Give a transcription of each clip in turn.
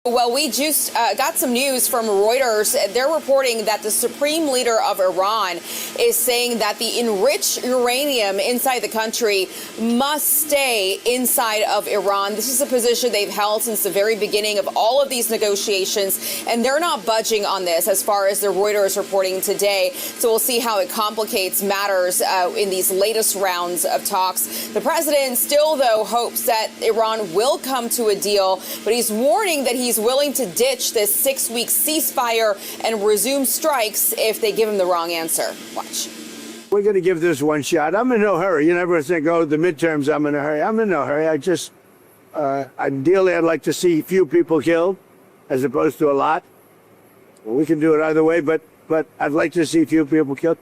Well, we just got some news from Reuters. They're reporting that the supreme leader of Iran is saying that the enriched uranium inside the country must stay inside of Iran. This is a position they've held since the very beginning of all of these negotiations, and they're not budging on this as far as the Reuters reporting today. So we'll see how it complicates matters in these latest rounds of talks. The president still, though, hopes that Iran will come to a deal, but he's warning that he's willing to ditch this 6-week ceasefire and resume strikes if they give him the wrong answer. Watch. We're going to give this one shot. I'm in no hurry. You never think, oh, the midterms, I'm in a hurry. I'm in no hurry. Ideally, I'd like to see few people killed as opposed to a lot. Well, we can do it either way, but I'd like to see few people killed.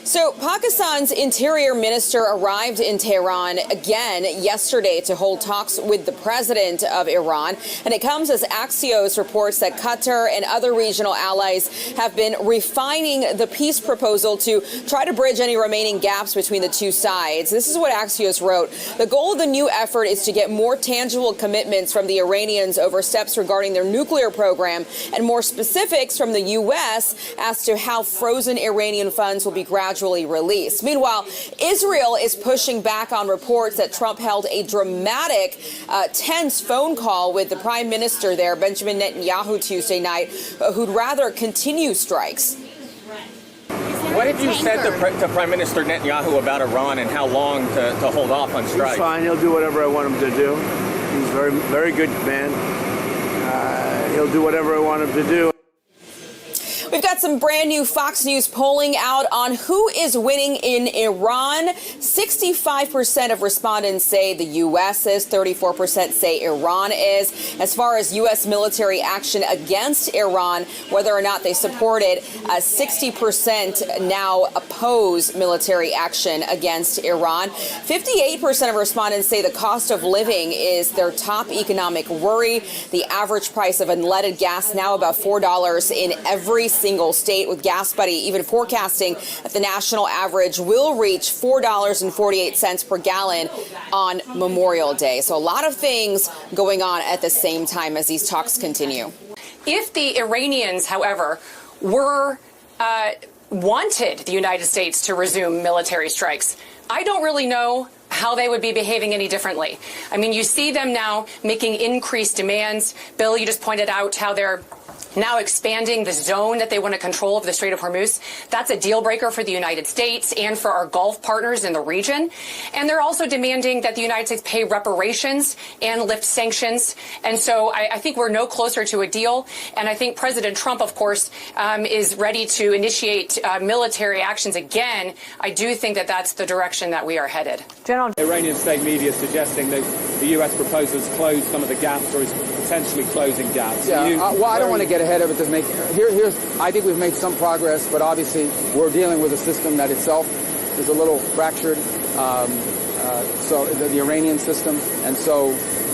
So Pakistan's interior minister arrived in Tehran again yesterday to hold talks with the president of Iran. And it comes as Axios reports that Qatar and other regional allies have been refining the peace proposal to try to bridge any remaining gaps between the two sides. This is what Axios wrote. The goal of the new effort is to get more tangible commitments from the Iranians over steps regarding their nuclear program and more specifics from the U.S. as to how frozen Iranian funds will be gradually released. Meanwhile, Israel is pushing back on reports that Trump held a dramatic, tense phone call with the prime minister there, Benjamin Netanyahu, Tuesday night, who'd rather continue strikes. What have you said to Prime Minister Netanyahu about Iran and how long to hold off on strikes? He's fine. He'll do whatever I want him to do. He's a very, very good man. He'll do whatever I want him to do. We've got some brand new Fox News polling out on who is winning in Iran. 65% of respondents say the U.S. is, 34% say Iran is. As far as U.S. military action against Iran, whether or not they support it, 60% now oppose military action against Iran. 58% of respondents say the cost of living is their top economic worry. The average price of unleaded gas now about $4 in every single state, with Gas Buddy even forecasting that the national average will reach $4.48 per gallon on Memorial Day. So a lot of things going on at the same time as these talks continue. If the Iranians, however, wanted the United States to resume military strikes, I don't really know how they would be behaving any differently. I mean, you see them now making increased demands. Bill, you just pointed out how they're now expanding the zone that they want to control of the Strait of Hormuz. That's a deal breaker for the United States and for our Gulf partners in the region. And they're also demanding that the United States pay reparations and lift sanctions. And so I think we're no closer to a deal. And I think President Trump, of course, is ready to initiate military actions again. I do think that that's the direction that we are headed. General. Iranian state media suggesting that the U.S. proposal has closed some of the gaps or is potentially closing gaps. Yeah, well, I don't want to get ahead of it. I think we've made some progress, but obviously we're dealing with a system that itself is a little fractured. So the Iranian system,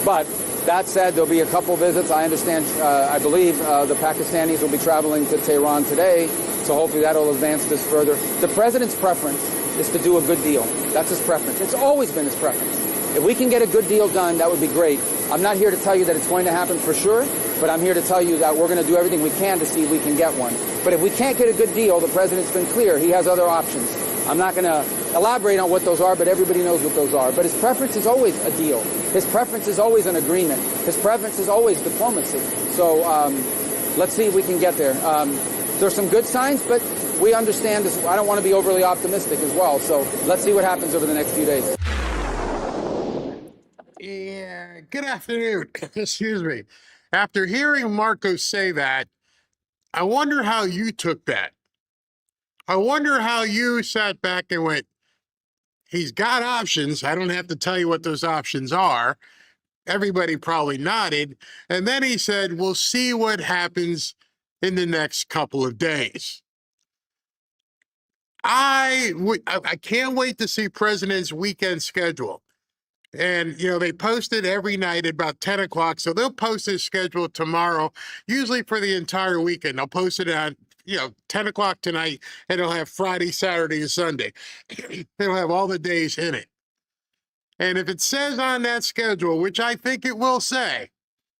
but that said, there'll be a couple visits. I understand. I believe the Pakistanis will be traveling to Tehran today, so hopefully that'll advance this further. The president's preference is to do a good deal. That's his preference. It's always been his preference. If we can get a good deal done, that would be great. I'm not here to tell you that it's going to happen for sure, but I'm here to tell you that we're going to do everything we can to see if we can get one. But if we can't get a good deal, the president's been clear. He has other options. I'm not going to elaborate on what those are, but everybody knows what those are. But his preference is always a deal. His preference is always an agreement. His preference is always diplomacy. So let's see if we can get there. There's some good signs, but we understand this. I don't want to be overly optimistic as well. So let's see what happens over the next few days. Yeah, good afternoon. Excuse me. After hearing Marco say that, I wonder how you took that. I wonder how you sat back and went, he's got options. I don't have to tell you what those options are. Everybody probably nodded. And then he said, we'll see what happens in the next couple of days. I can't wait to see President's weekend schedule. And, you know, they post it every night at about 10 o'clock. So they'll post his schedule tomorrow, usually for the entire weekend. They'll post it on, 10 o'clock tonight, and it'll have Friday, Saturday, and Sunday. It'll have all the days in it. And if it says on that schedule, which I think it will say,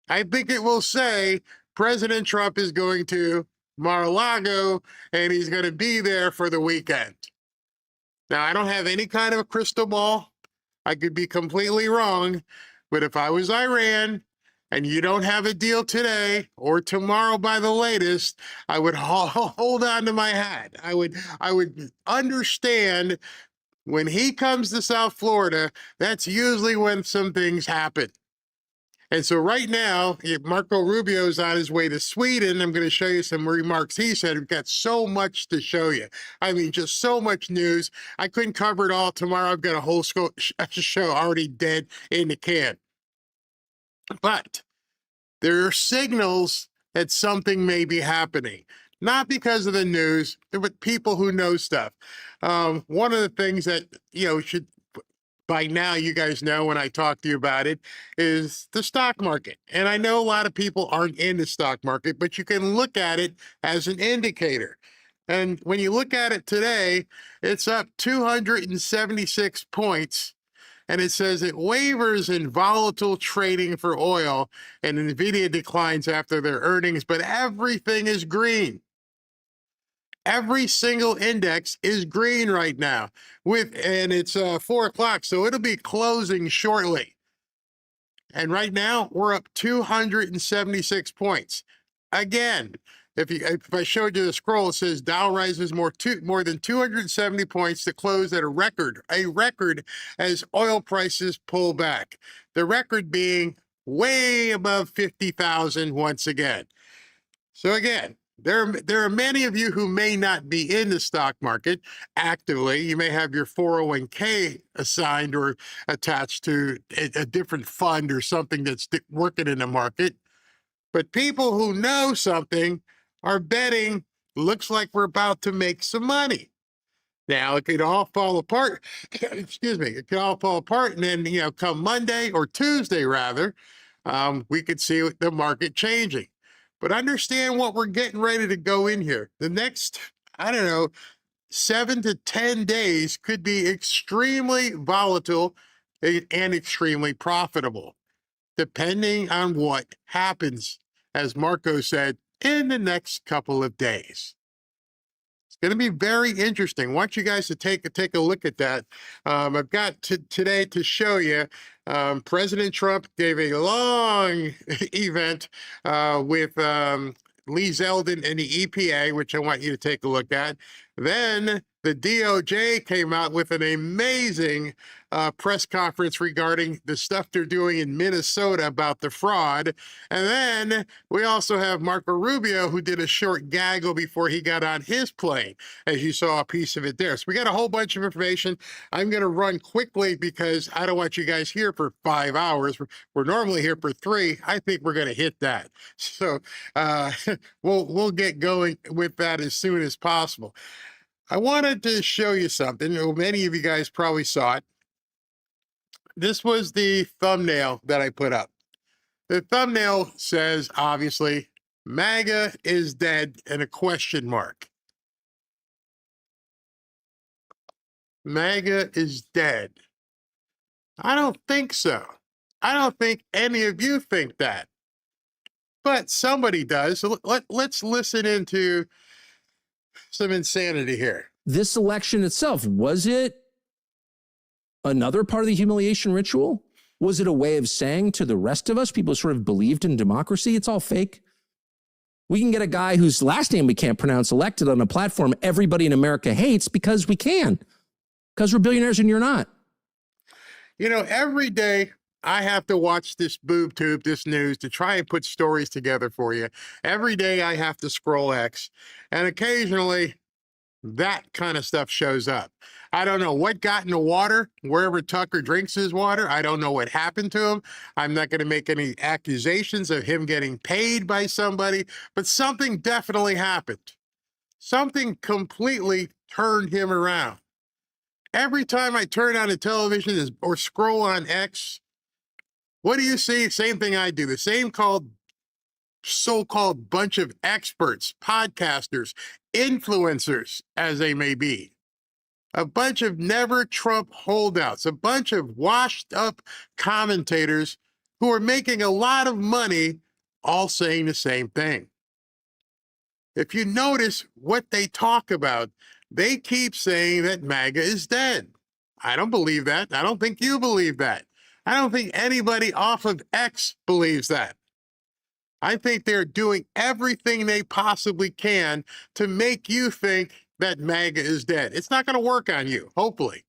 I think it will say President Trump is going to Mar-a-Lago and he's going to be there for the weekend. Now, I don't have any kind of a crystal ball. I could be completely wrong, but if I was Iran and you don't have a deal today or tomorrow by the latest, I would hold on to my hat. I would understand when he comes to South Florida, that's usually when some things happen. And so right now, Marco Rubio is on his way to Sweden. I'm going to show you some remarks he said. We've got so much to show you. I mean, just so much news. I couldn't cover it all tomorrow. I've got a whole show already dead in the can. But there are signals that something may be happening. Not because of the news, but people who know stuff. One of the things that, should by now you guys know when I talk to you about it is the stock market. And I know a lot of people aren't in the stock market, but you can look at it as an indicator. And when you look at it today, it's up 276 points. And it says it wavers in volatile trading for oil, and NVIDIA declines after their earnings, but everything is green. Every single index is green right now, and it's 4 o'clock, so it'll be closing shortly. And right now, we're up 276 points. Again, if I showed you the scroll, it says Dow rises more than 270 points to close at a record as oil prices pull back. The record being way above 50,000 once again. So again, there are many of you who may not be in the stock market actively. You may have your 401k assigned or attached to a different fund or something that's working in the market. But people who know something are betting, looks like we're about to make some money. Now, it could all fall apart. Excuse me. It could all fall apart. And then, come Monday or Tuesday, rather, we could see the market changing. But understand what we're getting ready to go in here. The next, 7 to 10 days could be extremely volatile and extremely profitable, depending on what happens, as Marco said, in the next couple of days. It's going to be very interesting. I want you guys to take a look at that. I've got today to show you. President Trump gave a long event with Lee Zeldin and the EPA, which I want you to take a look at. Then the DOJ came out with an amazing press conference regarding the stuff they're doing in Minnesota about the fraud. And then we also have Marco Rubio, who did a short gaggle before he got on his plane, as you saw a piece of it there. So we got a whole bunch of information. I'm going to run quickly because I don't want you guys here for 5 hours. We're normally here for 3. I think we're going to hit that. So we'll get going with that as soon as possible. I wanted to show you something. Many of you guys probably saw it. This was the thumbnail that I put up. The thumbnail says, obviously, MAGA is dead and a question mark. MAGA is dead. I don't think so. I don't think any of you think that. But somebody does. So let's listen into some insanity here. This election itself, was it another part of the humiliation ritual? Was it a way of saying to the rest of us, people who sort of believed in democracy, it's all fake? We can get a guy whose last name we can't pronounce elected on a platform everybody in America hates because we can. Because we're billionaires and you're not. Every day I have to watch this boob tube, this news, to try and put stories together for you. Every day I have to scroll X, and occasionally that kind of stuff shows up. I don't know what got in the water, wherever Tucker drinks his water. I don't know what happened to him. I'm not going to make any accusations of him getting paid by somebody, but something definitely happened. Something completely turned him around. Every time I turn on the television or scroll on X, what do you see? Same thing I do. The same so-called bunch of experts, podcasters, influencers, as they may be. A bunch of never Trump holdouts, a bunch of washed up commentators who are making a lot of money all saying the same thing. If you notice what they talk about, they keep saying that MAGA is dead. I don't believe that. I don't think you believe that. I don't think anybody off of X believes that. I think they're doing everything they possibly can to make you think that MAGA is dead. It's not going to work on you, hopefully.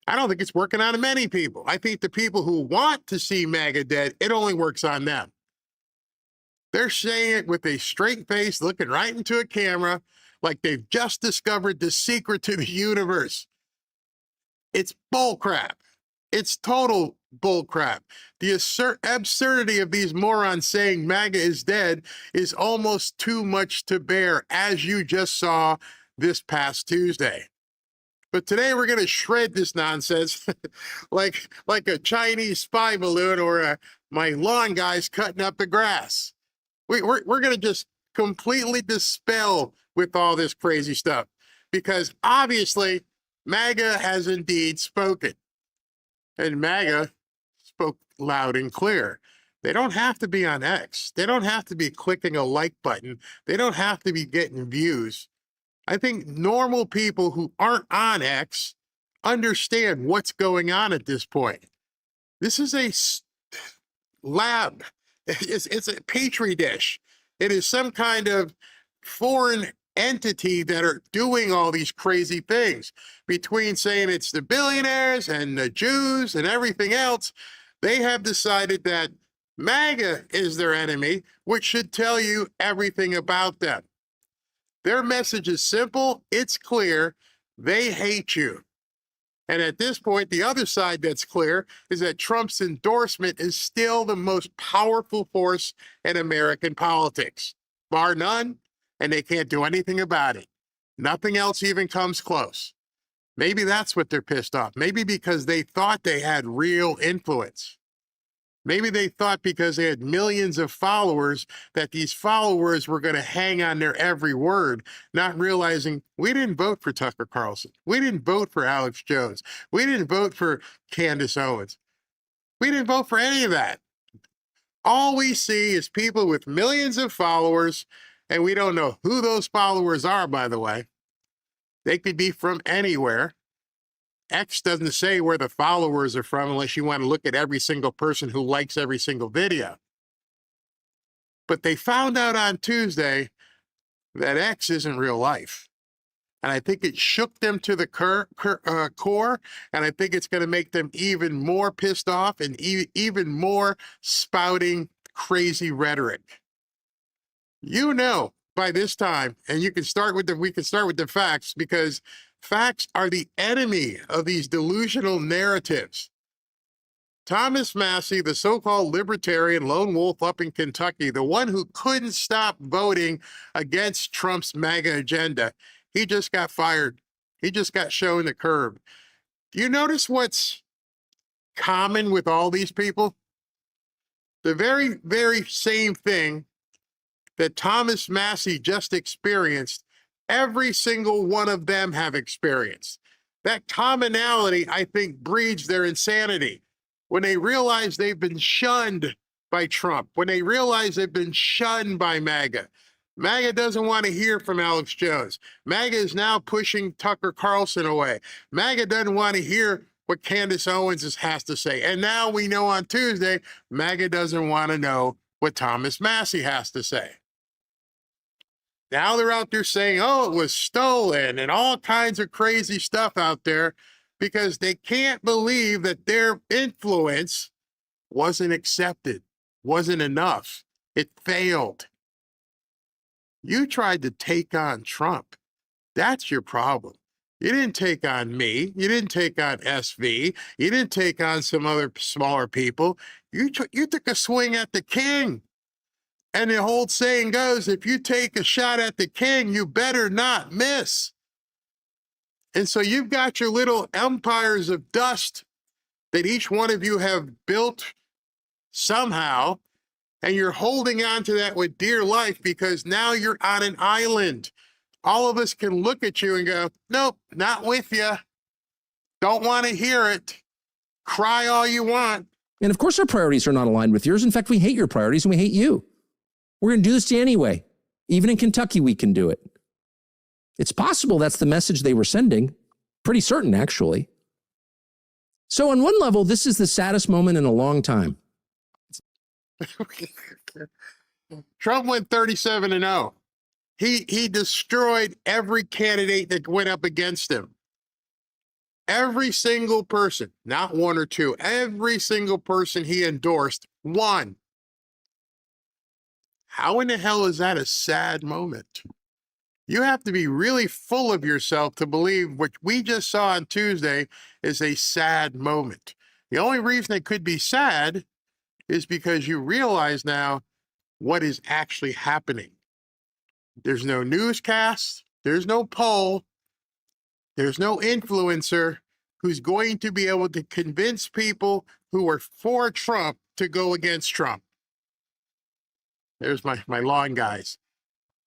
I don't think it's working on many people. I think the people who want to see MAGA dead, it only works on them. They're saying it with a straight face, looking right into a camera, like they've just discovered the secret to the universe. It's bullcrap. It's total bullcrap. The absurdity of these morons saying MAGA is dead is almost too much to bear, as you just saw this past Tuesday. But today we're going to shred this nonsense like a Chinese spy balloon or my lawn guys cutting up the grass. We're going to just completely dispel with all this crazy stuff, because obviously MAGA has indeed spoken. And MAGA spoke loud and clear. They don't have to be on X. They don't have to be clicking a like button. They don't have to be getting views. I think normal people who aren't on X understand what's going on at this point. This is a lab. It's a petri dish. It is some kind of foreign entity that are doing all these crazy things. Between saying it's the billionaires and the Jews and everything else, they have decided that MAGA is their enemy, which should tell you everything about them. Their message is simple, it's clear, they hate you. And at this point, the other side that's clear is that Trump's endorsement is still the most powerful force in American politics, bar none, and they can't do anything about it. Nothing else even comes close. Maybe that's what they're pissed off. Maybe because they thought they had real influence. Maybe they thought because they had millions of followers that these followers were going to hang on their every word, not realizing we didn't vote for Tucker Carlson. We didn't vote for Alex Jones. We didn't vote for Candace Owens. We didn't vote for any of that. All we see is people with millions of followers, and we don't know who those followers are, by the way. They could be from anywhere. X doesn't say where the followers are from unless you want to look at every single person who likes every single video. But they found out on Tuesday that X isn't real life. And I think it shook them to the core, and I think it's going to make them even more pissed off and even more spouting crazy rhetoric. You know by this time, and we can start with the facts, because facts are the enemy of these delusional narratives. Thomas Massie, the so-called libertarian lone wolf up in Kentucky, the one who couldn't stop voting against Trump's MAGA agenda, he just got fired. He just got shown the curb. Do you notice what's common with all these people? The very, very same thing that Thomas Massie just experienced, every single one of them have experienced. That commonality, I think, breeds their insanity. When they realize they've been shunned by Trump, when they realize they've been shunned by MAGA. MAGA doesn't want to hear from Alex Jones. MAGA is now pushing Tucker Carlson away. MAGA doesn't want to hear what Candace Owens has to say. And now we know on Tuesday, MAGA doesn't want to know what Thomas Massie has to say. Now they're out there saying, oh, it was stolen and all kinds of crazy stuff out there because they can't believe that their influence wasn't accepted, wasn't enough. It failed. You tried to take on Trump. That's your problem. You didn't take on me. You didn't take on SV. You didn't take on some other smaller people. You took a swing at the king. And the whole saying goes, if you take a shot at the king, you better not miss. And so you've got your little empires of dust that each one of you have built somehow, and you're holding on to that with dear life because now you're on an island. All of us can look at you and go, nope, not with you. Don't want to hear it. Cry all you want. And of course, our priorities are not aligned with yours. In fact, we hate your priorities and we hate you. We're going to do this to you anyway. Even in Kentucky, we can do it. It's possible that's the message they were sending. Pretty certain, actually. So on one level, this is the saddest moment in a long time. Trump went 37-0. He destroyed every candidate that went up against him. Every single person, not one or two, every single person he endorsed won. How in the hell is that a sad moment? You have to be really full of yourself to believe what we just saw on Tuesday is a sad moment. The only reason it could be sad is because you realize now what is actually happening. There's no newscast, there's no poll, there's no influencer who's going to be able to convince people who are for Trump to go against Trump. There's my lawn guys.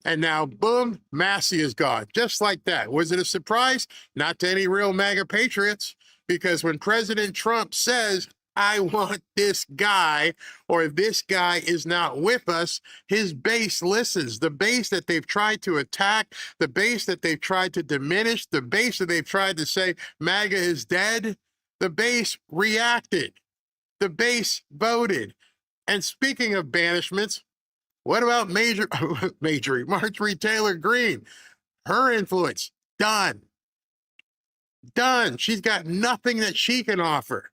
And now, boom, Massey is gone. Just like that. Was it a surprise? Not to any real MAGA patriots, because when President Trump says, I want this guy, or this guy is not with us, his base listens. The base that they've tried to attack, the base that they've tried to diminish, the base that they've tried to say MAGA is dead, the base reacted. The base voted. And speaking of banishments, what about Marjorie Taylor Greene? Her influence, done. Done. She's got nothing that she can offer.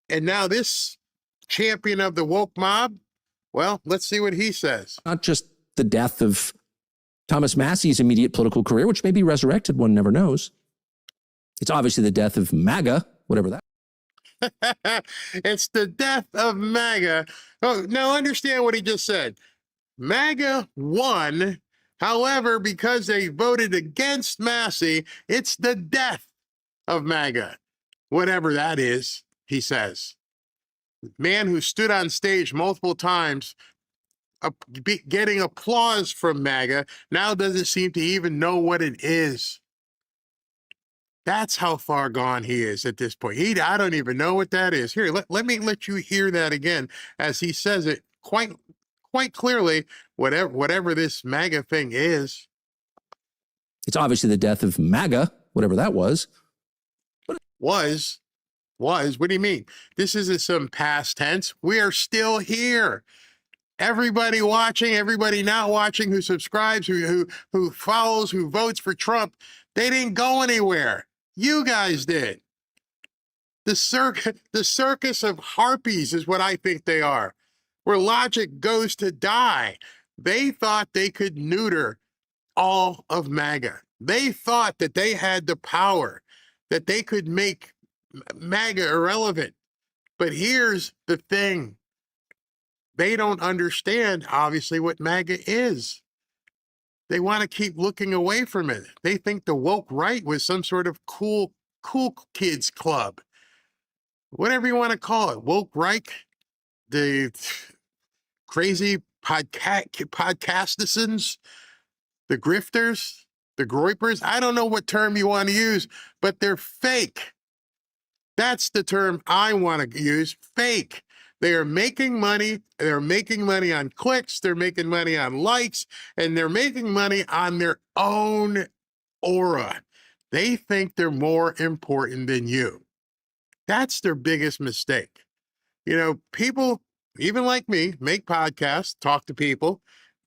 And now this champion of the woke mob, well, let's see what he says. Not just the death of Thomas Massey's immediate political career, which may be resurrected, one never knows. It's obviously the death of MAGA, whatever that. It's the death of MAGA. Oh, now understand what he just said. MAGA won. However, because they voted against Massey, it's the death of MAGA. Whatever that is, he says. Man who stood on stage multiple times getting applause from MAGA now doesn't seem to even know what it is. That's how far gone he is at this point. I don't even know what that is. Here, let me let you hear that again as he says it quite clearly, whatever this MAGA thing is. It's obviously the death of MAGA, whatever that was. Was. What do you mean? This isn't some past tense. We are still here. Everybody watching, everybody not watching, who subscribes, who follows, who votes for Trump, they didn't go anywhere. You guys did. The circus of harpies is what I think they are, where logic goes to die. They thought they could neuter all of MAGA. They thought that they had the power, that they could make MAGA irrelevant. But here's the thing. They don't understand, obviously, what MAGA is. They want to keep looking away from it. They think the woke right was some sort of cool kids club. Whatever you want to call it. Woke right, the crazy podcastisans, the grifters, the groypers. I don't know what term you want to use, but they're fake. That's the term I want to use, fake. They are making money. They're making money on clicks. They're making money on likes, and they're making money on their own aura. They think they're more important than you. That's their biggest mistake. You know, people, even like me, make podcasts, talk to people.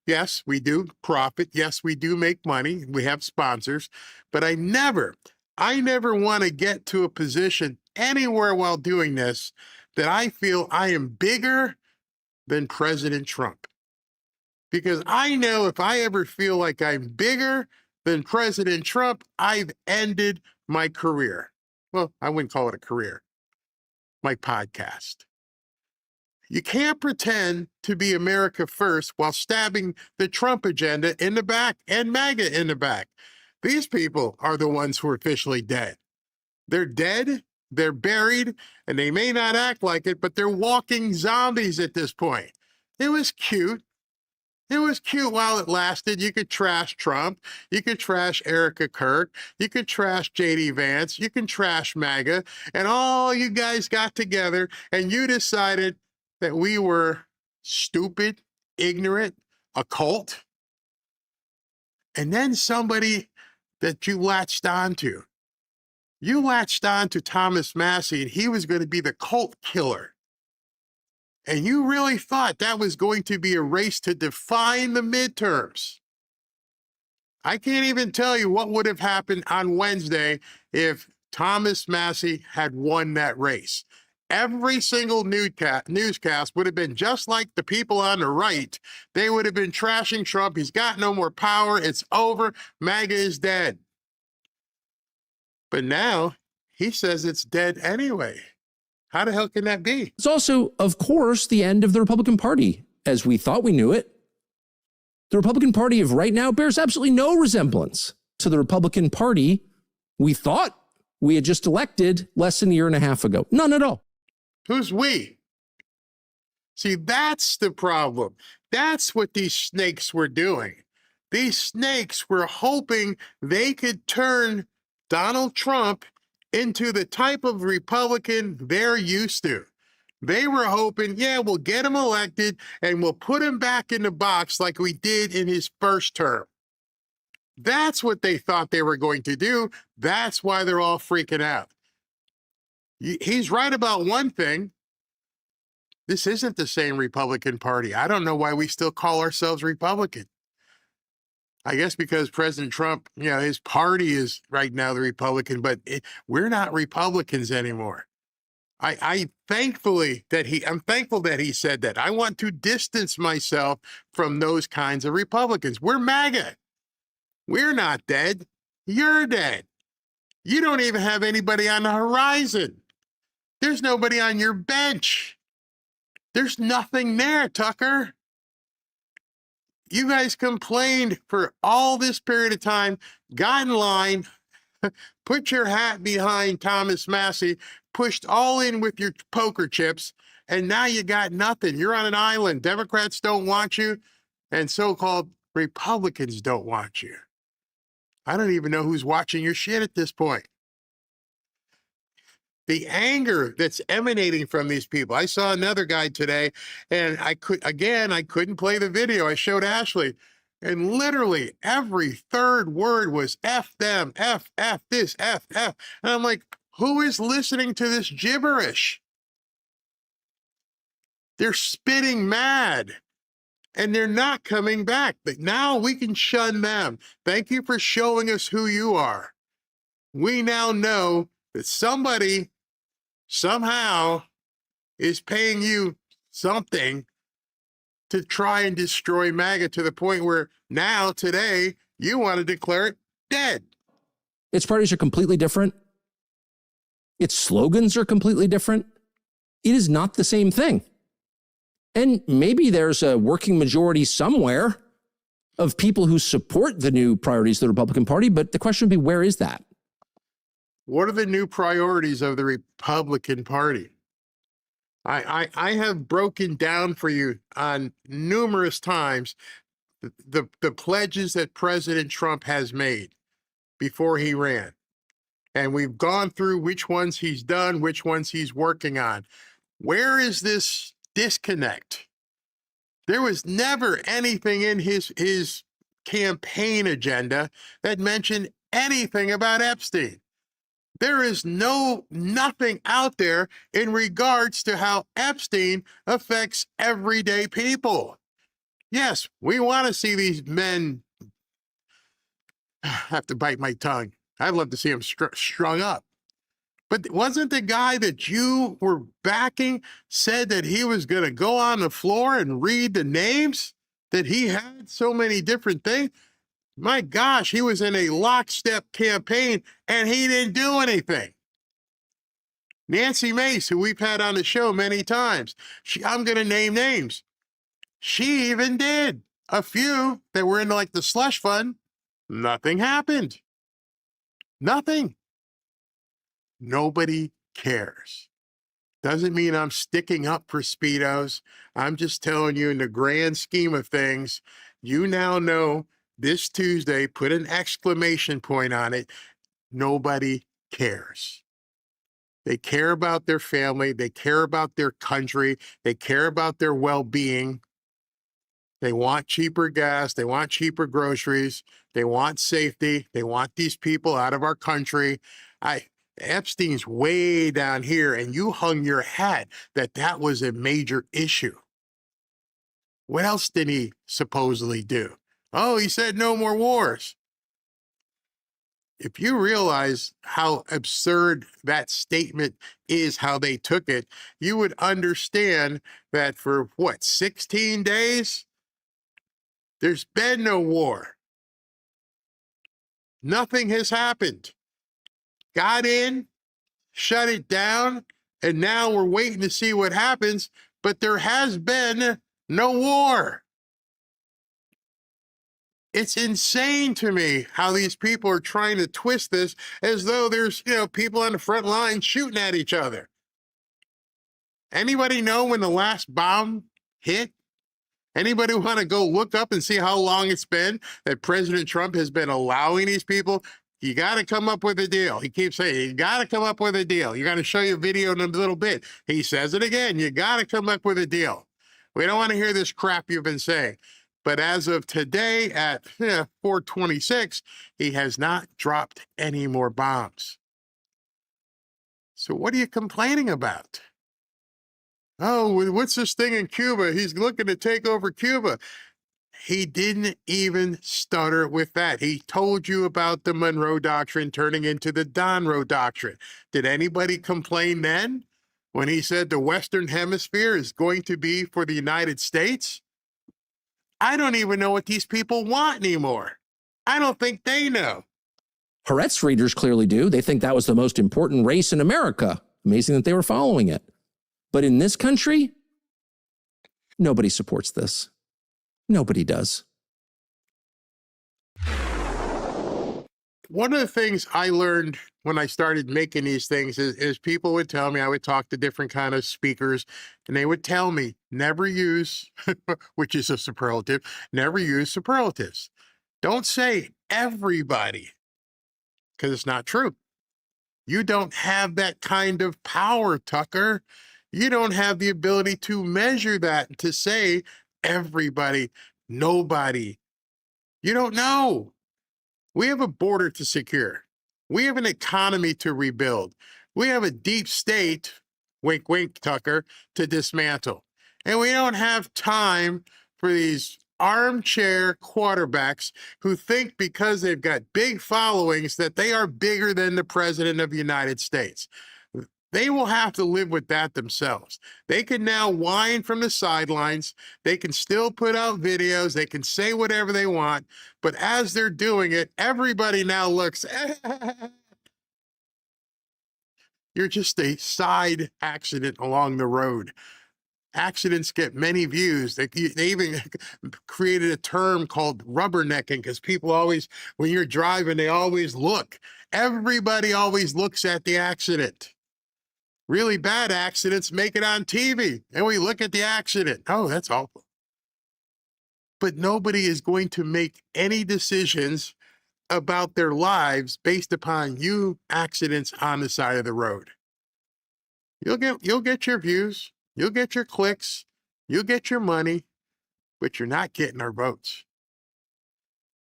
Yes, we do profit. Yes, we do make money. We have sponsors, but I never want to get to a position anywhere while doing this that I feel I am bigger than President Trump. Because I know if I ever feel like I'm bigger than President Trump, I've ended my career. Well, I wouldn't call it a career. My podcast. You can't pretend to be America first while stabbing the Trump agenda in the back and MAGA in the back. These people are the ones who are officially dead. They're dead. They're buried, and they may not act like it, but they're walking zombies at this point. It was cute. It was cute while it lasted. You could trash Trump. You could trash Erica Kirk. You could trash JD Vance. You can trash MAGA. And all you guys got together and you decided that we were stupid, ignorant, a cult. And then somebody that you latched onto. You latched on to Thomas Massey and he was going to be the cult killer. And you really thought that was going to be a race to define the midterms. I can't even tell you what would have happened on Wednesday if Thomas Massey had won that race. Every single newscast would have been just like the people on the right. They would have been trashing Trump. He's got no more power. It's over. MAGA is dead. But now he says it's dead anyway. How the hell can that be? It's also, of course, the end of the Republican Party as we thought we knew it. The Republican Party of right now bears absolutely no resemblance to the Republican Party we thought we had just elected less than a year and a half ago. None at all. Who's we? See, that's the problem. That's what these snakes were doing. These snakes were hoping they could turn Donald Trump into the type of Republican they're used to. They were hoping, yeah, we'll get him elected and we'll put him back in the box like we did in his first term. That's what they thought they were going to do. That's why they're all freaking out. He's right about one thing. This isn't the same Republican Party. I don't know why we still call ourselves Republican. I guess because President Trump, his party is right now the Republican, but we're not Republicans anymore. I'm thankful that he said that. I want to distance myself from those kinds of Republicans. We're MAGA. We're not dead. You're dead. You don't even have anybody on the horizon. There's nobody on your bench. There's nothing there, Tucker. You guys complained for all this period of time, got in line, put your hat behind Thomas Massey, pushed all in with your poker chips, and now you got nothing. You're on an island. Democrats don't want you, and so-called Republicans don't want you. I don't even know who's watching your shit at this point. The anger that's emanating from these people. I saw another guy today, and I couldn't play the video. I showed Ashley, and literally every third word was F them, F this, F. And I'm like, who is listening to this gibberish? They're spitting mad, and they're not coming back. But now we can shun them. Thank you for showing us who you are. We now know that somebody somehow is paying you something to try and destroy MAGA to the point where now, today, you want to declare it dead. Its parties are completely different. Its slogans are completely different. It is not the same thing. And maybe there's a working majority somewhere of people who support the new priorities of the Republican Party, but the question would be, where is that? What are the new priorities of the Republican Party? I have broken down for you on numerous times the pledges that President Trump has made before he ran. And we've gone through which ones he's done, which ones he's working on. Where is this disconnect? There was never anything in his campaign agenda that mentioned anything about Epstein. There is nothing out there in regards to how Epstein affects everyday people. Yes, we want to see these men. I have to bite my tongue. I'd love to see him strung up. But wasn't the guy that you were backing said that he was going to go on the floor and read the names? That he had so many different things? My gosh, he was in a lockstep campaign and he didn't do anything. Nancy Mace, who we've had on the show many times, I'm going to name names. She even did a few that were in like the slush fund. Nothing happened. Nothing. Nobody cares. Doesn't mean I'm sticking up for speedos. I'm just telling you, in the grand scheme of things, you now know this Tuesday, put an exclamation point on it. Nobody cares. They care about their family. They care about their country. They care about their well-being. They want cheaper gas. They want cheaper groceries. They want safety. They want these people out of our country. Epstein's way down here, and you hung your hat that that was a major issue. What else did he supposedly do? Oh, he said no more wars. If you realize how absurd that statement is, how they took it, you would understand that for 16 days, there's been no war. Nothing has happened. Got in, shut it down, and now we're waiting to see what happens, but there has been no war. It's insane to me how these people are trying to twist this as though there's, people on the front line shooting at each other. Anybody know when the last bomb hit? Anybody want to go look up and see how long it's been that President Trump has been allowing these people? You got to come up with a deal. He keeps saying, you got to come up with a deal. You're going to show you a video in a little bit. He says it again. You got to come up with a deal. We don't want to hear this crap you've been saying. But as of today at 4:26, he has not dropped any more bombs. So what are you complaining about? Oh, what's this thing in Cuba? He's looking to take over Cuba. He didn't even stutter with that. He told you about the Monroe Doctrine turning into the Donroe Doctrine. Did anybody complain then when he said the Western Hemisphere is going to be for the United States? I don't even know what these people want anymore. I don't think they know. Haaretz's readers clearly do. They think that was the most important race in America. Amazing that they were following it. But in this country, nobody supports this. Nobody does. One of the things I learned when I started making these things is people would tell me, I would talk to different kind of speakers, and they would tell me, never use, which is a superlative, never use superlatives. Don't say everybody, because it's not true. You don't have that kind of power, Tucker. You don't have the ability to measure that, to say everybody, nobody. You don't know. We have a border to secure. We have an economy to rebuild. We have a deep state, wink, wink, Tucker, to dismantle. And we don't have time for these armchair quarterbacks who think because they've got big followings that they are bigger than the president of the United States. They will have to live with that themselves. They can now whine from the sidelines. They can still put out videos. They can say whatever they want. But as they're doing it, everybody now looks, you're just a side accident along the road. Accidents get many views. They even created a term called rubbernecking because people always, when you're driving, they always look. Everybody always looks at the accident. Really bad accidents make it on TV, and we look at the accident. Oh, that's awful. But nobody is going to make any decisions about their lives based upon you accidents on the side of the road. You'll get your views, you'll get your clicks, you'll get your money, but you're not getting our votes.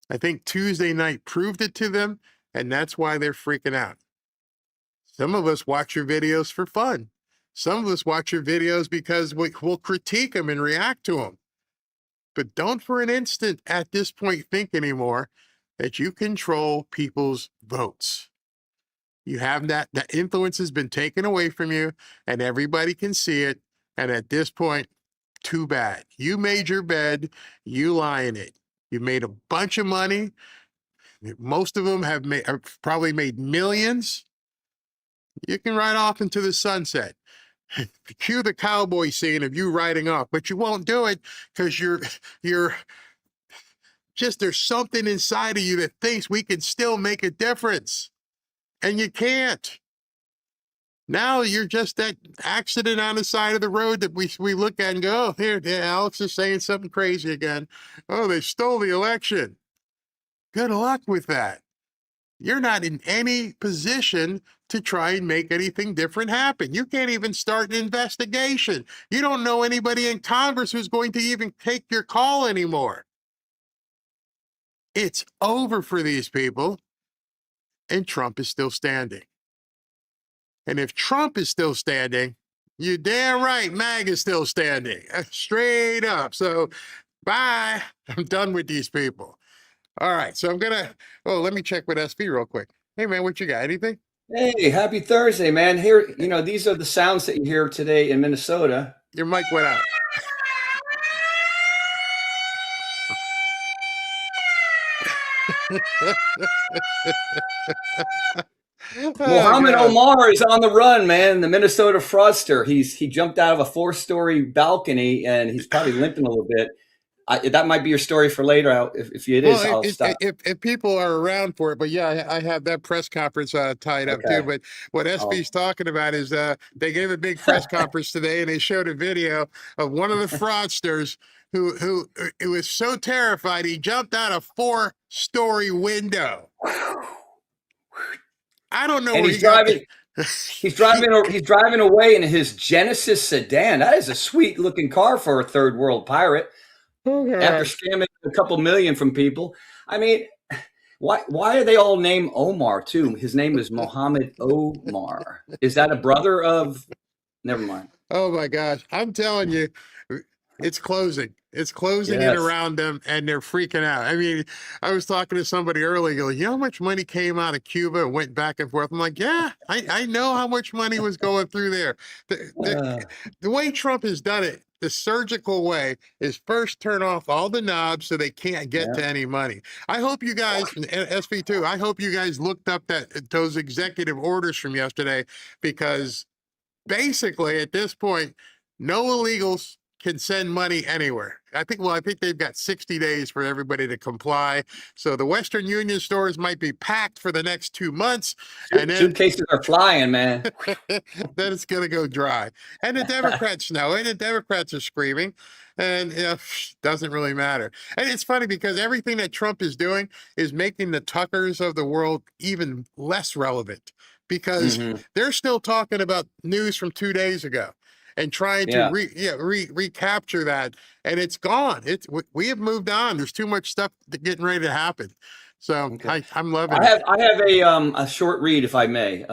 I think Tuesday night proved it to them, and that's why they're freaking out. Some of us watch your videos for fun. Some of us watch your videos because we'll critique them and react to them. But don't for an instant at this point think anymore that you control people's votes. You have that influence has been taken away from you, and everybody can see it. And at this point, too bad. You made your bed, you lie in it. You made a bunch of money. Most of them have probably made millions. You can ride off into the sunset. Cue the cowboy scene of you riding off, but you won't do it because you're just, there's something inside of you that thinks we can still make a difference. And you can't. Now you're just that accident on the side of the road that we look at and go, oh, here, Alex is saying something crazy again. Oh, they stole the election. Good luck with that. You're not in any position to try and make anything different happen. You can't even start an investigation. You don't know anybody in Congress who's going to even take your call anymore. It's over for these people, and Trump is still standing. And if Trump is still standing, you're damn right MAGA is still standing. Straight up. So, bye. I'm done with these people. All right, so let me check with SV real quick. Hey, man, what you got? Anything? Hey, happy Thursday, man. Here, these are the sounds that you hear today in Minnesota. Your mic went out. Mohammed Omar is on the run, man. The Minnesota fraudster. He jumped out of a 4-story balcony and he's probably limping a little bit. That might be your story for later. If it is, I'll stop. If people are around for it, but yeah, I have that press conference tied up too. But what SB's talking about is they gave a big press conference today, and they showed a video of one of the fraudsters who was so terrified he jumped out a 4-story window. I don't know. And where he's driving. He's driving away in his Genesis sedan. That is a sweet looking car for a third world pirate. After scamming a couple million from people. I mean, why are they all named Omar too? His name is Mohammed Omar. Is that a brother of? Never mind. Oh my gosh. I'm telling you, it's closing. It's closing in around them, and they're freaking out. I mean, I was talking to somebody earlier, going, you know how much money came out of Cuba and went back and forth? I'm like, yeah, I know how much money was going through there. The way Trump has done it, the surgical way, is first turn off all the knobs so they can't get to any money. I hope you guys, and SV2, I hope you guys looked up those executive orders from yesterday, because basically at this point, no illegals can send money anywhere. I think they've got 60 days for everybody to comply. So the Western Union stores might be packed for the next 2 months. And then suitcases are flying, man. Then it's going to go dry. And the Democrats know, and the Democrats are screaming. And doesn't really matter. And it's funny because everything that Trump is doing is making the Tuckers of the world even less relevant, because they're still talking about news from 2 days ago and trying to recapture that, and it's gone. We have moved on. There's too much stuff getting ready to happen. So I'm loving it. I have a short read, if I may.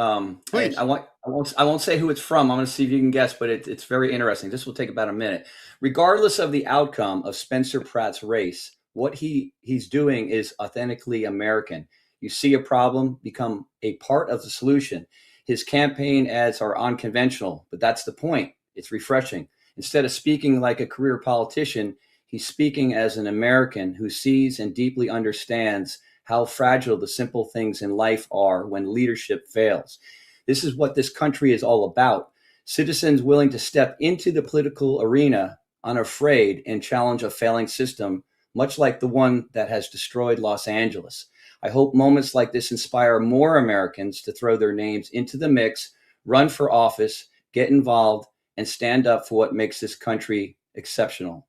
Please. I won't say who it's from. I'm going to see if you can guess, but it's very interesting. This will take about a minute. Regardless of the outcome of Spencer Pratt's race, what he's doing is authentically American. You see a problem, become a part of the solution. His campaign ads are unconventional, but that's the point. It's refreshing. Instead of speaking like a career politician, he's speaking as an American who sees and deeply understands how fragile the simple things in life are when leadership fails. This is what this country is all about. Citizens willing to step into the political arena unafraid and challenge a failing system, much like the one that has destroyed Los Angeles. I hope moments like this inspire more Americans to throw their names into the mix, run for office, get involved, and stand up for what makes this country exceptional.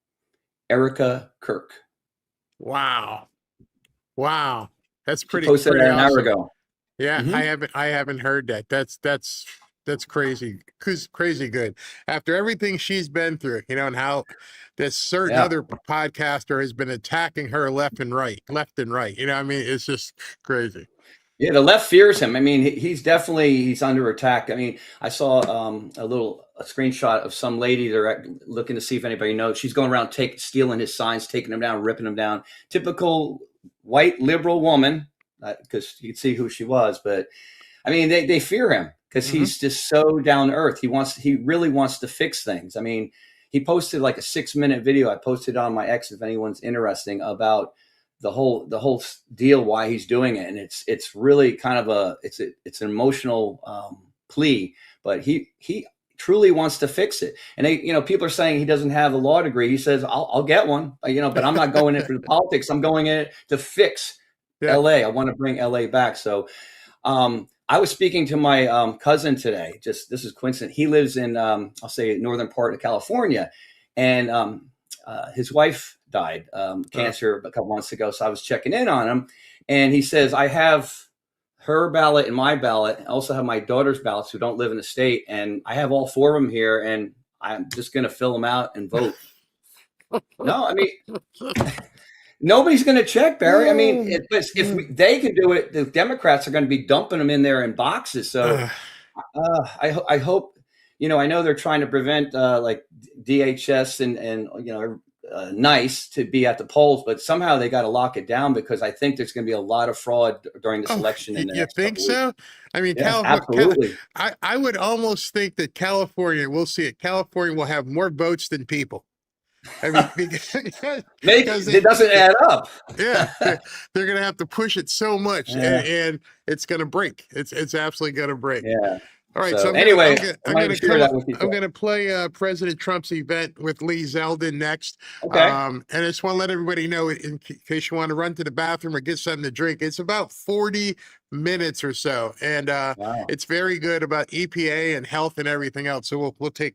Erica Kirk. Wow. That's pretty. She posted pretty that an awesome. hour ago. Yeah, I haven't heard that. That's crazy. Crazy good. After everything she's been through, and how this certain other podcaster has been attacking her left and right. I mean, it's just crazy. Yeah, the left fears him. I mean, he's under attack. I mean, I saw a screenshot of some lady they're looking to see if anybody knows. She's going around stealing his signs, taking them down, ripping them down. Typical white liberal woman, because you could see who she was. But I mean, they fear him because he's just so down to earth. He really wants to fix things. I mean, he posted like a 6-minute video. I posted it on my X if anyone's interesting about the whole deal, why he's doing it. And it's really kind of it's an emotional plea, but he truly wants to fix it. And people are saying he doesn't have a law degree. He says, I'll get one, but I'm not going in for the politics. I'm going in to fix LA. I want to bring LA back. So I I was speaking to my cousin today. This is coincident. He lives in, I'll say, northern part of California, and his wife died cancer a couple months ago. So I was checking in on him, and he says, I have her ballot and my ballot. I also have my daughter's ballots who don't live in the state, and I have all 4 of them here, and I'm just going to fill them out and vote. No, I mean, nobody's going to check, Barry. I mean, if they can do it, the Democrats are going to be dumping them in there in boxes. So I hope, I know they're trying to prevent like DHS and NICE to be at the polls, but somehow they got to lock it down, because I think there's going to be a lot of fraud during this election. You think so? I mean, yeah, absolutely. I would almost think that California, we'll see it. California will have more votes than people. I mean, because it doesn't add up. Yeah, they're going to have to push it so much, and it's going to break. It's absolutely going to break. Yeah. All right. So I'm anyway, I'm going to play President Trump's event with Lee Zeldin next. Okay. And I just want to let everybody know, in case you want to run to the bathroom or get something to drink, it's about 40 minutes or so, and wow. It's very good about EPA and health and everything else. So we'll be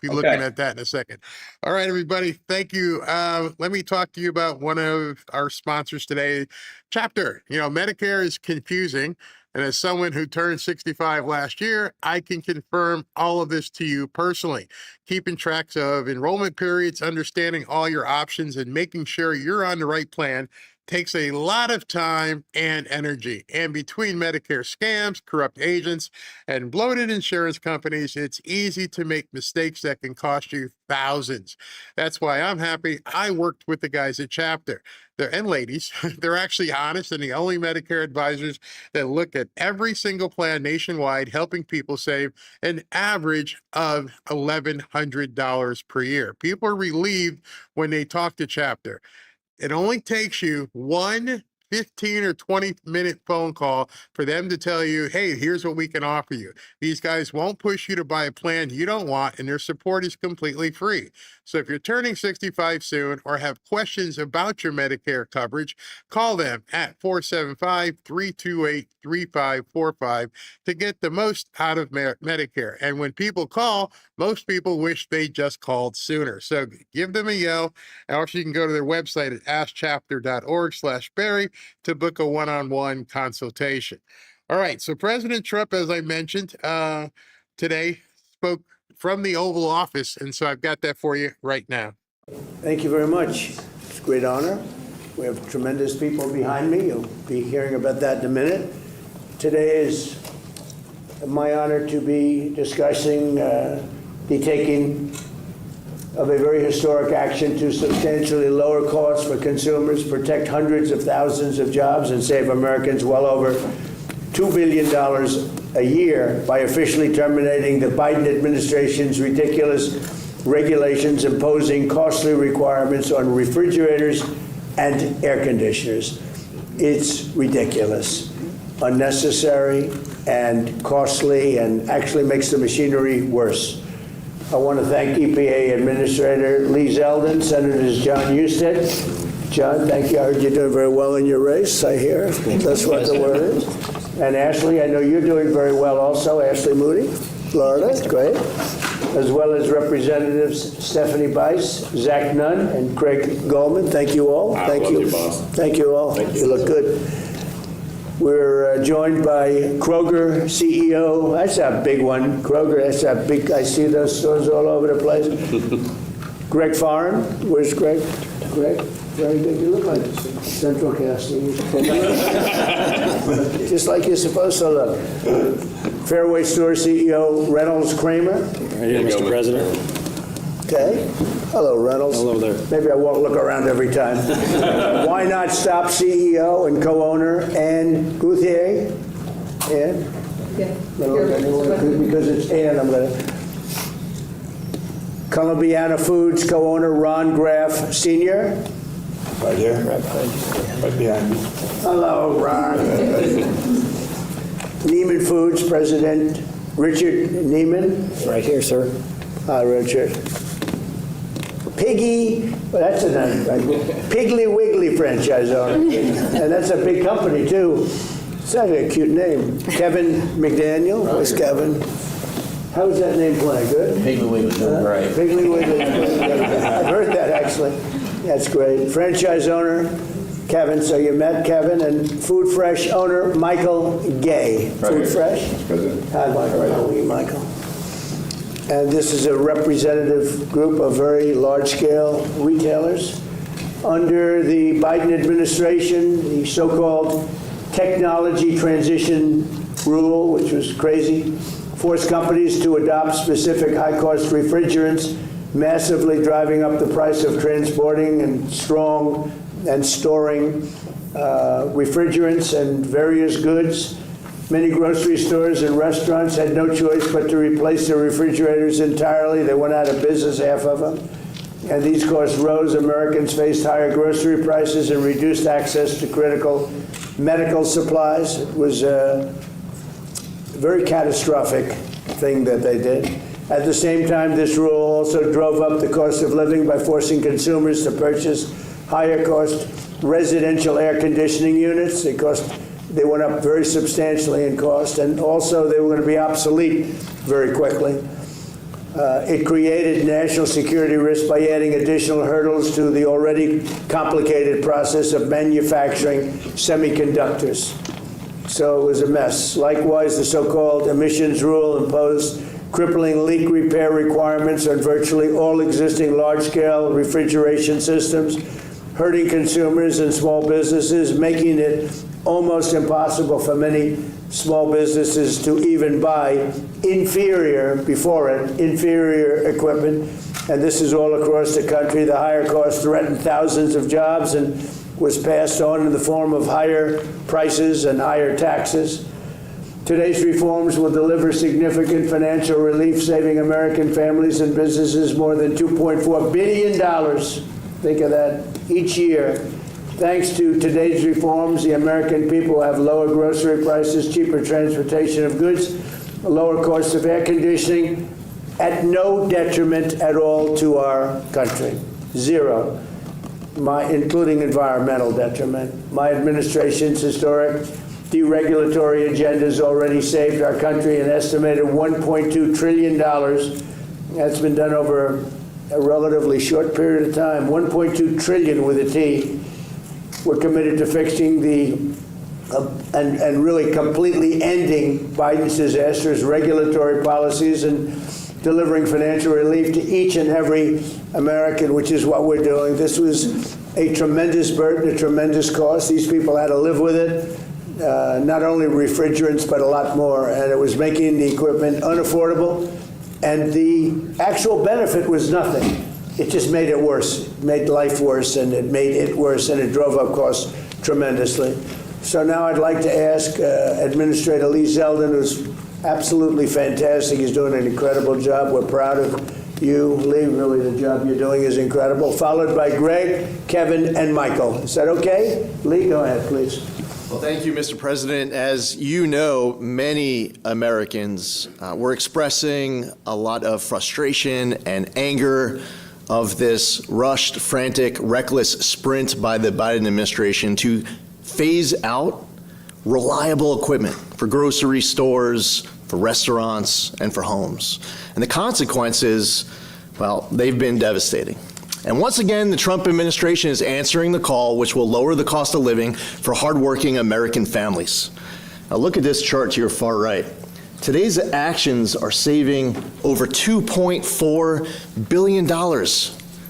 looking at that in a second. All right, everybody. Thank you. Let me talk to you about one of our sponsors today, Chapter. Medicare is confusing. And as someone who turned 65 last year, I can confirm all of this to you personally. Keeping track of enrollment periods, understanding all your options, and making sure you're on the right plan takes a lot of time and energy. And between Medicare scams, corrupt agents, and bloated insurance companies, it's easy to make mistakes that can cost you thousands. That's why I'm happy I worked with the guys at Chapter. And ladies, they're actually honest and the only Medicare advisors that look at every single plan nationwide, helping people save an average of $1,100 per year. People are relieved when they talk to Chapter. It only takes you one 15 or 20-minute phone call for them to tell you, hey, here's what we can offer you. These guys won't push you to buy a plan you don't want, and their support is completely free. So if you're turning 65 soon or have questions about your Medicare coverage, call them at 475-328-3545 to get the most out of Medicare. And when people call, most people wish they just called sooner. So give them a yell. And also you can go to their website at askchapter.org/Barry to book a one-on-one consultation. All right, so President Trump, as I mentioned, today spoke from the Oval Office, and so I've got that for you right now. Thank you very much. It's a great honor. We have tremendous people behind me. You'll be hearing about that in a minute. Today is my honor to be discussing the taking of a very historic action to substantially lower costs for consumers, protect hundreds of thousands of jobs, and save Americans well over $2 billion a year by officially terminating the Biden administration's ridiculous regulations imposing costly requirements on refrigerators and air conditioners. It's ridiculous, unnecessary, and costly, and actually makes the machinery worse. I want to thank EPA Administrator Lee Zeldin, Senators John Husted. John, thank you. I heard you're doing very well in your race, I hear. That's what the word is. And Ashley, I know you're doing very well also. Ashley Moody, Florida, great. As well as Representatives Stephanie Bice, Zach Nunn, and Craig Goldman. Thank you all. Thank you. Thank you all. You look good. We're joined by Kroger CEO. That's a big one. Kroger, that's a big, I see those stores all over the place. Greg Foran. Where's Greg? Greg? Very good. You look like Central Casting. Just like you're supposed to look. Fairway Store CEO Reynolds Kramer. Right here, Mr. President. Okay. Hello, Reynolds. Hello there. Maybe I won't look around every time. Why Not Stop CEO and co-owner Ann Guthier. Ann? Yeah. Because it's Ann, I'm going to. Columbiana Foods co-owner Ron Graff Sr. Right here. Right behind you. Right behind me. Hello, Ron. Neiman Foods President Richard Neiman. Right here, sir. Hi, Richard. Piggy, well, that's a nice, right? Piggly Wiggly franchise owner. And that's a big company, too. It's not a cute name. Kevin McDaniel. Where's Kevin? How was that name playing? Good? Piggly Wiggly doing great. Piggly Wiggly. I've heard that, actually. That's great. Franchise owner, Kevin. So you met Kevin. And Food Fresh owner, Michael Gay. Food Fresh? Hi, Michael. How are you, Michael? And this is a representative group of very large-scale retailers. Under the Biden administration, the so-called technology transition rule, which was crazy, forced companies to adopt specific high-cost refrigerants, massively driving up the price of transporting and storing refrigerants and various goods. Many grocery stores and restaurants had no choice but to replace their refrigerators entirely. They went out of business, half of them. And these costs rose. Americans faced higher grocery prices and reduced access to critical medical supplies. It was a very catastrophic thing that they did. At the same time, this rule also drove up the cost of living by forcing consumers to purchase higher cost residential air conditioning units. They went up very substantially in cost, and also they were going to be obsolete very quickly. It created national security risk by adding additional hurdles to the already complicated process of manufacturing semiconductors. So it was a mess. Likewise, the so-called emissions rule imposed crippling leak repair requirements on virtually all existing large-scale refrigeration systems, hurting consumers and small businesses, making it almost impossible for many small businesses to even buy inferior equipment. And this is all across the country. The higher cost threatened thousands of jobs and was passed on in the form of higher prices and higher taxes. Today's reforms will deliver significant financial relief, saving American families and businesses more than $2.4 billion. Think of that, each year. Thanks to today's reforms, the American people have lower grocery prices, cheaper transportation of goods, a lower cost of air conditioning, at no detriment at all to our country. Zero, including environmental detriment. My administration's historic deregulatory agenda has already saved our country an estimated $1.2 trillion. That's been done over a relatively short period of time. 1.2 trillion with a T. We're committed to fixing and really completely ending Biden's disastrous regulatory policies and delivering financial relief to each and every American, which is what we're doing. This was a tremendous burden, a tremendous cost. These people had to live with it, not only refrigerants, but a lot more, and it was making the equipment unaffordable, and the actual benefit was nothing. It just made it worse. It made life worse, and it made it worse, and it drove up costs tremendously. So now I'd like to ask Administrator Lee Zeldin, who's absolutely fantastic. He's doing an incredible job. We're proud of you, Lee. Really, the job you're doing is incredible. Followed by Greg, Kevin, and Michael. Is that okay? Lee, go ahead, please. Well, thank you, Mr. President. As you know, many Americans were expressing a lot of frustration and anger of this rushed, frantic, reckless sprint by the Biden administration to phase out reliable equipment for grocery stores, for restaurants, and for homes. And the consequences, well, they've been devastating. And once again, the Trump administration is answering the call, which will lower the cost of living for hardworking American families. Now look at this chart to your far right. Today's actions are saving over $2.4 billion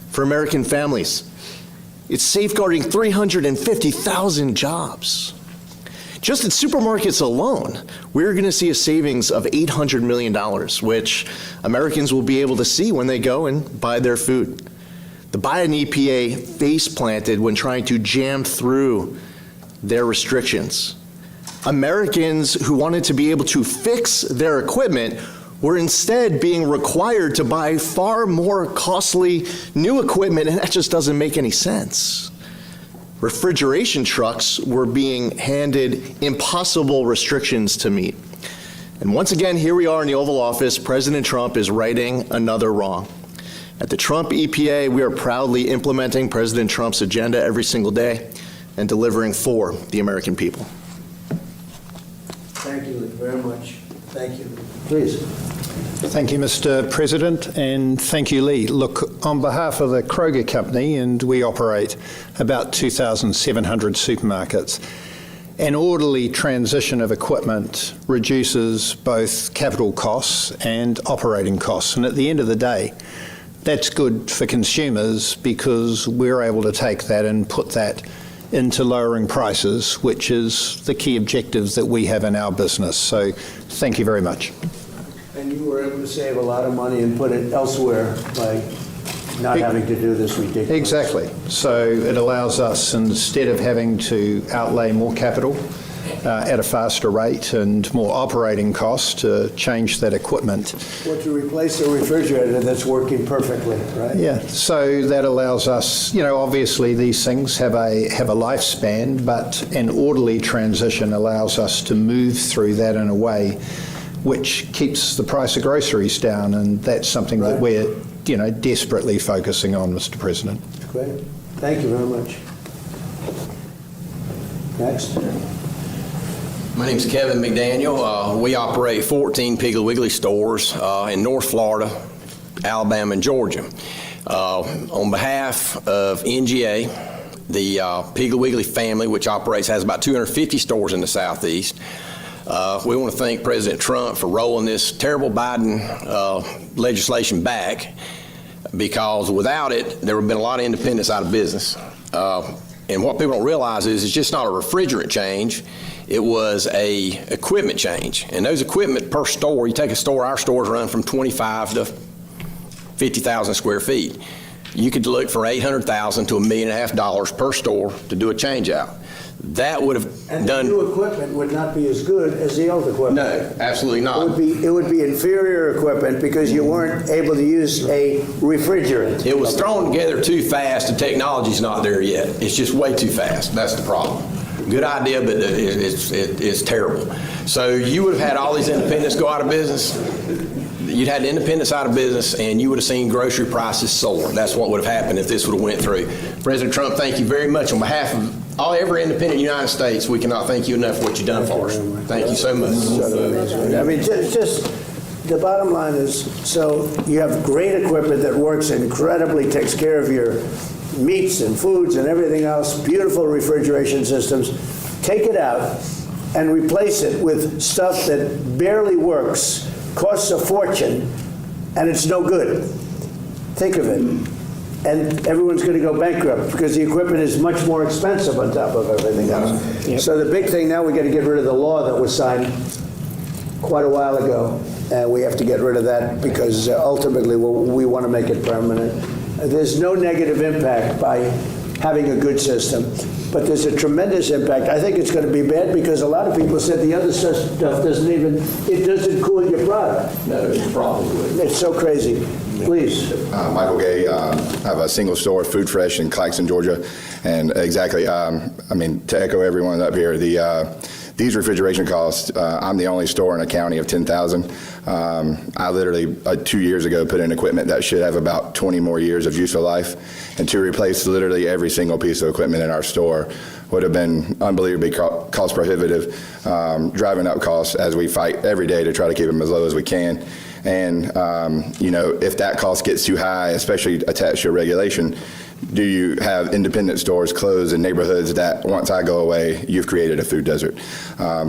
for American families. It's safeguarding 350,000 jobs. Just in supermarkets alone, we're going to see a savings of $800 million, which Americans will be able to see when they go and buy their food. The Biden EPA face planted when trying to jam through their restrictions. Americans who wanted to be able to fix their equipment were instead being required to buy far more costly new equipment, and that just doesn't make any sense. Refrigeration trucks were being handed impossible restrictions to meet. And once again, here we are in the Oval Office. President Trump is righting another wrong. At the Trump EPA, we are proudly implementing President Trump's agenda every single day and delivering for the American people. very much. Thank you. Please. Thank you, Mr. President, and thank you, Lee. Look, on behalf of the Kroger Company, and we operate about 2,700 supermarkets, an orderly transition of equipment reduces both capital costs and operating costs. And at the end of the day, that's good for consumers because we're able to take that and put that into lowering prices, which is the key objective that we have in our business. So thank you very much. And you were able to save a lot of money and put it elsewhere by not having to do this ridiculous. Exactly. So it allows us, instead of having to outlay more capital at a faster rate and more operating costs, to change that equipment. Well, to replace a refrigerator that's working perfectly, right? Yeah. So that allows us, you know, obviously these things have a lifespan, but an orderly transition allows us to move through that in a way which keeps the price of groceries down, and that's something that we're, you know, desperately focusing on, Mr. President. Great. Thank you very much. Next. My name's Kevin McDaniel. We operate 14 Piggly Wiggly stores in North Florida, Alabama, and Georgia. On behalf of NGA, the Piggly Wiggly family, which has about 250 stores in the Southeast, we want to thank President Trump for rolling this terrible Biden legislation back, because without it, there would have been a lot of independents out of business. And what people don't realize is it's just not a refrigerant change. It was a equipment change. And those equipment per store, you take a store, our stores run from 25 to 50,000 square feet. You could look for $800,000 to $1.5 million per store to do a change out. That would have and done. The new equipment would not be as good as the old equipment. No, absolutely not. It would be inferior equipment because you weren't able to use a refrigerant. It was thrown together too fast. The technology's not there yet. It's just way too fast. That's the problem. Good idea, but it's terrible. So you would have had all these independents go out of business. You'd had independents out of business, and you would have seen grocery prices soar. That's what would have happened if this would have went through. President Trump, thank you very much. On behalf of every independent in the United States, we cannot thank you enough for what you've done for us. Thank you so much. I mean, just the bottom line is, so you have great equipment that works incredibly, takes care of your meats and foods and everything else, beautiful refrigeration systems. Take it out and replace it with stuff that barely works, costs a fortune, and it's no good. Think of it. And everyone's going to go bankrupt because the equipment is much more expensive on top of everything else. Yep. So the big thing now, we got to get rid of the law that was signed quite a while ago, and we have to get rid of that because ultimately we want to make it permanent. There's no negative impact by having a good system, but there's a tremendous impact. I think it's going to be bad because a lot of people said the other stuff doesn't cool your product. No, it's probably would. It's so crazy. Please. Michael Gay, I have a single store, Food Fresh in Claxton, Georgia, and exactly, I mean, to echo everyone up here, these refrigeration costs, I'm the only store in a county of 10,000. I literally 2 years ago put in equipment that should have about 20 more years of useful life, and to replace literally every single piece of equipment in our store would have been unbelievably cost prohibitive, driving up costs as we fight every day to try to keep them as low as we can. And, you know, if that cost gets too high, especially attached to a regulation, do you have independent stores close in neighborhoods that once I go away, you've created a food desert?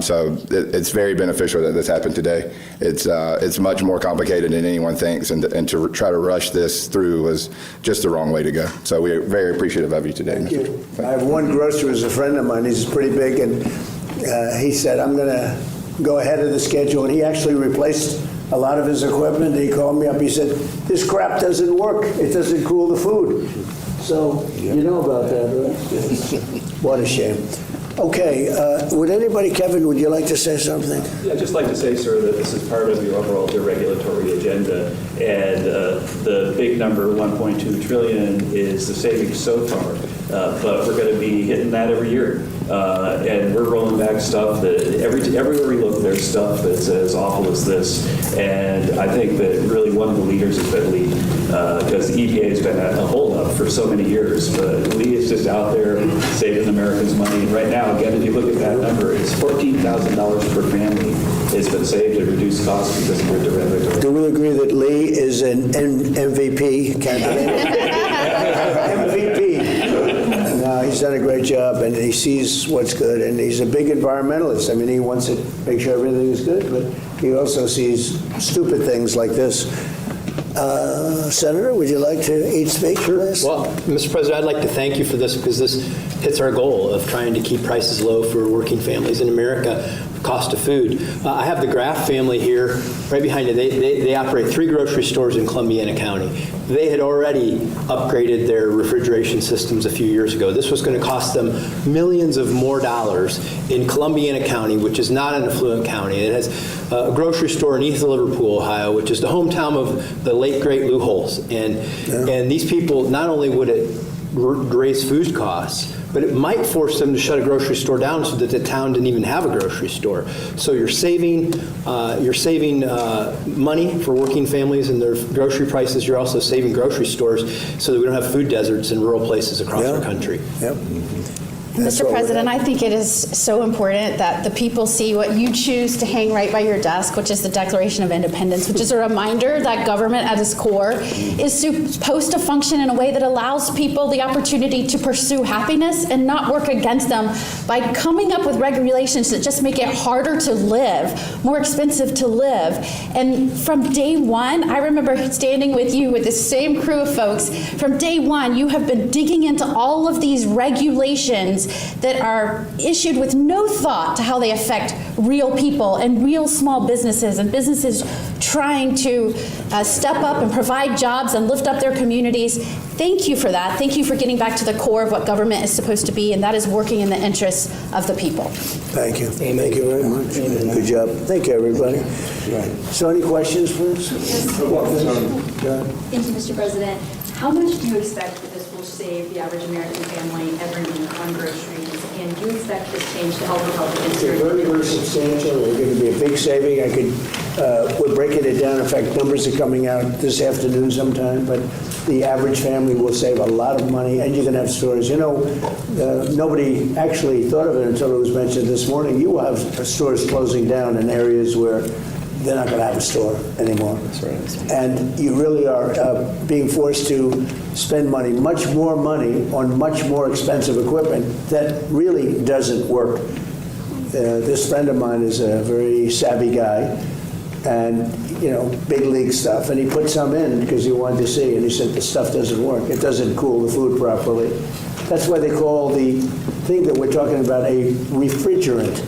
So it's very beneficial that this happened today. It's much more complicated than anyone thinks, and to try to rush this through was just the wrong way to go. So we're very appreciative of you today. Thank you. I have one grocer who's a friend of mine. He's pretty big, and he said, I'm going to go ahead of the schedule, and he actually replaced a lot of his equipment. He called me up. He said, this crap doesn't work. It doesn't cool the food. So you know about that, right? What a shame. Okay, would anybody, Kevin, would you like to say something? Yeah, I'd just like to say, sir, that this is part of your overall deregulatory agenda, and the big number, 1.2 trillion, is the savings so far. but we're going to be hitting that every year. And we're rolling back stuff that everywhere we look, there's stuff that's as awful as this. And I think that really one of the leaders has been Lee, because the EPA has been a holdup for so many years. But Lee is just out there saving Americans money. And right now, again, if you look at that number, it's $14,000 per family has been saved at reduced costs because of the deregulatory. Do we agree that Lee is an MVP candidate? MVP. No, he's done a great job, and he sees what's good, and he's a big environmentalist. I mean, he wants to make sure everything is good, but he also sees stupid things like this. Senator, would you like to speak for this? Well, Mr. President, I'd like to thank you for this because this hits our goal of trying to keep prices low for working families in America, cost of food. I have the Graff family here right behind you. They operate 3 grocery stores in Columbiana County. They had already upgraded their refrigeration systems a few years ago. This was going to cost them millions of more dollars in Columbiana County, which is not an affluent county. It has a grocery store in East Liverpool, Ohio, which is the hometown of the late, great Lou Holtz. And these people, not only would it raise food costs, but it might force them to shut a grocery store down so that the town didn't even have a grocery store. So you're saving money for working families and their grocery prices. You're also saving grocery stores so that we don't have food deserts in rural places across our country. Yep. Mr. President, I think it is so important that the people see what you choose to hang right by your desk, which is the Declaration of Independence, which is a reminder that government at its core is supposed to function in a way that allows people the opportunity to pursue happiness and not work against them by coming up with regulations that just make it harder to live, more expensive to live. And from day one, I remember standing with you with the same crew of folks. From day one, you have been digging into all of these regulations that are issued with no thought to how they affect real people and real small businesses and businesses trying to step up and provide jobs and lift up their communities. Thank you for that. Thank you for getting back to the core of what government is supposed to be, and that is working in the interests of the people. Thank you. Thank you very much. Good job. Thank you, everybody. So any questions, please? Thank you, Mr. President. How much do you expect that this will save the average American family every week on groceries? And do you expect this change to help Republicans? It's very, very substantial. It's going to be a big saving. We're breaking it down. In fact, numbers are coming out this afternoon sometime, but the average family will save a lot of money, and you're going to have stores. You know, nobody actually thought of it until it was mentioned this morning. You will have stores closing down in areas where they're not going to have a store anymore. That's right. And you really are being forced to spend much more money on much more expensive equipment that really doesn't work. This friend of mine is a very savvy guy, and big league stuff, and he put some in because he wanted to see, and he said the stuff doesn't work. It doesn't cool the food properly. That's why they call the thing that we're talking about a refrigerant.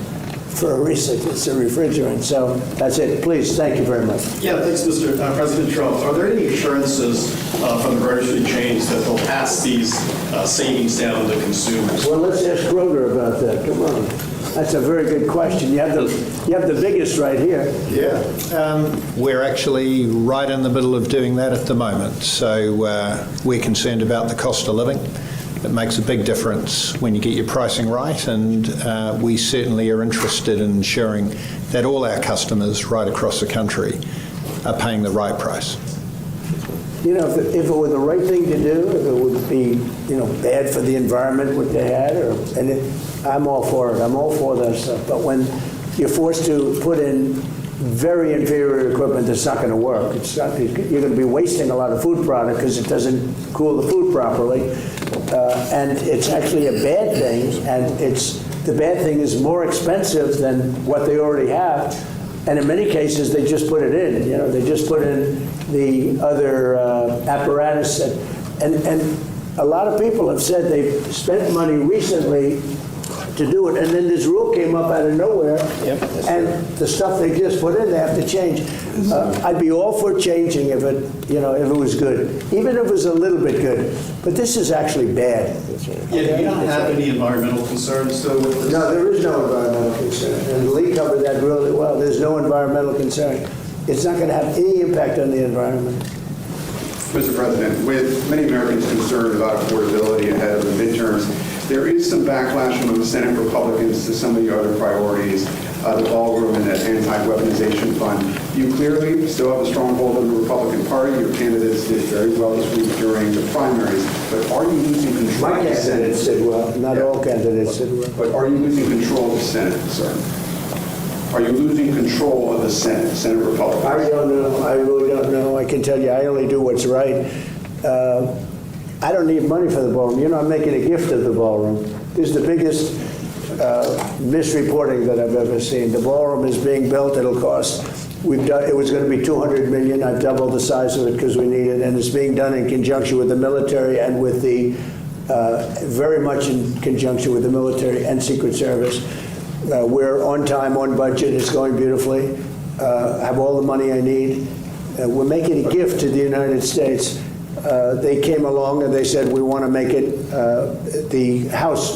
For a reason, it's a refrigerant. So that's it. Please, thank you very much. Yeah, thanks, Mr. President Trump. Are there any assurances from the grocery chains that they'll pass these savings down to consumers? Well, let's ask Kroger about that. Come on. That's a very good question. You have the biggest right here. Yeah. We're actually right in the middle of doing that at the moment. So we're concerned about the cost of living. It makes a big difference when you get your pricing right, and we certainly are interested in ensuring that all our customers right across the country are paying the right price. If it were the right thing to do, if it would be, bad for the environment what they had, I'm all for it. I'm all for that stuff. But when you're forced to put in very inferior equipment that's not going to work, you're going to be wasting a lot of food product because it doesn't cool the food properly. And it's actually a bad thing, and the bad thing is more expensive than what they already have. And in many cases, they just put it in. They just put in the other apparatus, and a lot of people have said they've spent money recently to do it, and then this rule came up out of nowhere, and the stuff they just put in, they have to change. I'd be all for changing if it was good, even if it was a little bit good. But this is actually bad. Yeah, do you not have any environmental concerns though with this? No, there is no environmental concern, and Lee covered that really well. There's no environmental concern. It's not going to have any impact on the environment. Mr. President, with many Americans concerned about affordability ahead of the midterms, there is some backlash among Senate Republicans to some of the other priorities, the ballroom and the anti-weaponization fund. You clearly still have a strong hold on the Republican Party. Your candidates did very well this week during the primaries, but are you losing control My of the Senate? candidates did well. Not all candidates did well. But are you losing control of the Senate, sir? Are you losing control of the Senate, Senate Republicans? I don't know. I really don't know. I can tell you, I only do what's right. I don't need money for the ballroom. You know, I'm making a gift of the ballroom. This is the biggest misreporting that I've ever seen. The ballroom is being built. It'll cost. It was going to be $200 million. I've doubled the size of it because we need it, and it's being done in conjunction with the military and with the very much in conjunction with the military and Secret Service. We're on time, on budget. It's going beautifully. I have all the money I need. We're making a gift to the United States. They came along and they said, we want to make it the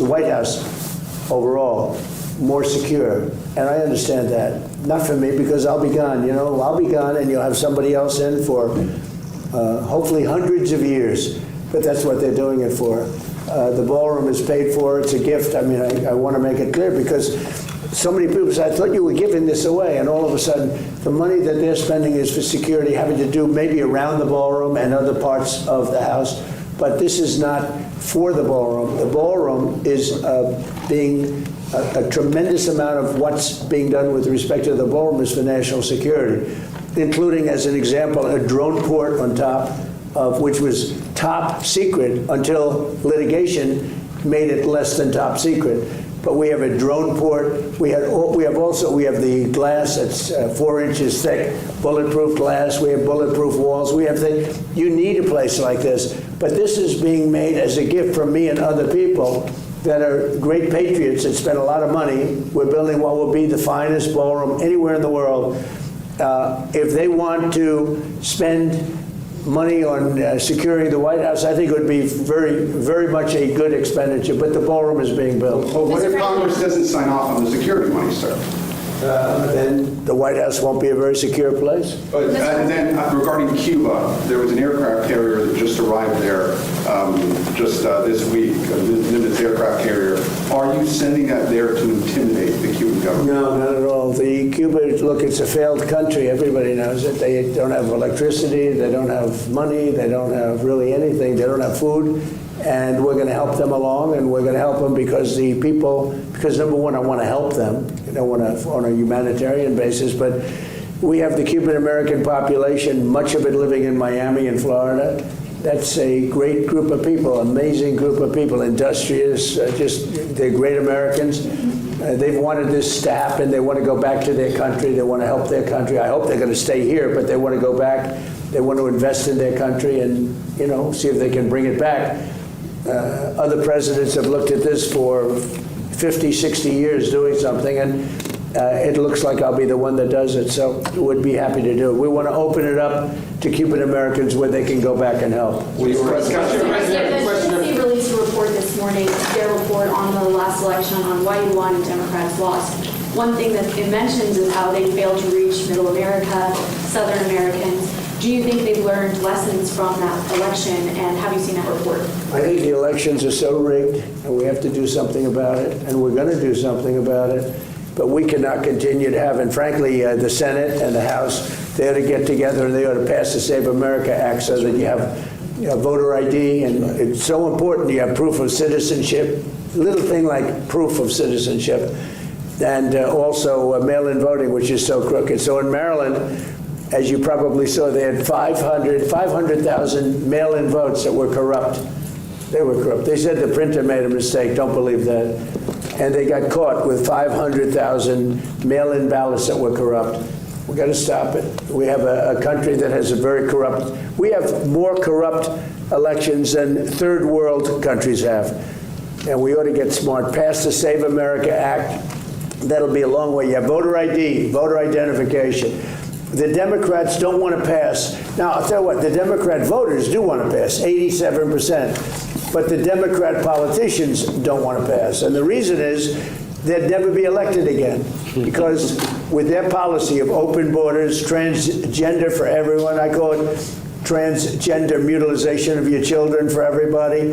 White House overall, more secure. And I understand that. Not for me, because I'll be gone. You know, I'll be gone and you'll have somebody else in for hopefully hundreds of years. But that's what they're doing it for. The ballroom is paid for. It's a gift. I mean, I want to make it clear because so many people say, I thought you were giving this away. And all of a sudden, the money that they're spending is for security, having to do maybe around the ballroom and other parts of the house. But this is not for the ballroom. The ballroom is being a tremendous amount of what's being done with respect to the ballroom is for national security, including, as an example, a drone port on top of which was top secret until litigation made it less than top secret. But we have a drone port. We have the glass that's 4 inches thick, bulletproof glass. We have bulletproof walls. We have things. You need a place like this. But this is being made as a gift from me and other people that are great patriots that spend a lot of money. We're building what will be the finest ballroom anywhere in the world. If they want to spend money on securing the White House, I think it would be very, very much a good expenditure, but the ballroom is being built. Well, what if Congress doesn't sign off on the security money, sir? Then the White House won't be a very secure place. But then regarding Cuba, there was an aircraft carrier that just arrived there this week, a Nimitz aircraft carrier. Are you sending that there to intimidate the Cuban government? No, not at all. Cuba, look, it's a failed country. Everybody knows it. They don't have electricity. They don't have money. They don't have really anything. They don't have food. And we're going to help them along, and we're going to help them because number one, I want to help them, on a humanitarian basis, but we have the Cuban American population, much of it living in Miami and Florida. That's a great group of people, amazing group of people, industrious, they're great Americans. They've wanted this to happen. They want to go back to their country. They want to help their country. I hope they're going to stay here, but they want to go back. They want to invest in their country and, see if they can bring it back. Other presidents have looked at this for 50, 60 years doing something, and it looks like I'll be the one that does it, so we'd be happy to do it. We want to open it up to Cuban Americans where they can go back and help. The CDC released a report this morning, their report on the last election on why you won and Democrats lost. One thing that it mentions is how they failed to reach Middle America, Southern Americans. Do you think they've learned lessons from that election, and have you seen that report? I think the elections are so rigged, and we have to do something about it, and we're going to do something about it. But we cannot continue to have, and frankly, the Senate and the House, they ought to get together and they ought to pass the Save America Act so that you have voter ID, and it's so important you have proof of citizenship, a little thing like proof of citizenship, and also mail-in voting, which is so crooked. So in Maryland, as you probably saw, they had 500,000 mail-in votes that were corrupt. They were corrupt. They said the printer made a mistake. Don't believe that. And they got caught with 500,000 mail-in ballots that were corrupt. We've got to stop it. We have a country that has a very corrupt, we have more corrupt elections than third world countries have. And we ought to get smart. Pass the Save America Act. That'll be a long way. You have voter ID, voter identification. The Democrats don't want to pass. Now, I'll tell you what, the Democrat voters do want to pass, 87%. But the Democrat politicians don't want to pass. And the reason is they'd never be elected again. Because with their policy of open borders, transgender for everyone, I call it transgender mutilization of your children for everybody,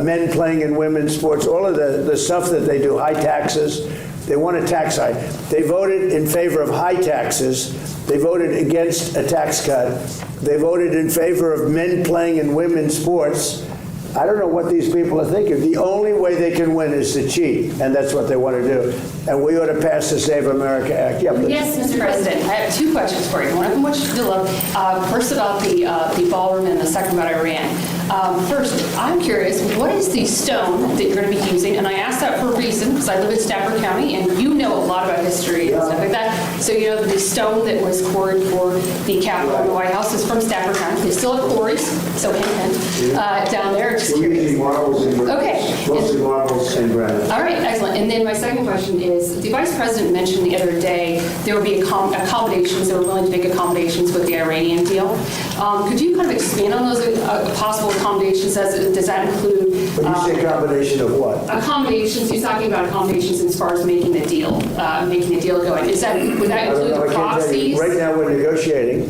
men playing in women's sports, all of the stuff that they do, high taxes. They want a tax hike. They voted in favor of high taxes. They voted against a tax cut. They voted in favor of men playing in women's sports. I don't know what these people are thinking. The only way they can win is to cheat, and that's what they want to do. And we ought to pass the Save America Act. Yeah, please. Yes, Mr. President. I have two questions for you. One of them, which you love. First about the ballroom, and the second about Iran. First, I'm curious, what is the stone that you're going to be using? And I ask that for a reason, because I live in Stafford County, and you know a lot about history and stuff like that. So you know that the stone that was quarried for the Capitol and the White House is from Stafford County. They still have quarries, so hint, down there. Just curious. Okay. Mostly marbles and granite. All right, excellent. And then my second question is, the Vice President mentioned the other day there would be accommodations, they were willing to make accommodations with the Iranian deal. Could you kind of expand on those possible accommodations? Does that include... When you say combination of what? Accommodations, he's talking about accommodations as far as making the deal going. Would that include the proxies? Right now we're negotiating,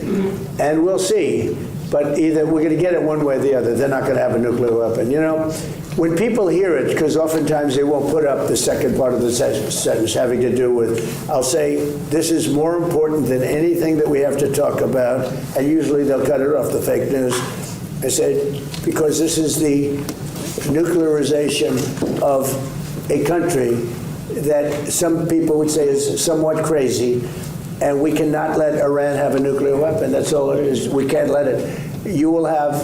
and we'll see. But either we're going to get it one way or the other. They're not going to have a nuclear weapon. You know, when people hear it, because oftentimes they won't put up the second part of the sentence having to do with, I'll say, this is more important than anything that we have to talk about, and usually they'll cut it off, the fake news. I said, because this is the nuclearization of a country that some people would say is somewhat crazy, and we cannot let Iran have a nuclear weapon. That's all it is. We can't let it. You will have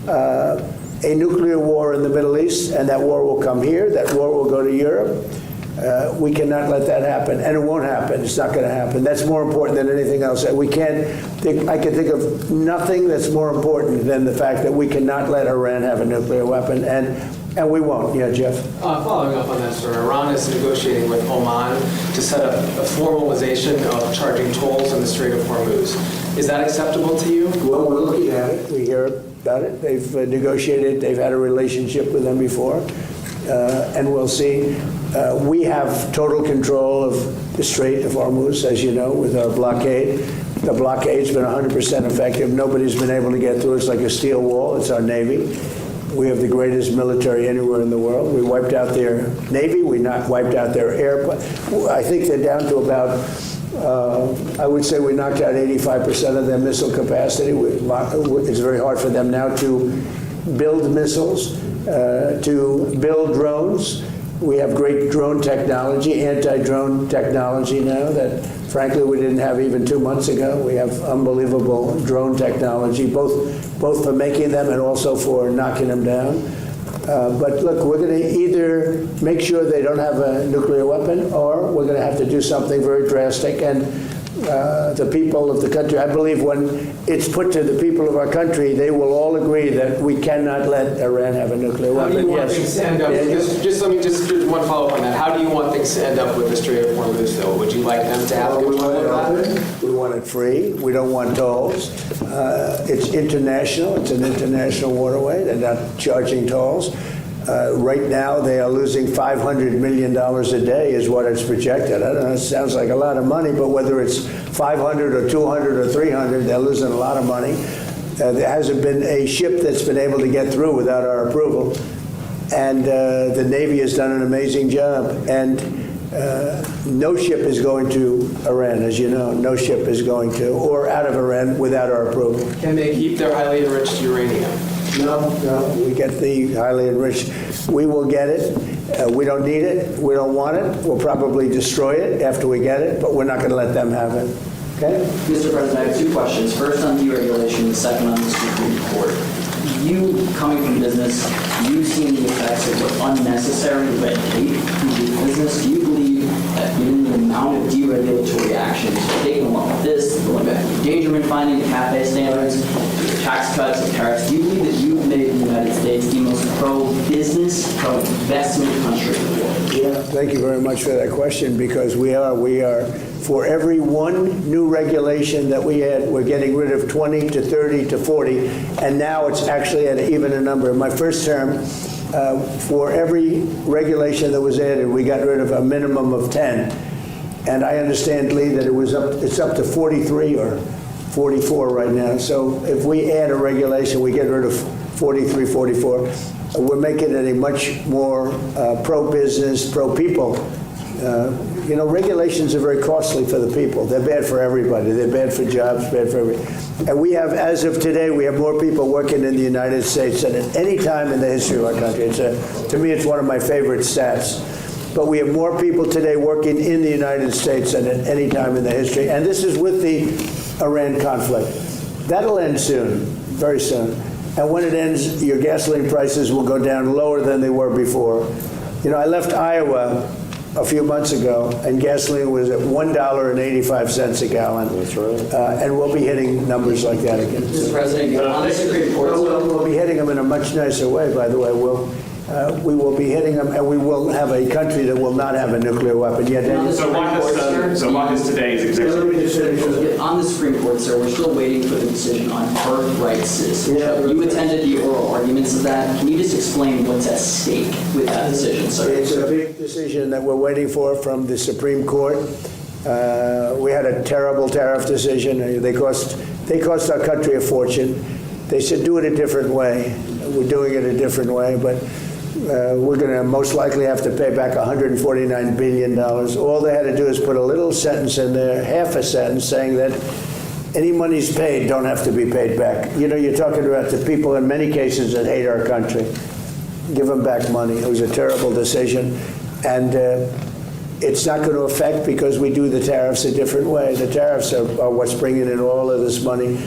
a nuclear war in the Middle East, and that war will come here. That war will go to Europe. We cannot let that happen, and it won't happen. It's not going to happen. That's more important than anything else. I can think of nothing that's more important than the fact that we cannot let Iran have a nuclear weapon, and we won't. Yeah, Jeff? Following up on that, sir, Iran is negotiating with Oman to set up a formalization of charging tolls in the Strait of Hormuz. Is that acceptable to you? Well, we're looking at it. We hear about it. They've negotiated. They've had a relationship with them before, and we'll see. We have total control of the Strait of Hormuz, as you know, with our blockade. The blockade's been 100% effective. Nobody's been able to get through. It's like a steel wall. It's our Navy. We have the greatest military anywhere in the world. We wiped out their Navy. We not wiped out their air. I think they're down to about, I would say we knocked out 85% of their missile capacity. It's very hard for them now to build missiles, to build drones. We have great drone technology, anti-drone technology now that, frankly, we didn't have even 2 months ago. We have unbelievable drone technology, both for making them and also for knocking them down. But look, we're going to either make sure they don't have a nuclear weapon, or we're going to have to do something very drastic. And the people of the country, I believe when it's put to the people of our country, they will all agree that we cannot let Iran have a nuclear weapon. How do you want things to end up? Just one follow-up on that. How do you want things to end up with the Strait of Hormuz, though? Would you like them to have control of that? We want it free. We don't want tolls. It's international. It's an international waterway. They're not charging tolls. Right now, they are losing $500 million a day is what it's projected. I don't know, it sounds like a lot of money, but whether it's 500 or 200 or 300, they're losing a lot of money. There hasn't been a ship that's been able to get through without our approval. And the Navy has done an amazing job. And no ship is going to Iran, as you know. No ship is going to, or out of Iran without our approval. Can they keep their highly enriched uranium? No, we get the highly enriched. We will get it. We don't need it. We don't want it. We'll probably destroy it after we get it, but we're not going to let them have it. Okay? Mr. President, I have two questions. First on deregulation, the second on the Supreme Court. You, coming from business, you've seen the effects of what unnecessary red tape can do to business. Do you believe that given the amount of deregulatory actions taken along with this, going back to endangerment finding, the CAFE standards, tax cuts, and tariffs, do you believe that you've made the United States the most pro-business, pro-investment country in the world? Yeah, thank you very much for that question, because we are, for every one new regulation that we add, we're getting rid of 20 to 30 to 40, and now it's actually at even a number. In my first term, for every regulation that was added, we got rid of a minimum of 10. And I understand, Lee, that it's up to 43 or 44 right now. So if we add a regulation, we get rid of 43, 44. We're making it a much more pro-business, pro-people. You know, regulations are very costly for the people. They're bad for everybody. They're bad for jobs, bad for everybody. And we have, as of today, we have more people working in the United States than at any time in the history of our country. To me, it's one of my favorite stats. But we have more people today working in the United States than at any time in the history. And this is with the Iran conflict. That'll end soon, very soon. And when it ends, your gasoline prices will go down lower than they were before. You know, I left Iowa a few months ago, and gasoline was at $1.85 a gallon. That's right. And we'll be hitting numbers like that again. Mr. President, on the Supreme Court. We'll be hitting them in a much nicer way, by the way. We will be hitting them, and we will have a country that will not have a nuclear weapon yet. So what is today's executive? On the Supreme Court, sir, we're still waiting for the decision on birthright citizenship. You attended the oral arguments of that. Can you just explain what's at stake with that decision, sir? It's a big decision that we're waiting for from the Supreme Court. We had a terrible tariff decision. They cost our country a fortune. They said do it a different way. We're doing it a different way, but we're going to most likely have to pay back $149 billion. All they had to do is put a little sentence in there, half a sentence, saying that any monies paid don't have to be paid back. You know, you're talking about the people in many cases that hate our country. Give them back money. It was a terrible decision. And it's not going to affect because we do the tariffs a different way. The tariffs are what's bringing in all of this money.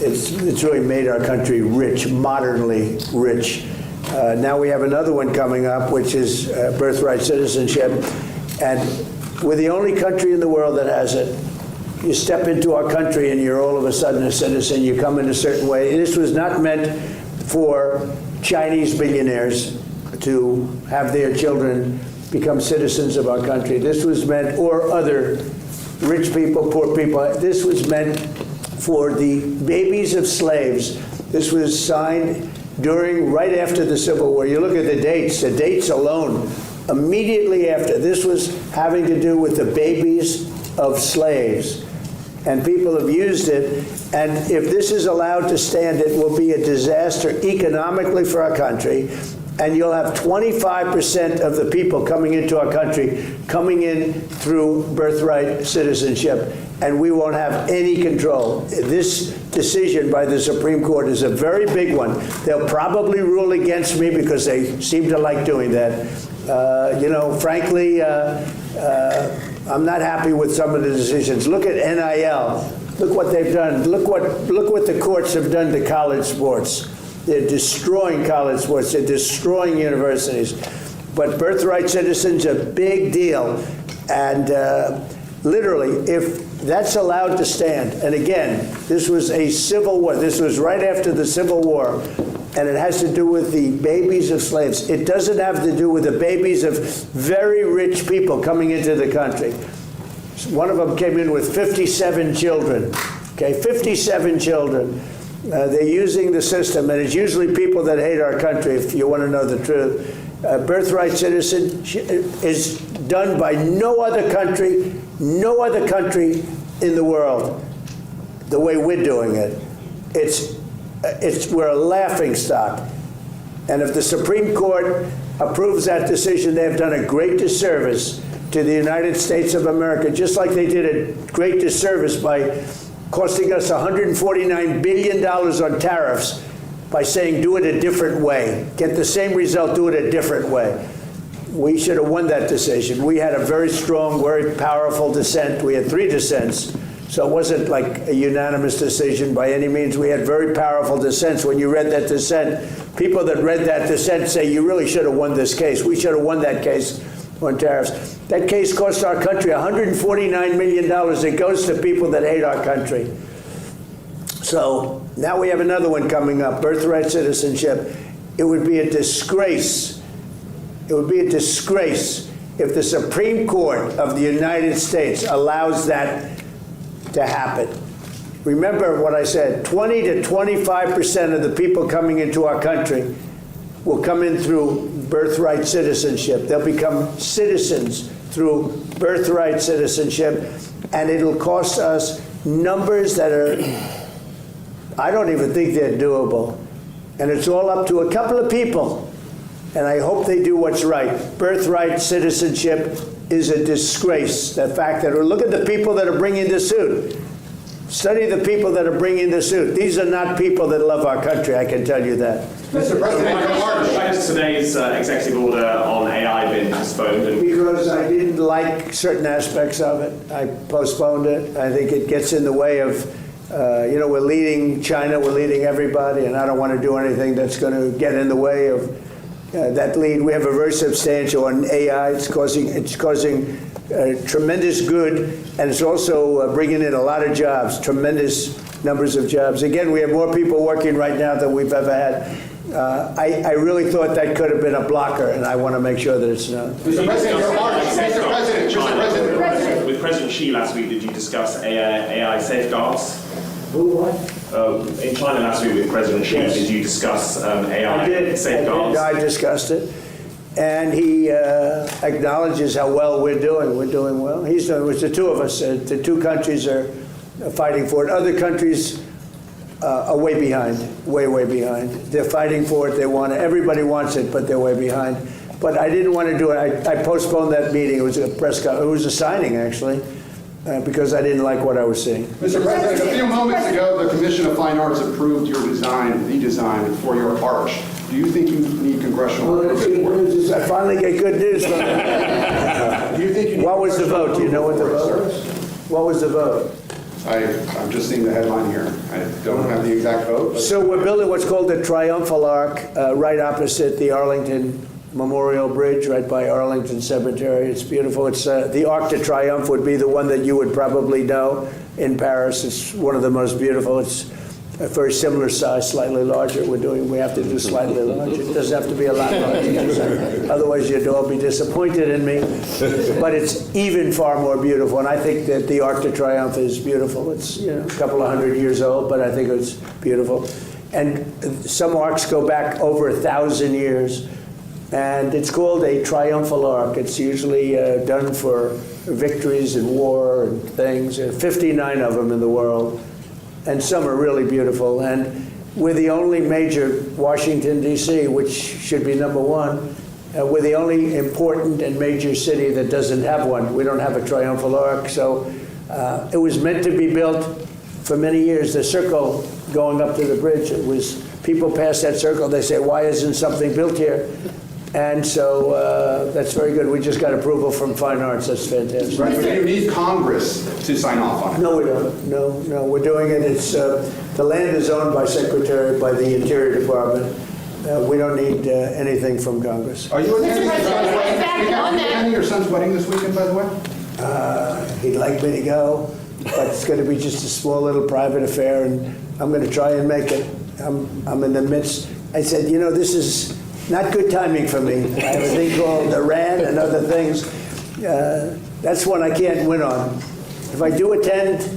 It's really made our country rich, modernly rich. Now we have another one coming up, which is birthright citizenship. And we're the only country in the world that has it. You step into our country and you're all of a sudden a citizen. You come in a certain way. This was not meant for Chinese billionaires to have their children become citizens of our country. This was meant, or other rich people, poor people. This was meant for the babies of slaves. This was signed right after the Civil War. You look at the dates alone, immediately after. This was having to do with the babies of slaves. And people have used it. And if this is allowed to stand, it will be a disaster economically for our country. And you'll have 25% of the people coming into our country coming in through birthright citizenship, and we won't have any control. This decision by the Supreme Court is a very big one. They'll probably rule against me because they seem to like doing that. You know, frankly, I'm not happy with some of the decisions. Look at NIL. Look what they've done. Look what the courts have done to college sports. They're destroying college sports. They're destroying universities. But birthright citizens are a big deal. And literally, if that's allowed to stand, and again, this was a civil war. This was right after the Civil War. And it has to do with the babies of slaves. It doesn't have to do with the babies of very rich people coming into the country. One of them came in with 57 children. Okay, 57 children. They're using the system, and it's usually people that hate our country, if you want to know the truth. Birthright citizen is done by no other country in the world the way we're doing it. We're a laughing stock. And if the Supreme Court approves that decision, they've done a great disservice to the United States of America, just like they did a great disservice by costing us $149 billion on tariffs by saying do it a different way. Get the same result, do it a different way. We should have won that decision. We had a very strong, very powerful dissent. We had 3 dissents. So it wasn't like a unanimous decision by any means. We had very powerful dissents. When you read that dissent, people that read that dissent say, you really should have won this case. We should have won that case on tariffs. That case cost our country $149 million. It goes to people that hate our country. So now we have another one coming up, birthright citizenship. It would be a disgrace. It would be a disgrace if the Supreme Court of the United States allows that to happen. Remember what I said, 20 to 25% of the people coming into our country will come in through birthright citizenship. They'll become citizens through birthright citizenship, and it'll cost us numbers that are, I don't even think they're doable. And it's all up to a couple of people. And I hope they do what's right. Birthright citizenship is a disgrace. The fact that, look at the people that are bringing the suit. Study the people that are bringing the suit. These are not people that love our country, I can tell you that. Mr. President, why has today's executive order on AI been postponed? Because I didn't like certain aspects of it. I postponed it. I think it gets in the way of, we're leading China, we're leading everybody, and I don't want to do anything that's going to get in the way of that lead. We have a very substantial on AI. It's causing tremendous good, and it's also bringing in a lot of jobs, tremendous numbers of jobs. Again, we have more people working right now than we've ever had. I really thought that could have been a blocker, and I want to make sure that it's not. Mr. President, with President Xi last week, did you discuss AI safeguards? Who, what? In China last week with President Xi, yes. Did you discuss AI safeguards? I discussed it. And he acknowledges how well we're doing. We're doing well. He's doing. It was the two of us. The two countries are fighting for it. Other countries are way behind, way behind. They're fighting for it. They want it. Everybody wants it, but they're way behind. But I didn't want to do it. I postponed that meeting. It was a press conference. It was a signing, actually, because I didn't like what I was seeing. Mr. President, a few moments ago, the Commission of Fine Arts approved your design, the design for your arch. Do you think you need congressional approval? I finally get good news from them. Do you think you need What was the vote? Do you know what the vote was? What was the vote? I'm just seeing the headline here. I don't have the exact vote. So we're building what's called the Triumphal Arch right opposite the Arlington Memorial Bridge, right by Arlington Cemetery. It's beautiful. It's the Arc de Triomphe would be the one that you would probably know in Paris. It's one of the most beautiful. It's a very similar size, slightly larger. We have to do slightly larger. It doesn't have to be a lot larger. Otherwise, you'd all be disappointed in me. But it's even far more beautiful. And I think that the Arc de Triomphe is beautiful. It's a couple of 100 years old, but I think it's beautiful. And some arcs go back over 1,000 years. And it's called a triumphal arch. It's usually done for victories in war and things. There are 59 of them in the world. And some are really beautiful. And we're the only major, Washington, D.C., which should be number one. We're the only important and major city that doesn't have one. We don't have a triumphal arch. So it was meant to be built for many years. The circle going up to the bridge, it was, people pass that circle, they say, why isn't something built here? And so that's very good. We just got approval from Fine Arts. That's fantastic. Right, but you need Congress to sign off on it. No, we don't. No, we're doing it. It's the land is owned by the Interior Department. We don't need anything from Congress. Are you attending your son's wedding this weekend, by the way? He'd like me to go, but it's going to be just a small little private affair, and I'm going to try and make it. I'm in the midst. I said, this is not good timing for me. I have a thing called Iran and other things. That's one I can't win on. If I do attend,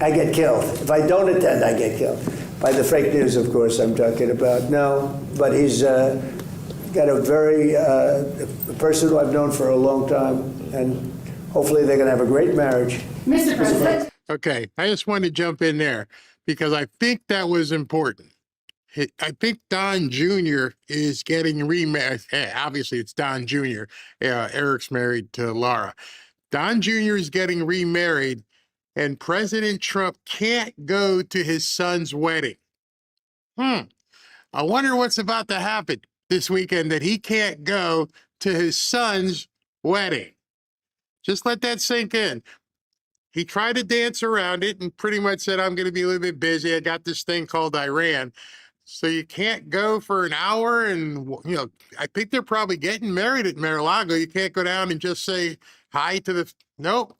I get killed. If I don't attend, I get killed. By the fake news, of course, I'm talking about. No, but he's got a very, a person who I've known for a long time, and hopefully they're going to have a great marriage. Mr. President. Okay, I just wanted to jump in there because I think that was important. I think Don Jr. is getting remarried. Obviously, it's Don Jr. Eric's married to Laura. Don Jr. is getting remarried, and President Trump can't go to his son's wedding. I wonder what's about to happen this weekend that he can't go to his son's wedding. Just let that sink in. He tried to dance around it and pretty much said, I'm going to be a little bit busy. I got this thing called Iran. So you can't go for an hour and, I think they're probably getting married at Mar-a-Lago. You can't go down and just say hi to the, nope,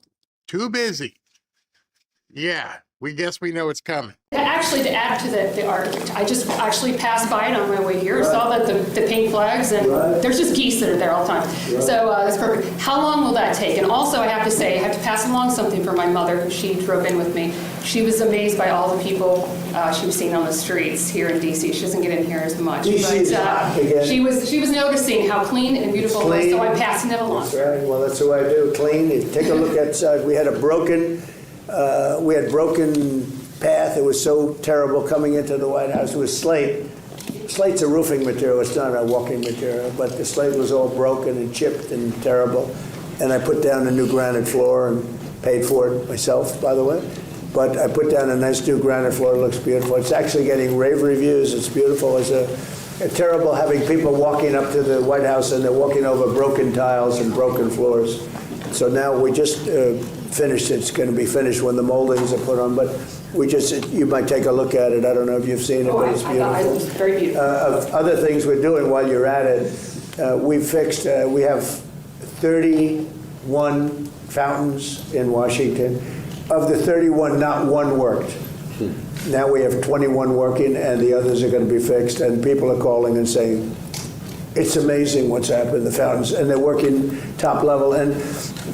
too busy. Yeah, we guess we know it's coming. Actually, to add to the art, I just actually passed by it on my way here, saw that the pink flags, and there's just geese that are there all the time. So that's perfect. How long will that take? And also, I have to say, I have to pass along something for my mother. She drove in with me. She was amazed by all the people she was seeing on the streets here in D.C. She doesn't get in here as much. But she was noticing how clean and beautiful it was, so I'm passing it along. That's right. Well, that's what I do. Clean. Take a look outside. We had a broken We had broken path. It was so terrible coming into the White House. It was slate. Slate's a roofing material. It's not a walking material. But the slate was all broken and chipped and terrible. And I put down a new granite floor and paid for it myself, by the way. But I put down a nice new granite floor. It looks beautiful. It's actually getting rave reviews. It's beautiful. It's a terrible having people walking up to the White House and they're walking over broken tiles and broken floors. So now we just finished. It's going to be finished when the moldings are put on. But we just, you might take a look at it. I don't know if you've seen it, but it's beautiful. It was very beautiful. Of other things we're doing while you're at it, we fixed, we have 31 fountains in Washington. Of the 31, not one worked. Now we have 21 working, and the others are going to be fixed. And people are calling and saying, it's amazing what's happened, the fountains, and they're working top level. And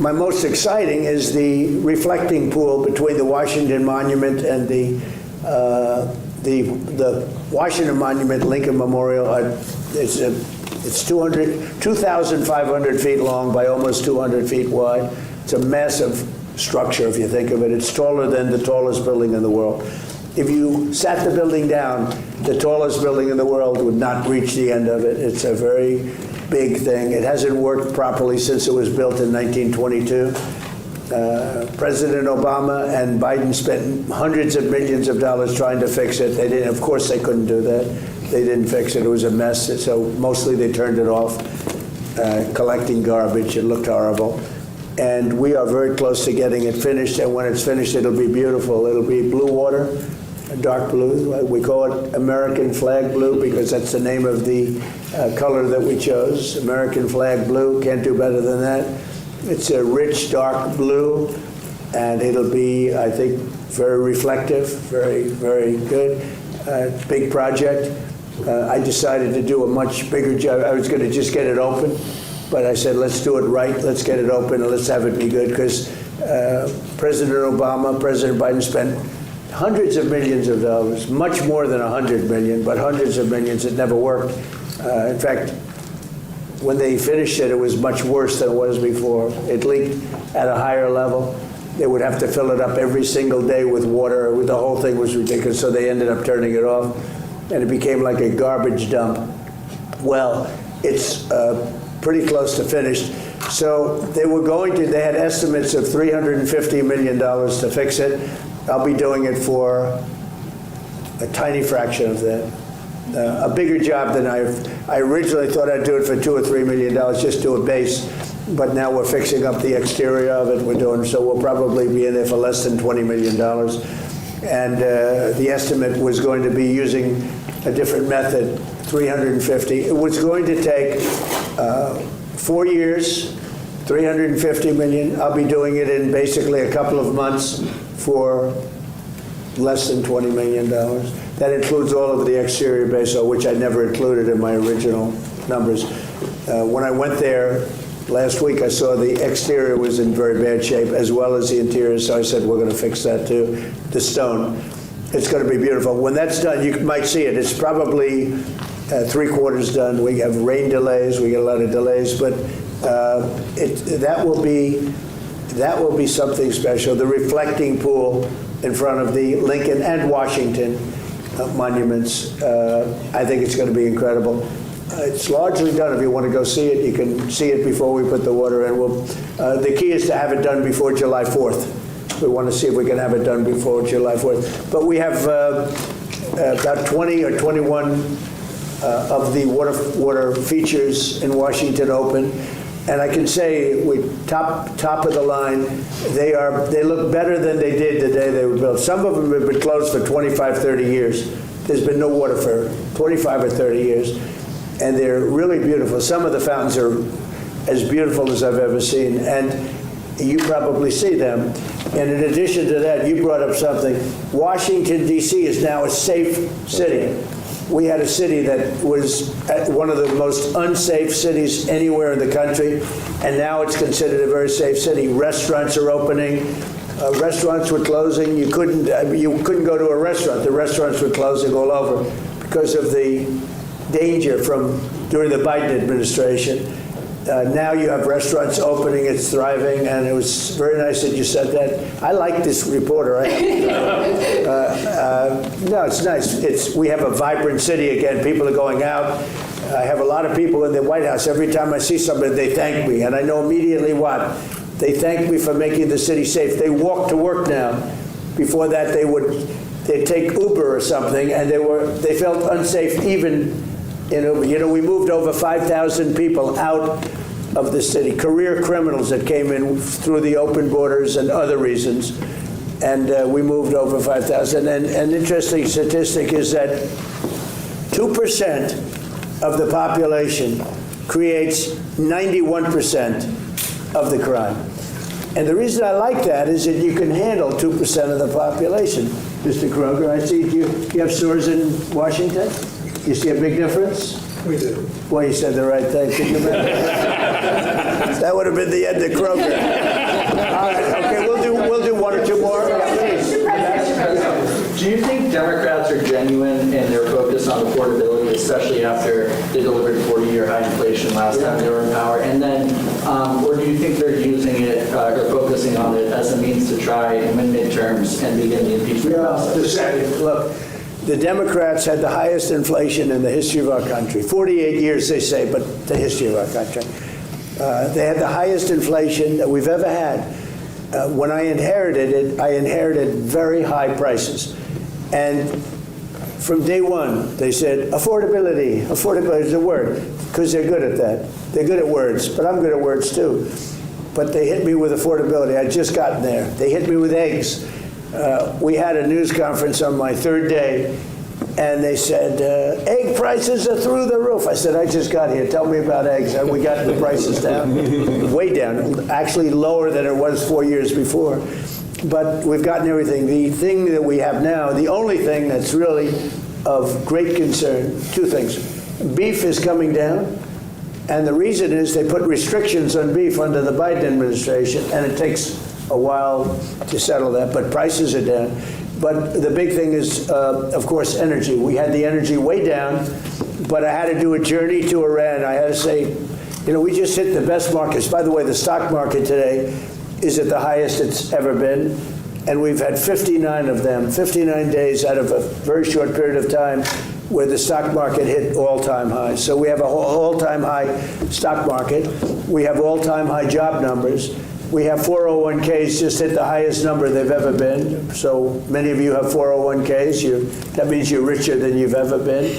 my most exciting is the reflecting pool between the Washington Monument and the Washington Monument Lincoln Memorial. It's 2,500 feet long by almost 200 feet wide. It's a massive structure, if you think of it. It's taller than the tallest building in the world. If you sat the building down, the tallest building in the world would not reach the end of it. It's a very big thing. It hasn't worked properly since it was built in 1922. President Obama and Biden spent hundreds of millions of dollars trying to fix it. They didn't. Of course, they couldn't do that. They didn't fix it. It was a mess. So mostly they turned it off, collecting garbage. It looked horrible. And we are very close to getting it finished. And when it's finished, it'll be beautiful. It'll be blue water, dark blue. We call it American flag blue because that's the name of the color that we chose. American flag blue. Can't do better than that. It's a rich, dark blue. And it'll be, I think, very reflective, very, very good. Big project. I decided to do a much bigger job. I was going to just get it open. But I said, let's do it right. Let's get it open and let's have it be good. Because President Obama, President Biden spent hundreds of millions of dollars, much more than 100 million, but hundreds of millions. It never worked. In fact, when they finished it, it was much worse than it was before. It leaked at a higher level. They would have to fill it up every single day with water. The whole thing was ridiculous. So they ended up turning it off. And it became like a garbage dump. Well, it's pretty close to finished. So they had estimates of $350 million to fix it. I'll be doing it for a tiny fraction of that. A bigger job than I originally thought I'd do it for $2 or $3 million, just do a base. But now we're fixing up the exterior of it. So we'll probably be in there for less than $20 million. And the estimate was going to be using a different method, 350. It was going to take 4 years, 350 million. I'll be doing it in basically a couple of months for less than $20 million. That includes all of the exterior base, which I never included in my original numbers. When I went there last week, I saw the exterior was in very bad shape, as well as the interior, so I said, we're going to fix that too. The stone. It's going to be beautiful. When that's done, you might see it. It's probably 3/4 done. We have rain delays. We get a lot of delays, but that will be something special. The reflecting pool in front of the Lincoln and Washington monuments. I think it's going to be incredible. It's largely done. If you want to go see it, you can see it before we put the water in. The key is to have it done before July 4th. We want to see if we can have it done before July 4th. But we have about 20 or 21 of the water features in Washington open. And I can say, top of the line, they look better than they did the day they were built. Some of them have been closed for 25, 30 years. There's been no water for 25 or 30 years. And they're really beautiful. Some of the fountains are as beautiful as I've ever seen. And you probably see them. And in addition to that, you brought up something. Washington, D.C. is now a safe city. We had a city that was one of the most unsafe cities anywhere in the country, and now it's considered a very safe city. Restaurants are opening. Restaurants were closing. You couldn't go to a restaurant. The restaurants were closing all over because of the danger from during the Biden administration. Now you have restaurants opening, it's thriving, and it was very nice that you said that. I like this reporter. No, it's nice. We have a vibrant city again. People are going out. I have a lot of people in the White House. Every time I see somebody, they thank me, and I know immediately what. They thank me for making the city safe. They walk to work now. Before that, they'd take Uber or something, and they felt unsafe even in Uber. You know, we moved over 5,000 people out of the city, career criminals that came in through the open borders and other reasons, and we moved over 5,000. And an interesting statistic is that 2% of the population creates 91% of the crime. And the reason I like that is that you can handle 2% of the population. Mr. Kroger, I see you have stores in Washington? You see a big difference? We do. Well, you said the right thing. That would have been the end of Kroger. All right, okay, we'll do one or two more. Do you think Democrats are genuine in their focus on affordability, especially after they delivered 40-year high inflation last time they were in power? And then, or do you think they're using it or focusing on it as a means to try and win midterms and begin the impeachment process? Look, the Democrats had the highest inflation in the history of our country. 48 years, they say, but the history of our country. They had the highest inflation that we've ever had. When I inherited it, I inherited very high prices. And from day one, they said, affordability. Affordability is a word, because they're good at that. They're good at words, but I'm good at words too. But they hit me with affordability. I'd just gotten there. They hit me with eggs. We had a news conference on my third day, and they said, egg prices are through the roof. I said, I just got here. Tell me about eggs. And we got the prices down, way down, actually lower than it was 4 years before. But we've gotten everything. The thing that we have now, the only thing that's really of great concern, two things. Beef is coming down, and the reason is they put restrictions on beef under the Biden administration, and it takes a while to settle that, but prices are down. But the big thing is, of course, energy. We had the energy way down, but I had to do a journey to Iran. I had to say, you know, we just hit the best markets. By the way, the stock market today is at the highest it's ever been, and we've had 59 of them, 59 days out of a very short period of time where the stock market hit all-time highs. So we have an all-time high stock market. We have all-time high job numbers. We have 401ks just hit the highest number they've ever been. So many of you have 401ks. That means you're richer than you've ever been.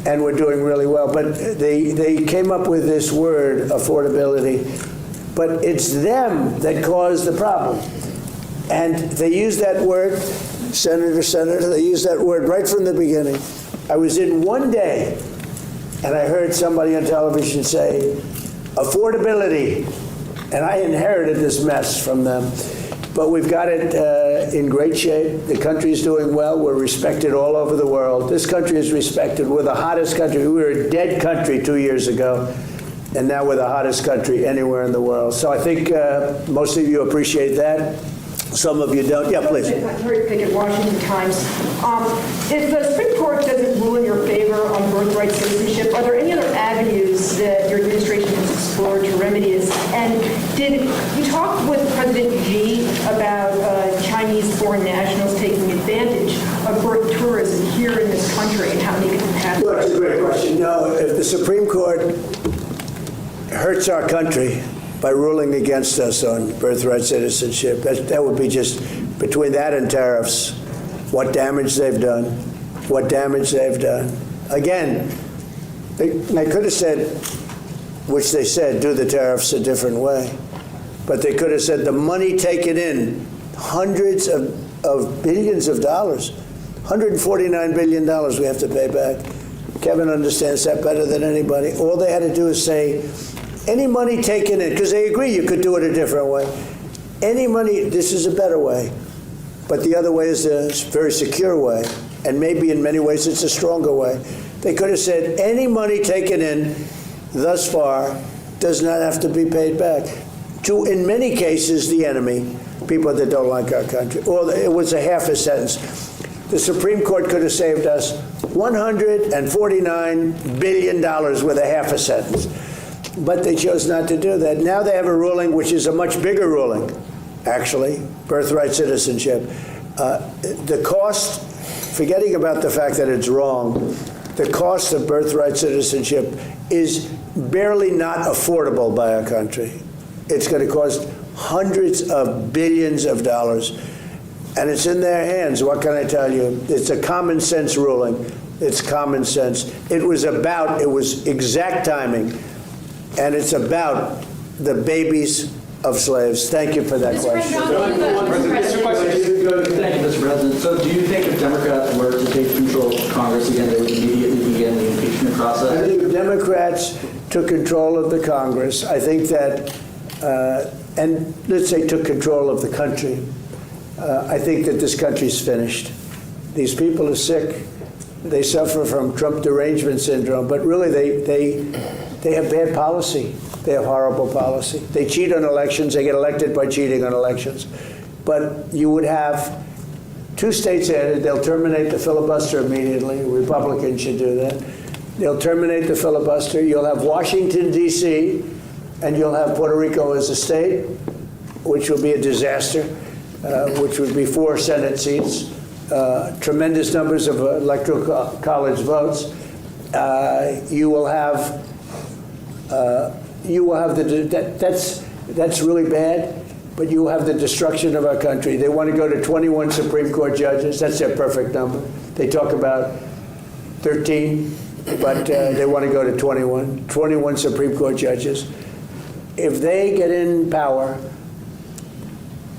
And we're doing really well. But they came up with this word, affordability. But it's them that caused the problem. And they used that word, Senator, they used that word right from the beginning. I was in one day, and I heard somebody on television say, affordability. And I inherited this mess from them. But we've got it in great shape. The country's doing well. We're respected all over the world. This country is respected. We're the hottest country. We were a dead country 2 years ago. And now we're the hottest country anywhere in the world. So I think most of you appreciate that. Some of you don't. Yeah, please. Terry Pickett, Washington Times. If the Supreme Court doesn't rule in your favor on birthright citizenship, are there any other avenues that your administration has explored to remedy this? And did you talk with President Xi about Chinese foreign nationals taking advantage of birth tourism here in this country and how they can have? Well, that's a great question. No, if the Supreme Court hurts our country by ruling against us on birthright citizenship, that would be just, between that and tariffs, what damage they've done, what damage they've done. Again, they could have said, which they said, do the tariffs a different way. But they could have said the money taken in, hundreds of billions of dollars, $149 billion we have to pay back. Kevin understands that better than anybody. All they had to do is say, any money taken in, because they agree you could do it a different way. Any money, this is a better way. But the other way is a very secure way. And maybe in many ways it's a stronger way. They could have said any money taken in thus far does not have to be paid back to, in many cases, the enemy, people that don't like our country. Or it was a half a sentence. The Supreme Court could have saved us $149 billion with a half a sentence. But they chose not to do that. Now they have a ruling which is a much bigger ruling, actually, birthright citizenship. The cost, forgetting about the fact that it's wrong, the cost of birthright citizenship is barely not affordable by our country. It's going to cost hundreds of billions of dollars, and it's in their hands. What can I tell you? It's a common sense ruling. It's common sense. It was exact timing. And it's about the babies of slaves. Thank you for that question. Thank you, Mr. President. So do you think if Democrats were to take control of Congress again, they would immediately begin the impeachment process? I think if Democrats took control of the Congress, I think that, and let's say took control of the country, I think that this country's finished. These people are sick. They suffer from Trump derangement syndrome, but really they have bad policy. They have horrible policy. They cheat on elections. They get elected by cheating on elections. But you would have 2 states added. They'll terminate the filibuster immediately. Republicans should do that. They'll terminate the filibuster. You'll have Washington, D.C., and you'll have Puerto Rico as a state, which will be a disaster, which would be 4 Senate seats. Tremendous numbers of electoral college votes. You will have that's really bad, but you will have the destruction of our country. They want to go to 21 Supreme Court judges. That's their perfect number. They talk about 13, but they want to go to 21 Supreme Court judges. If they get in power,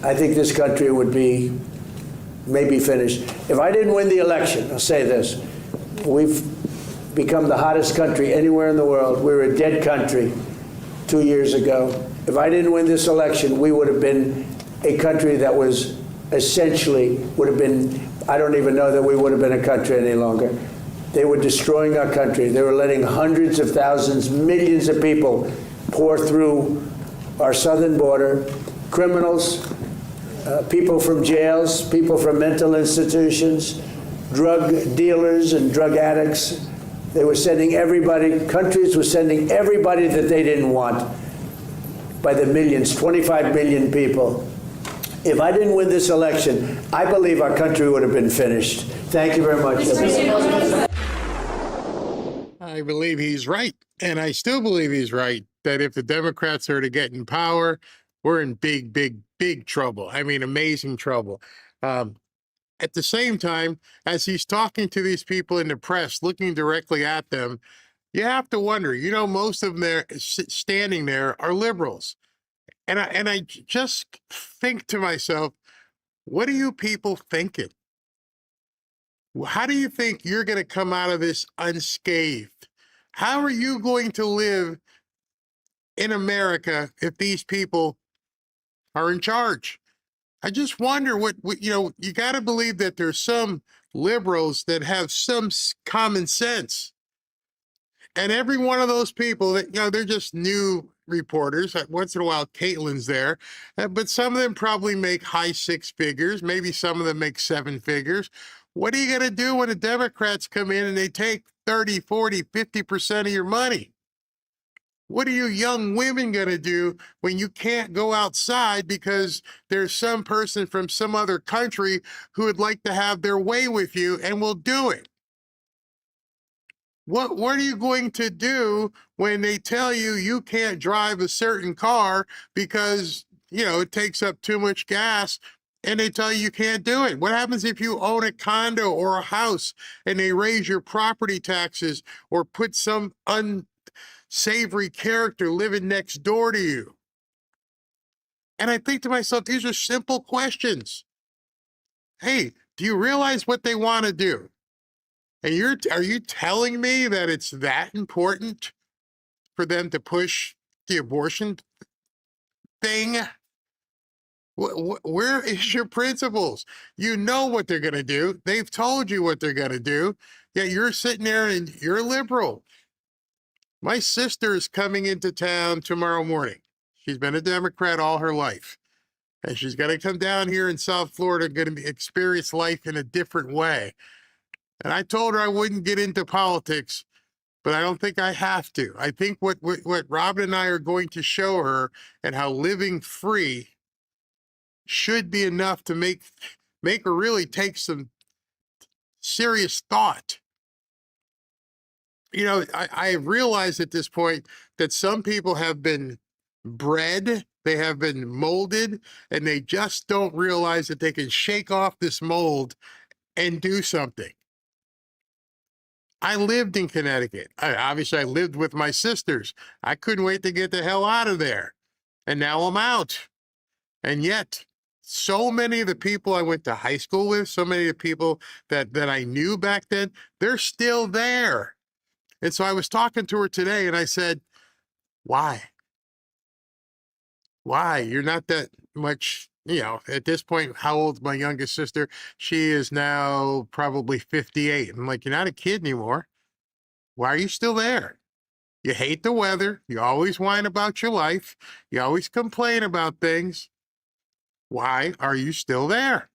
I think this country would be maybe finished. If I didn't win the election, I'll say this, we've become the hottest country anywhere in the world. We were a dead country 2 years ago. If I didn't win this election, we would have been a country that was essentially, I don't even know that we would have been a country any longer. They were destroying our country. They were letting hundreds of thousands, millions of people pour through our southern border, criminals, people from jails, people from mental institutions, drug dealers and drug addicts. They were sending everybody, countries were sending everybody that they didn't want by the millions, 25 million people. If I didn't win this election, I believe our country would have been finished. Thank you very much. I believe he's right. And I still believe he's right that if the Democrats are to get in power, we're in big, big, big trouble. I mean, amazing trouble. At the same time, as he's talking to these people in the press, looking directly at them, you have to wonder, most of them there standing there are liberals. And I just think to myself, what are you people thinking? How do you think you're going to come out of this unscathed? How are you going to live in America if these people are in charge? I just wonder what you got to believe that there's some liberals that have some common sense. And every one of those people that, they're just new reporters. Once in a while, Caitlin's there. But some of them probably make high 6 figures. Maybe some of them make 7 figures. What are you going to do when the Democrats come in and they take 30, 40, 50% of your money? What are you young women going to do when you can't go outside because there's some person from some other country who would like to have their way with you and will do it? What are you going to do when they tell you you can't drive a certain car because, it takes up too much gas and they tell you can't do it? What happens if you own a condo or a house and they raise your property taxes or put some unsavory character living next door to you? And I think to myself, these are simple questions. Hey, do you realize what they want to do? And are you telling me that it's that important for them to push the abortion thing? Where is your principles? You know what they're going to do. They've told you what they're going to do. Yet you're sitting there and you're liberal. My sister is coming into town tomorrow morning. She's been a Democrat all her life. And she's going to come down here in South Florida, going to experience life in a different way. And I told her I wouldn't get into politics but I don't think I have to. I think what Robin and I are going to show her and how living free should be enough to make her really take some serious thought. You know, I have realized at this point that some people have been bred, they have been molded, and they just don't realize that they can shake off this mold and do something. I lived in Connecticut. Obviously, I lived with my sisters. I couldn't wait to get the hell out of there. And now I'm out. And yet, so many of the people I went to high school with, so many of the people that I knew back then, they're still there. And so I was talking to her today and I said, why? Why? You're not that much, you know, at this point, how old's my youngest sister? She is now probably 58. I'm like, you're not a kid anymore. Why are you still there? You hate the weather. You always whine about your life. You always complain about things. Why are you still there?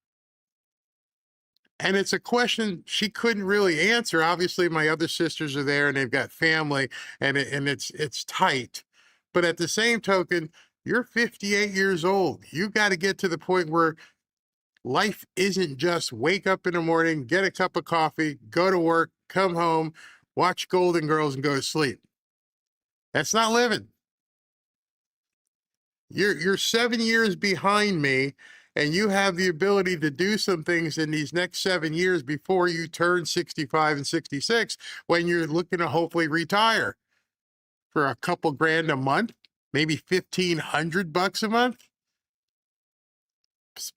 And it's a question she couldn't really answer. Obviously, my other sisters are there and they've got family and it's tight. But at the same token, you're 58 years old. You got to get to the point where life isn't just wake up in the morning, get a cup of coffee, go to work, come home, watch Golden Girls and go to sleep. That's not living. You're 7 years behind me, and you have the ability to do some things in these next 7 years before you turn 65 and 66 when you're looking to hopefully retire for a couple grand a month, maybe $1,500 a month.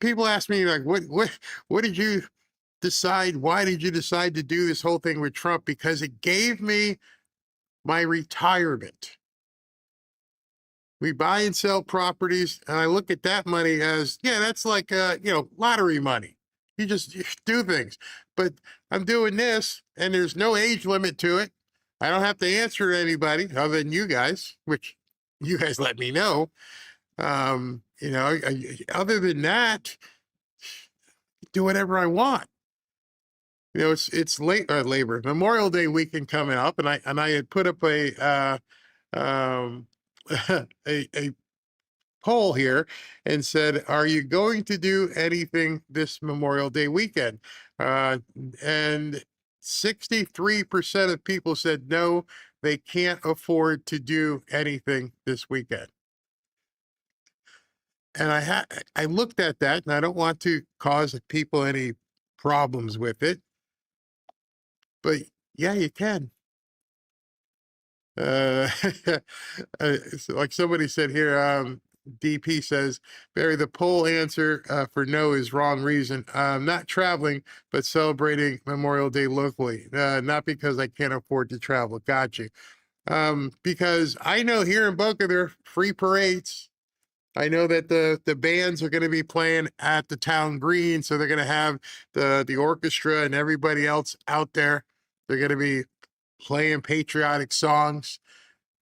People ask me like, what did you decide? Why did you decide to do this whole thing with Trump? Because it gave me my retirement. We buy and sell properties, and I look at that money as, yeah, that's like, lottery money. You just do things. But I'm doing this, and there's no age limit to it. I don't have to answer to anybody other than you guys, which you guys let me know. Other than that, do whatever I want. You know, it's Labor Memorial Day weekend coming up, and I had put up a poll here and said, are you going to do anything this Memorial Day weekend? And 63% of people said no, they can't afford to do anything this weekend. And I looked at that, and I don't want to cause people any problems with it, but yeah, you can. Like somebody said here, DP says, Barry, the poll answer for no is wrong reason. I'm not traveling, but celebrating Memorial Day locally. Not because I can't afford to travel. Got you. Because I know here in Boca, there are free parades. I know that the bands are going to be playing at the town green, so they're going to have the orchestra and everybody else out there. They're going to be playing patriotic songs,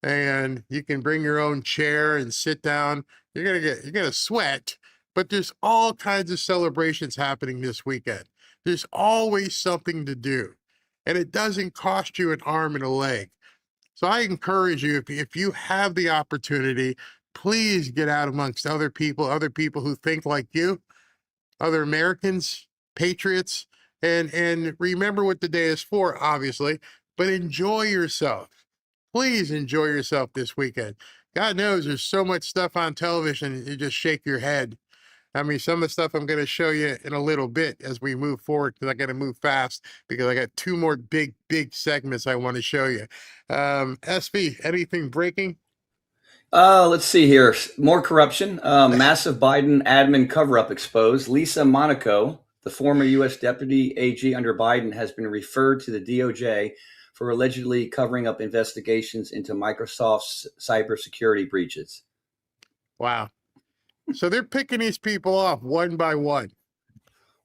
and you can bring your own chair and sit down. You're gonna sweat, but there's all kinds of celebrations happening this weekend. There's always something to do, and it doesn't cost you an arm and a leg. So I encourage you, if you have the opportunity, please get out amongst other people who think like you, other Americans, patriots, and remember what the day is for, obviously, but enjoy yourself. Please enjoy yourself this weekend. God knows there's so much stuff on television, you just shake your head. I mean, some of the stuff I'm going to show you in a little bit as we move forward, because I got to move fast because I got two more big segments I want to show you. SV, anything breaking? Let's see here. More corruption. Massive Biden admin cover-up exposed. Lisa Monaco, the former U.S. Deputy AG under Biden, has been referred to the DOJ for allegedly covering up investigations into Microsoft's cybersecurity breaches. Wow. So they're picking these people off one by one.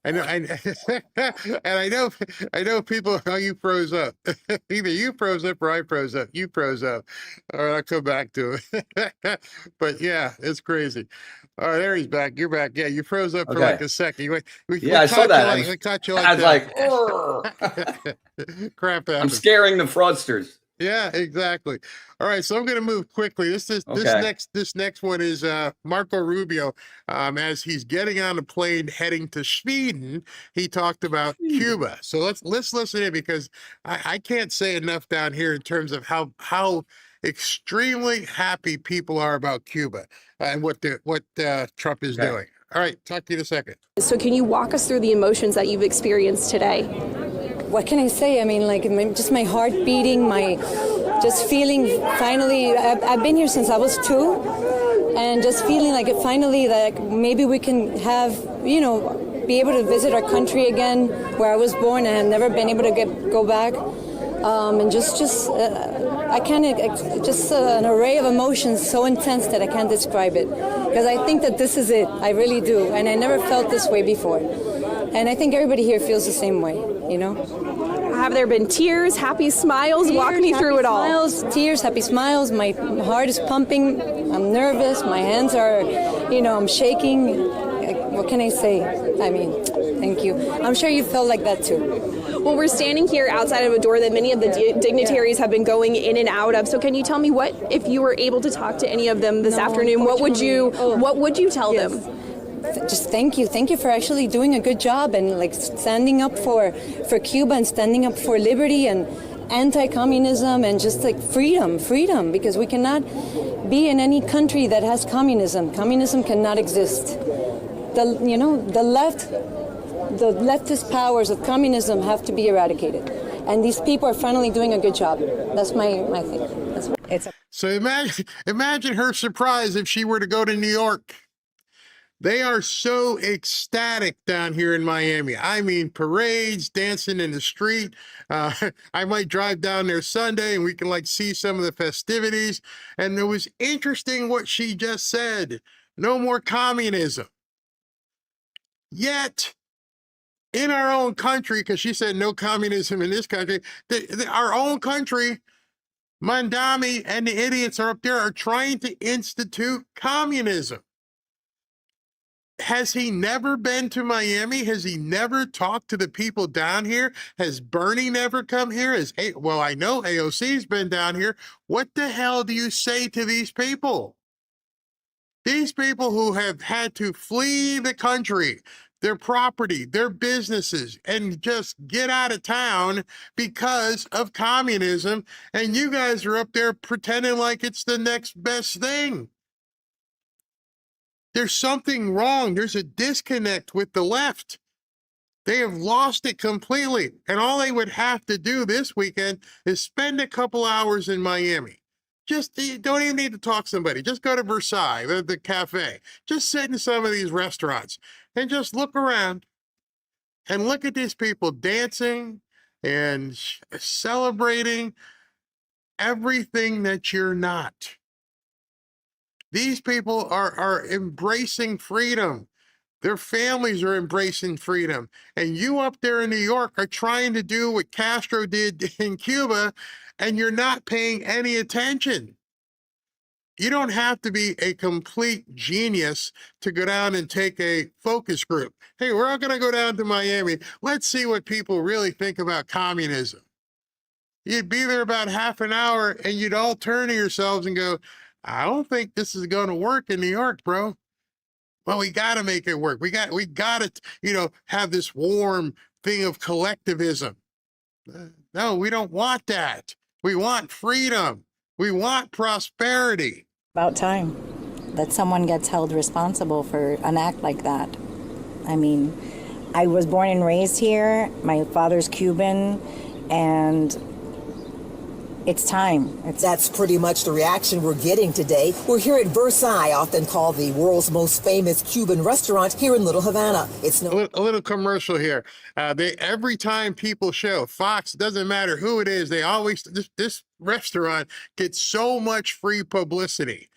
And I know people, oh, you froze up. Either you froze up or I froze up. You froze up. All right, I'll come back to it. But yeah, it's crazy. All right, there he's back. You're back. Yeah, you froze up for like a second. I saw that. We caught you like I was that. like, crap. I'm scaring the fraudsters. Yeah, exactly. All right, so I'm going to move quickly. Okay. This next one is Marco Rubio. As he's getting on a plane heading to Sweden, he talked about Cuba. So let's listen in, because I can't say enough down here in terms of how extremely happy people are about Cuba and what Trump is doing. All right, talk to you in a second. So can you walk us through the emotions that you've experienced today? What can I say? I mean, like, just my heart beating, just feeling finally, I've been here since I was 2, and just feeling like finally that maybe we can have, be able to visit our country again, where I was born and have never been able to go back. And I can't, just an array of emotions so intense that I can't describe it. Because I think that this is it. I really do. And I never felt this way before. And I think everybody here feels the same way, Have there been tears, happy smiles? Walk me through it all. Smiles, tears, happy smiles. My heart is pumping. I'm nervous. My hands are, I'm shaking. What can I say? I mean, thank you. I'm sure you felt like that too. Well, we're standing here outside of a door that many of the dignitaries have been going in and out of. So can you tell me if you were able to talk to any of them this afternoon, what would you tell them? Just thank you for actually doing a good job and like standing up for Cuba and standing up for liberty and anti-communism and just like freedom, because we cannot be in any country that has communism. Communism cannot exist. The leftist powers of communism have to be eradicated, and these people are finally doing a good job. That's my thing. So imagine her surprise if she were to go to New York. They are so ecstatic down here in Miami. I mean, parades, dancing in the street. I might drive down there Sunday and we can see some of the festivities. And it was interesting what she just said. No more communism. Yet, in our own country, because she said no communism in this country, our own country, Mandami and the idiots are up there are trying to institute communism. Has he never been to Miami? Has he never talked to the people down here? Has Bernie never come here? I know AOC's been down here. What the hell do you say to these people? These people who have had to flee the country, their property, their businesses, and just get out of town because of communism, and you guys are up there pretending like it's the next best thing. There's something wrong. There's a disconnect with the left. They have lost it completely. And all they would have to do this weekend is spend a couple hours in Miami. You don't even need to talk to somebody. Just go to Versailles, the cafe. Just sit in some of these restaurants and just look around and look at these people dancing and celebrating everything that you're not. These people are embracing freedom. Their families are embracing freedom. And you up there in New York are trying to do what Castro did in Cuba, and you're not paying any attention. You don't have to be a complete genius to go down and take a focus group. Hey, we're all going to go down to Miami. Let's see what people really think about communism. You'd be there about half an hour, and you'd all turn to yourselves and go, I don't think this is going to work in New York, bro. Well, we got to make it work. We got to, have this warm thing of collectivism. No, we don't want that. We want freedom. We want prosperity. About time that someone gets held responsible for an act like that. I mean, I was born and raised here. My father's Cuban, and it's time. That's pretty much the reaction we're getting today. We're here at Versailles, often called the world's most famous Cuban restaurant here in Little Havana. It's a little commercial here. Every time people show Fox, doesn't matter who it is, they always this restaurant gets so much free publicity.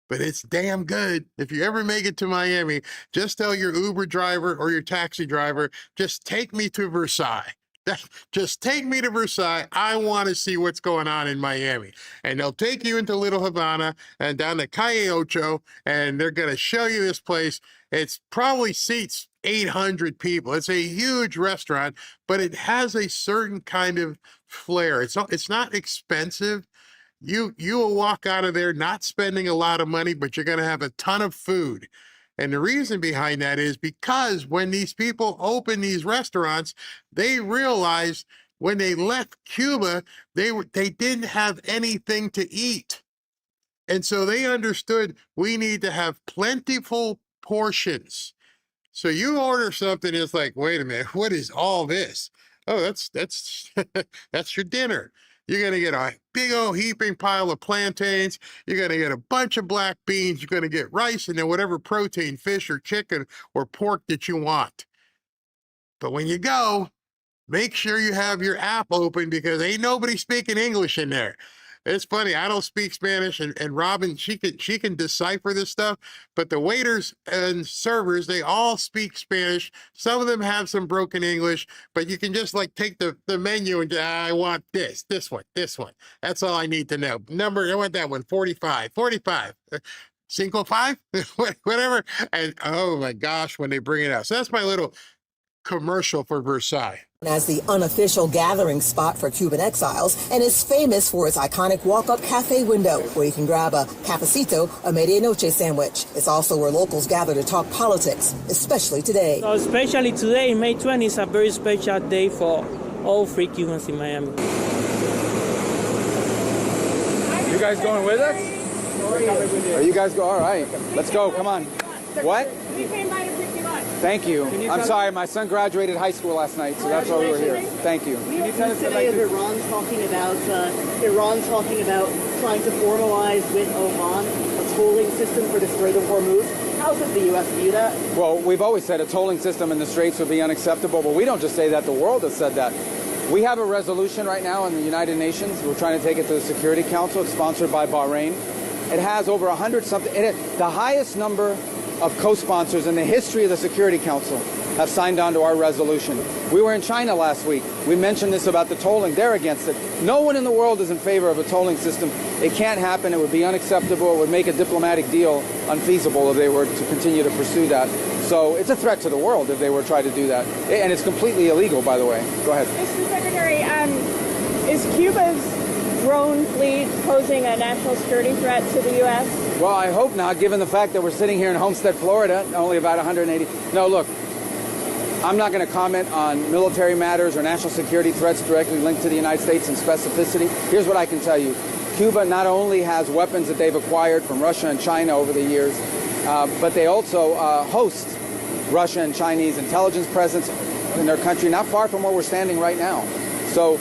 But it's damn good. If you ever make it to Miami, just tell your Uber driver or your taxi driver, just take me to Versailles. Just take me to Versailles. I want to see what's going on in Miami. And they'll take you into Little Havana and down to Calle Ocho, and they're going to show you this place. It's probably seats 800 people. It's a huge restaurant, but it has a certain kind of flair. It's not expensive. You will walk out of there not spending a lot of money, but you're going to have a ton of food. And the reason behind that is because when these people open these restaurants, they realized when they left Cuba, they didn't have anything to eat. And so they understood we need to have plentiful portions. So you order something, it's like, wait a minute, what is all this? Oh, that's that's your dinner. You're going to get a big old heaping pile of plantains. You're going to get a bunch of black beans. You're going to get rice and then whatever protein, fish or chicken or pork that you want. But when you go, make sure you have your app open because ain't nobody speaking English in there. It's funny, I don't speak Spanish, and Robin, she can decipher this stuff, but the waiters and servers, they all speak Spanish. Some of them have some broken English, but you can just like take the menu and I want this one. That's all I need to know. Number, I want that one, 45. 5, whatever. And oh my gosh, when they bring it out. So that's my little commercial for Versailles. As the unofficial gathering spot for Cuban exiles and is famous for its iconic walk-up cafe window where you can grab a cafecito, a medianoche sandwich. It's also where locals gather to talk politics, especially today. So especially today, May 20th, is a very special day for all free Cubans in Miami. You guys going with us? Are you guys go? All right, let's go. Come on. What? We came by to pick you up. Thank you. I'm sorry, my son graduated high school last night, so that's why we were here. Thank you. Can you tell us today of Iran talking about trying to formalize with Oman a tolling system for the Strait of Hormuz? How does the U.S. view that? Well, we've always said a tolling system in the Straits would be unacceptable, but we don't just say that. The world has said that. We have a resolution right now in the United Nations. We're trying to take it to the Security Council. It's sponsored by Bahrain. It has over 100-something. The highest number of co-sponsors in the history of the Security Council have signed on to our resolution. We were in China last week. We mentioned this about the tolling. They're against it. No one in the world is in favor of a tolling system. It can't happen. It would be unacceptable. It would make a diplomatic deal unfeasible if they were to continue to pursue that. So it's a threat to the world if they were to try to do that. And it's completely illegal, by the way. Go ahead. Mr. Secretary, is Cuba's drone fleet posing a national security threat to the U.S.? Well, I hope not, given the fact that we're sitting here in Homestead, Florida, only about 180. No, look, I'm not going to comment on military matters or national security threats directly linked to the United States in specificity. Here's what I can tell you. Cuba not only has weapons that they've acquired from Russia and China over the years, but they also host Russia and Chinese intelligence presence in their country, not far from where we're standing right now. So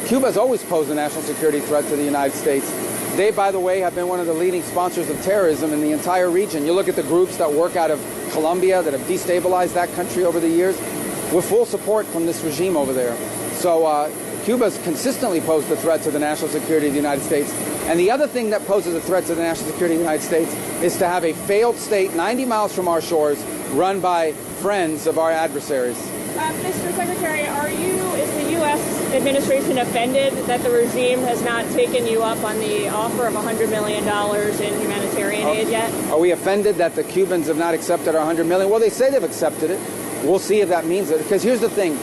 Cuba has always posed a national security threat to the United States. They, by the way, have been one of the leading sponsors of terrorism in the entire region. You look at the groups that work out of Colombia that have destabilized that country over the years, with full support from this regime over there. So Cuba's consistently posed a threat to the national security of the United States. And the other thing that poses a threat to the national security of the United States is to have a failed state 90 miles from our shores run by friends of our adversaries. Mr. Secretary, is the U.S. administration offended that the regime has not taken you up on the offer of $100 million in humanitarian aid yet? Are we offended that the Cubans have not accepted our $100 million? Well, they say they've accepted it. We'll see if that means it. Because here's the thing.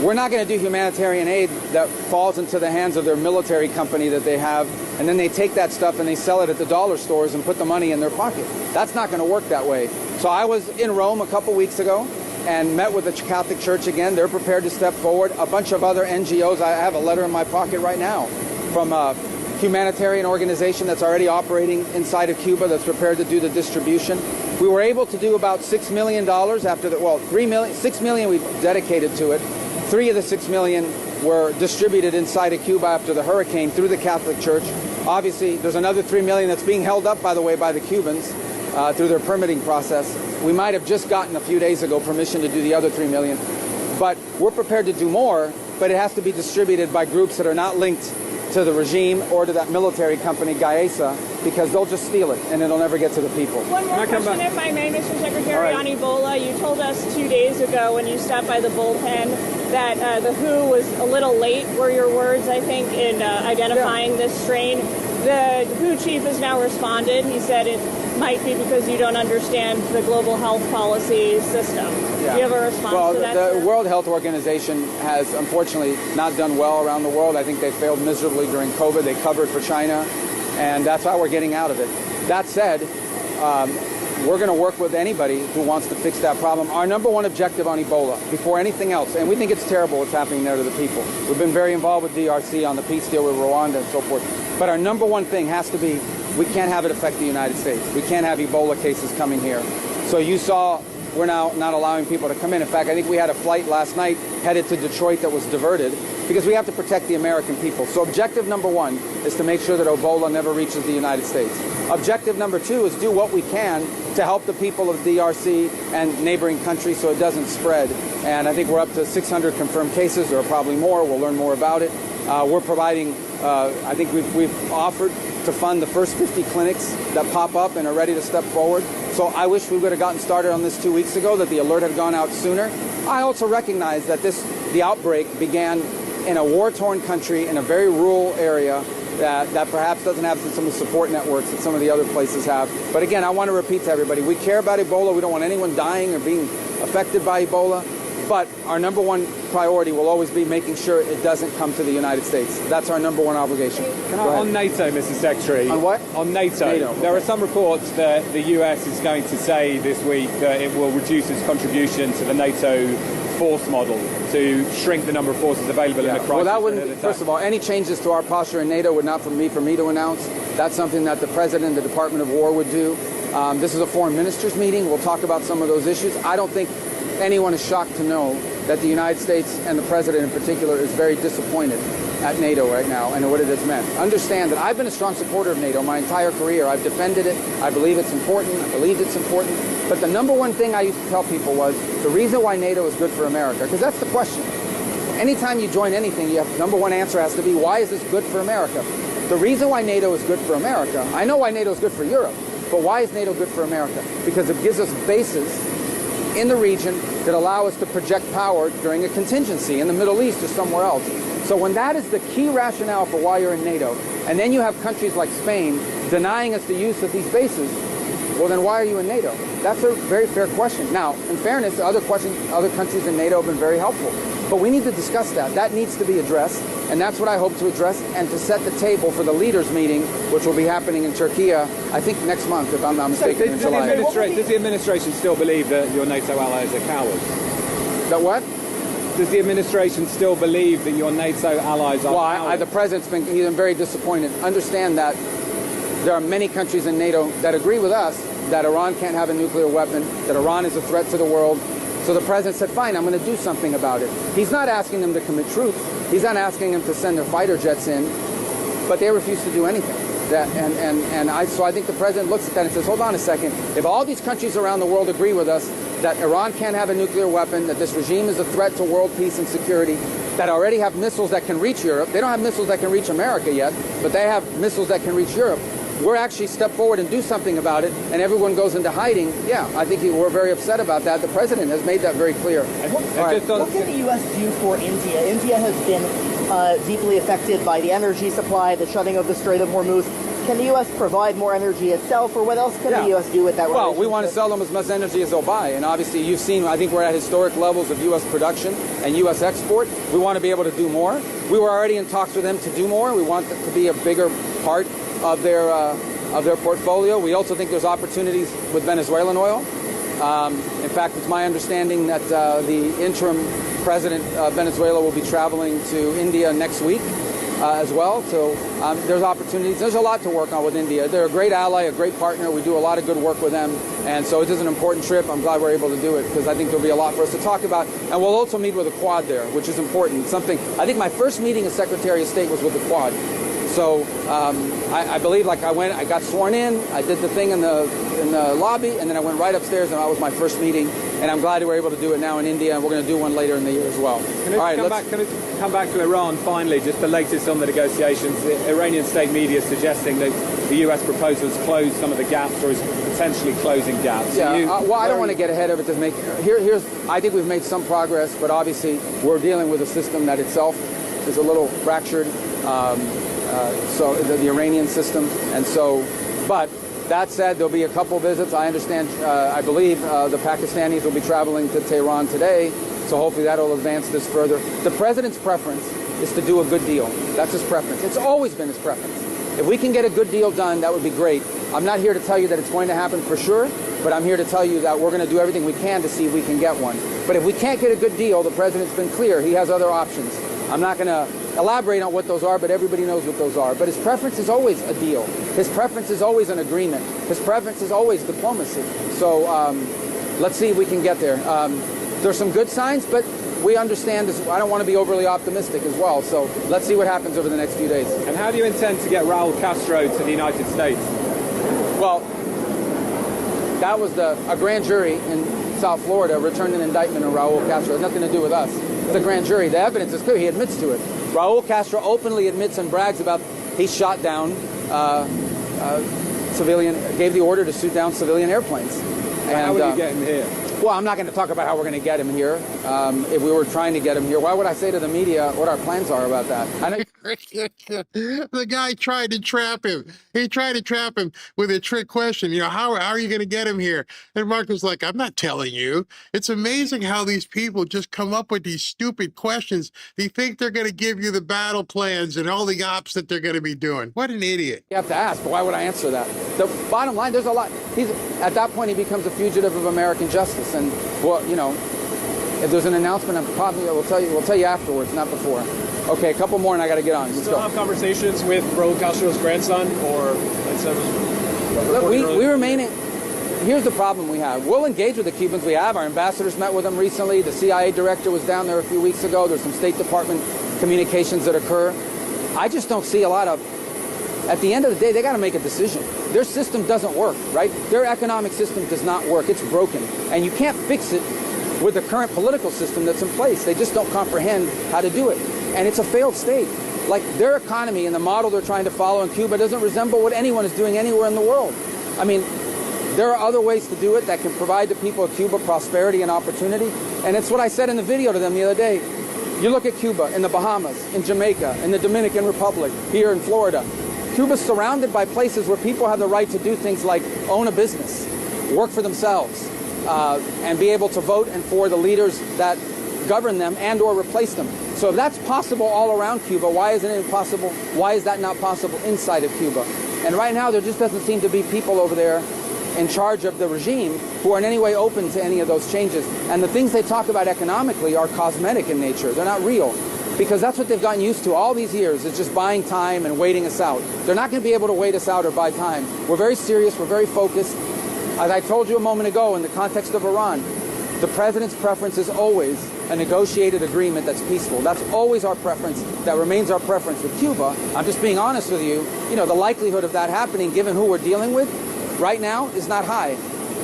We're not going to do humanitarian aid that falls into the hands of their military company that they have, and then they take that stuff and they sell it at the dollar stores and put the money in their pocket. That's not going to work that way. So I was in Rome a couple weeks ago and met with the Catholic Church again. They're prepared to step forward. A bunch of other NGOs. I have a letter in my pocket right now from a humanitarian organization that's already operating inside of Cuba that's prepared to do the distribution. We were able to do about $6 million after the, well, $6 million we dedicated to it. 3 of the 6 million were distributed inside of Cuba after the hurricane through the Catholic Church. Obviously, there's another 3 million that's being held up, by the way, by the Cubans through their permitting process. We might have just gotten a few days ago permission to do the other 3 million. But we're prepared to do more, but it has to be distributed by groups that are not linked to the regime or to that military company, Gaesa, because they'll just steal it and it'll never get to the people. One more question, if I may, Mr. Secretary, on Ebola. You told us 2 days ago when you stopped by the bullpen that the WHO was a little late, were your words, I think, in identifying this strain. The WHO chief has now responded. He said it might be because you don't understand the global health policy system. Yeah. Do you have a response to that? Well, the sir? World Health Organization has unfortunately not done well around the world. I think they failed miserably during COVID. They covered for China, and that's why we're getting out of it. That said, we're going to work with anybody who wants to fix that problem. Our number one objective on Ebola, before anything else, and we think it's terrible what's happening there to the people. We've been very involved with DRC on the peace deal with Rwanda and so forth. But our number one thing has to be, we can't have it affect the United States. We can't have Ebola cases coming here. So you saw we're now not allowing people to come in. In fact, I think we had a flight last night headed to Detroit that was diverted because we have to protect the American people. So objective number one is to make sure that Ebola never reaches the United States. Objective number two is do what we can to help the people of DRC and neighboring countries so it doesn't spread. And I think we're up to 600 confirmed cases. There are probably more. We'll learn more about it. We're providing, I think we've offered to fund the first 50 clinics that pop up and are ready to step forward. So I wish we would have gotten started on this 2 weeks ago, that the alert had gone out sooner. I also recognize that the outbreak began in a war-torn country in a very rural area that perhaps doesn't have some of the support networks that some of the other places have. But again, I want to repeat to everybody, we care about Ebola. We don't want anyone dying or being affected by Ebola. But our number one priority will always be making sure it doesn't come to the United States. That's our number one obligation. On NATO, Mr. Secretary. On what? On NATO. There are some reports that the US is going to say this week that it will reduce its contribution to the NATO force model to shrink the number of forces available in the crisis. Well, that wouldn't, first of all, any changes to our posture in NATO would not be for me to announce. That's something that the President and the Department of War would do. This is a foreign ministers meeting. We'll talk about some of those issues. I don't think anyone is shocked to know that the United States and the President in particular is very disappointed at NATO right now and what it has meant. Understand that I've been a strong supporter of NATO my entire career. I've defended it. I believe it's important. I believe it's important. But the number one thing I used to tell people was the reason why NATO is good for America, because that's the question. Anytime you join anything, you have number one answer has to be, why is this good for America? The reason why NATO is good for America, I know why NATO is good for Europe, but why is NATO good for America? Because it gives us bases in the region that allow us to project power during a contingency in the Middle East or somewhere else. So when that is the key rationale for why you're in NATO, and then you have countries like Spain denying us the use of these bases, well then why are you in NATO? That's a very fair question. Now, in fairness, other countries in NATO have been very helpful. But we need to discuss that. That needs to be addressed, and that's what I hope to address and to set the table for the leaders meeting, which will be happening in Turkey, I think next month, if I'm not mistaken, in July. Does the administration still believe that your NATO allies are cowards? That what? Does the administration still believe that your NATO allies are cowards? Well, the President's been very disappointed. Understand that there are many countries in NATO that agree with us that Iran can't have a nuclear weapon, that Iran is a threat to the world. So the President said, fine, I'm going to do something about it. He's not asking them to commit troops. He's not asking them to send their fighter jets in, but they refuse to do anything. So I think the President looks at that and says, hold on a second. If all these countries around the world agree with us that Iran can't have a nuclear weapon, that this regime is a threat to world peace and security, that already have missiles that can reach Europe. They don't have missiles that can reach America yet, but they have missiles that can reach Europe. We're actually step forward and do something about it, and everyone goes into hiding. Yeah, I think we're very upset about that. The President has made that very clear. What can the U.S. do for India? India has been deeply affected by the energy supply, the shutting of the Strait of Hormuz. Can the U.S. provide more energy itself, or what else can the U.S. do with that relationship? Well, we want to sell them as much energy as they'll buy, and obviously you've seen, I think we're at historic levels of U.S. production and U.S. export. We want to be able to do more. We were already in talks with them to do more. We want that to be a bigger part of their portfolio. We also think there's opportunities with Venezuelan oil. In fact, it's my understanding that the interim president of Venezuela will be traveling to India next week as well. So there's opportunities. There's a lot to work on with India. They're a great ally, a great partner. We do a lot of good work with them. And so it is an important trip. I'm glad we're able to do it because I think there'll be a lot for us to talk about. And we'll also meet with the Quad there, which is important. Something, I think my first meeting as Secretary of State was with the Quad. So I believe I got sworn in, I did the thing in the lobby, and then I went right upstairs, and that was my first meeting. And I'm glad we were able to do it now in India, and we're going to do one later in the year as well. Can I come back to Iran finally, just the latest on the negotiations. The Iranian state media is suggesting that the U.S. proposal has closed some of the gaps or is potentially closing gaps. Yeah, I don't want to get ahead of it. I think we've made some progress, but obviously we're dealing with a system that itself is a little fractured. so the Iranian system. And so, but that said, there'll be a couple visits. I understand, I believe the Pakistanis will be traveling to Tehran today, so hopefully that'll advance this further. The president's preference is to do a good deal. That's his preference. It's always been his preference. If we can get a good deal done, that would be great. I'm not here to tell you that it's going to happen for sure, but I'm here to tell you that we're going to do everything we can to see if we can get one. But if we can't get a good deal, the president's been clear. He has other options. I'm not going to elaborate on what those are, but everybody knows what those are. But his preference is always a deal. His preference is always an agreement. His preference is always diplomacy. So let's see if we can get there. There's some good signs, but we understand this. I don't want to be overly optimistic as well. So let's see what happens over the next few days. And how do you intend to get Raul Castro to the United States? Well, that was a grand jury in South Florida returned an indictment on Raul Castro. It has nothing to do with us. The grand jury, the evidence is clear. He admits to it. Raul Castro openly admits and brags about he shot down civilian, gave the order to shoot down civilian airplanes. And how will you get him here? Well, I'm not going to talk about how we're going to get him here. If we were trying to get him here, why would I say to the media what our plans are about that? The guy tried to trap him. He tried to trap him with a trick question. You know, how are you going to get him here? And Mark was like, I'm not telling you. It's amazing how these people just come up with these stupid questions. They think they're going to give you the battle plans and all the ops that they're going to be doing. What an idiot. You have to ask, but why would I answer that? The bottom line, there's a lot. At that point, he becomes a fugitive of American justice. And, well, you know, if there's an announcement, we'll tell you afterwards, not before. Okay, a couple more and I got to get on. Let's go. Have conversations with Raul Castro's grandson, or look, we remain. Here's the problem we have. We'll engage with the Cubans. We have. Our ambassadors met with them recently. The CIA director was down there a few weeks ago. There's some State Department communications that occur. I just don't see a lot of. At the end of the day, they got to make a decision. Their system doesn't work, right? Their economic system does not work. It's broken, and you can't fix it with the current political system that's in place. They just don't comprehend how to do it. And it's a failed state. Like, their economy and the model they're trying to follow in Cuba doesn't resemble what anyone is doing anywhere in the world. I mean, there are other ways to do it that can provide the people of Cuba prosperity and opportunity. And it's what I said in the video to them the other day. You look at Cuba, in the Bahamas, in Jamaica, in the Dominican Republic, here in Florida. Cuba's surrounded by places where people have the right to do things like own a business, work for themselves, and be able to vote and for the leaders that govern them and or replace them. So if that's possible all around Cuba, why isn't it possible? Why is that not possible inside of Cuba? And right now there just doesn't seem to be people over there in charge of the regime who are in any way open to any of those changes. And the things they talk about economically are cosmetic in nature. They're not real. Because that's what they've gotten used to all these years, is just buying time and waiting us out. They're not going to be able to wait us out or buy time. We're very serious. We're very focused. As I told you a moment ago, in the context of Iran, the president's preference is always a negotiated agreement that's peaceful. That's always our preference. That remains our preference with Cuba. I'm just being honest with you. You know, the likelihood of that happening, given who we're dealing with right now, is not high.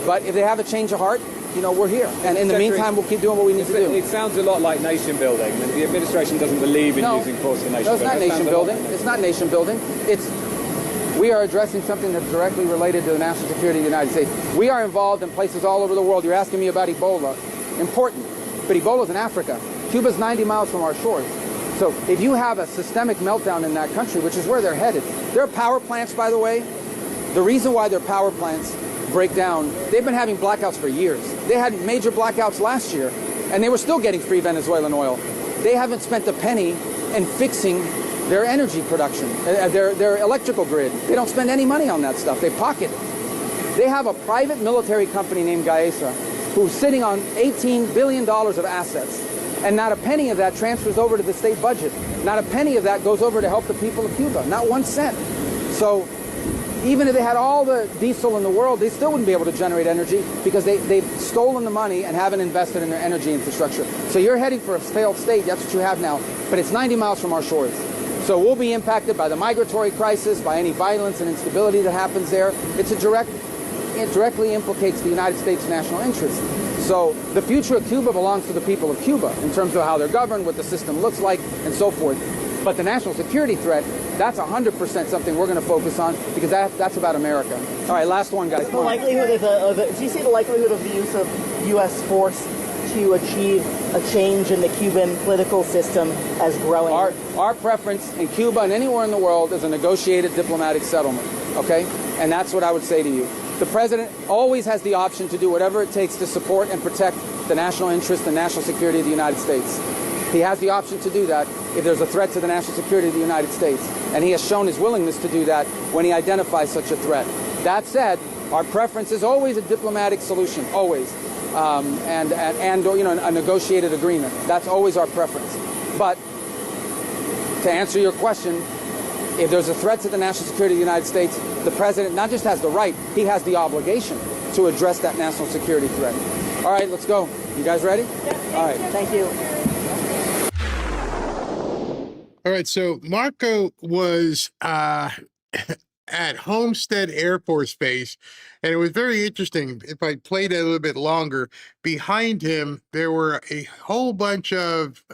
But if they have a change of heart, you know, we're here. And in the meantime, we'll keep doing what we need to do. It sounds a lot like nation building. The administration doesn't believe in using force for nation building. No, it's not nation building. It's not nation building. We are addressing something that's directly related to the national security of the United States. We are involved in places all over the world. You're asking me about Ebola. Important. But Ebola's in Africa. Cuba's 90 miles from our shores. So if you have a systemic meltdown in that country, which is where they're headed, their power plants, by the way, the reason why their power plants break down, they've been having blackouts for years. They had major blackouts last year, and they were still getting free Venezuelan oil. They haven't spent a penny in fixing their energy production, their electrical grid. They don't spend any money on that stuff. They pocket it. They have a private military company named Gaesa who's sitting on $18 billion of assets, and not a penny of that transfers over to the state budget. Not a penny of that goes over to help the people of Cuba. Not 1 cent. So even if they had all the diesel in the world, they still wouldn't be able to generate energy because they've stolen the money and haven't invested in their energy infrastructure. So you're heading for a failed state. That's what you have now. But it's 90 miles from our shores. So we'll be impacted by the migratory crisis, by any violence and instability that happens there. It directly implicates the United States' national interest. So the future of Cuba belongs to the people of Cuba in terms of how they're governed, what the system looks like, and so forth. But the national security threat, that's 100% something we're going to focus on because that's about America. All right, last one, guys. The likelihood do you see the likelihood of the use of U.S. force to achieve a change in the Cuban political system as growing? Our preference in Cuba and anywhere in the world is a negotiated diplomatic settlement, okay? And that's what I would say to you. The president always has the option to do whatever it takes to support and protect the national interest and national security of the United States. He has the option to do that if there's a threat to the national security of the United States. And he has shown his willingness to do that when he identifies such a threat. That said, our preference is always a diplomatic solution, always. And you know, a negotiated agreement. That's always our preference. But to answer your question, if there's a threat to the national security of the United States, the president not just has the right, he has the obligation to address that national security threat. All right, let's go. You guys ready? All right. Thank you. All right, so Marco was at Homestead Air Force Base, and it was very interesting. If I played it a little bit longer, behind him there were a whole bunch of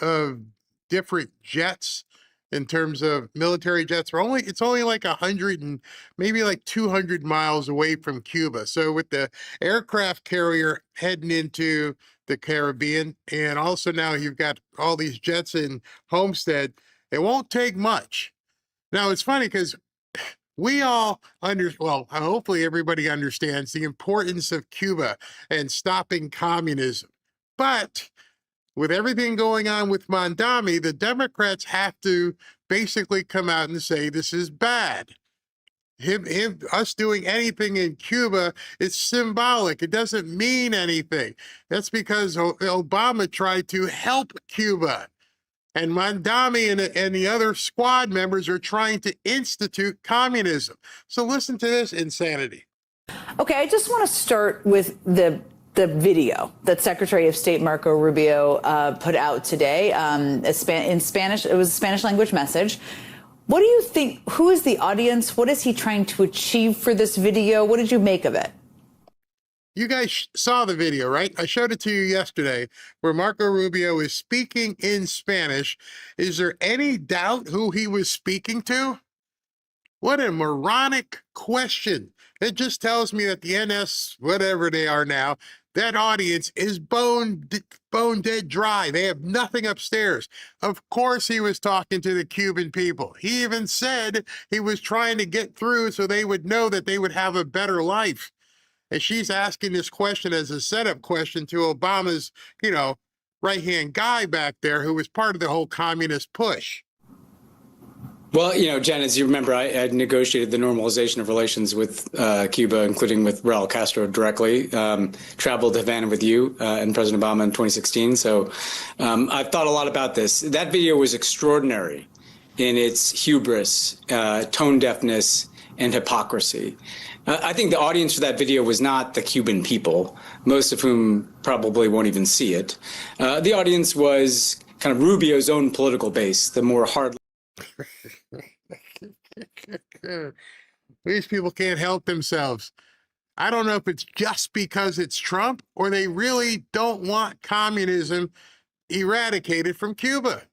different jets in terms of military jets. It's only like 100 and maybe like 200 miles away from Cuba. So with the aircraft carrier heading into the Caribbean, and also now you've got all these jets in Homestead, it won't take much. Now, it's funny because we all hopefully everybody understands the importance of Cuba and stopping communism. But with everything going on with Mondami, the Democrats have to basically come out and say this is bad. Us doing anything in Cuba is symbolic. It doesn't mean anything. That's because Obama tried to help Cuba. And Mondami and the other squad members are trying to institute communism. So listen to this insanity. Okay, I just want to start with the video that Secretary of State Marco Rubio put out today in Spanish. It was a Spanish language message. What do you think? Who is the audience? What is he trying to achieve for this video? What did you make of it? You guys saw the video, right? I showed it to you yesterday where Marco Rubio is speaking in Spanish. Is there any doubt who he was speaking to? What a moronic question. It just tells me that the NS, whatever they are now, that audience is bone dead dry. They have nothing upstairs. Of course he was talking to the Cuban people. He even said he was trying to get through so they would know that they would have a better life. And she's asking this question as a setup question to Obama's, right-hand guy back there who was part of the whole communist push. Well, Jen, as you remember, I had negotiated the normalization of relations with Cuba, including with Raul Castro directly, traveled to Havana with you and President Obama in 2016. So I've thought a lot about this. That video was extraordinary in its hubris, tone deafness, and hypocrisy. I think the audience for that video was not the Cuban people, most of whom probably won't even see it. The audience was kind of Rubio's own political base, the more hard. These people can't help themselves. I don't know if it's just because it's Trump or they really don't want communism eradicated from Cuba.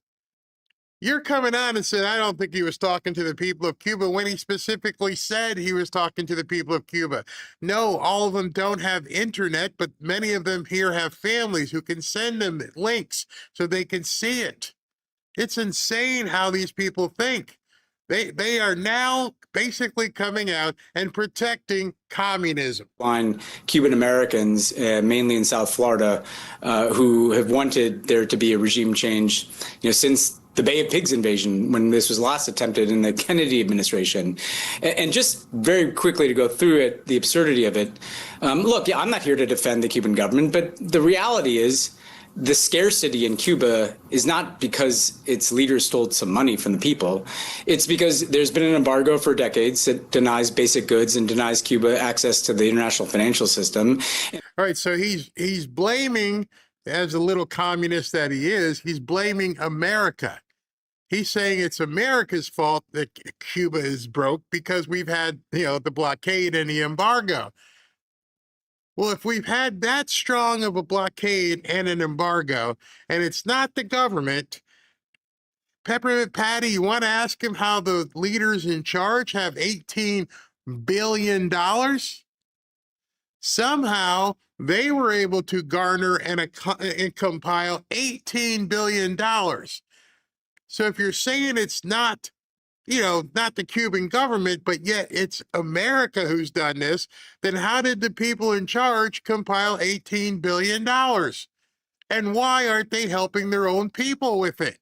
You're coming on and said, I don't think he was talking to the people of Cuba when he specifically said he was talking to the people of Cuba. No, all of them don't have internet, but many of them here have families who can send them links so they can see it. It's insane how these people think. They are now basically coming out and protecting communism. Cuban Americans, mainly in South Florida, who have wanted there to be a regime change, since the Bay of Pigs invasion, when this was last attempted in the Kennedy administration. And just very quickly to go through it, the absurdity of it. Look, I'm not here to defend the Cuban government, but the reality is the scarcity in Cuba is not because its leaders stole some money from the people. It's because there's been an embargo for decades that denies basic goods and denies Cuba access to the international financial system. All right, so he's blaming, as a little communist that he is, he's blaming America. He's saying it's America's fault that Cuba is broke because we've had, the blockade and the embargo. Well, if we've had that strong of a blockade and an embargo, and it's not the government, Peppermint Patty, you want to ask him how the leaders in charge have $18 billion? Somehow they were able to garner and compile $18 billion. So if you're saying it's not, not the Cuban government, but yet it's America who's done this, then how did the people in charge compile $18 billion? And why aren't they helping their own people with it?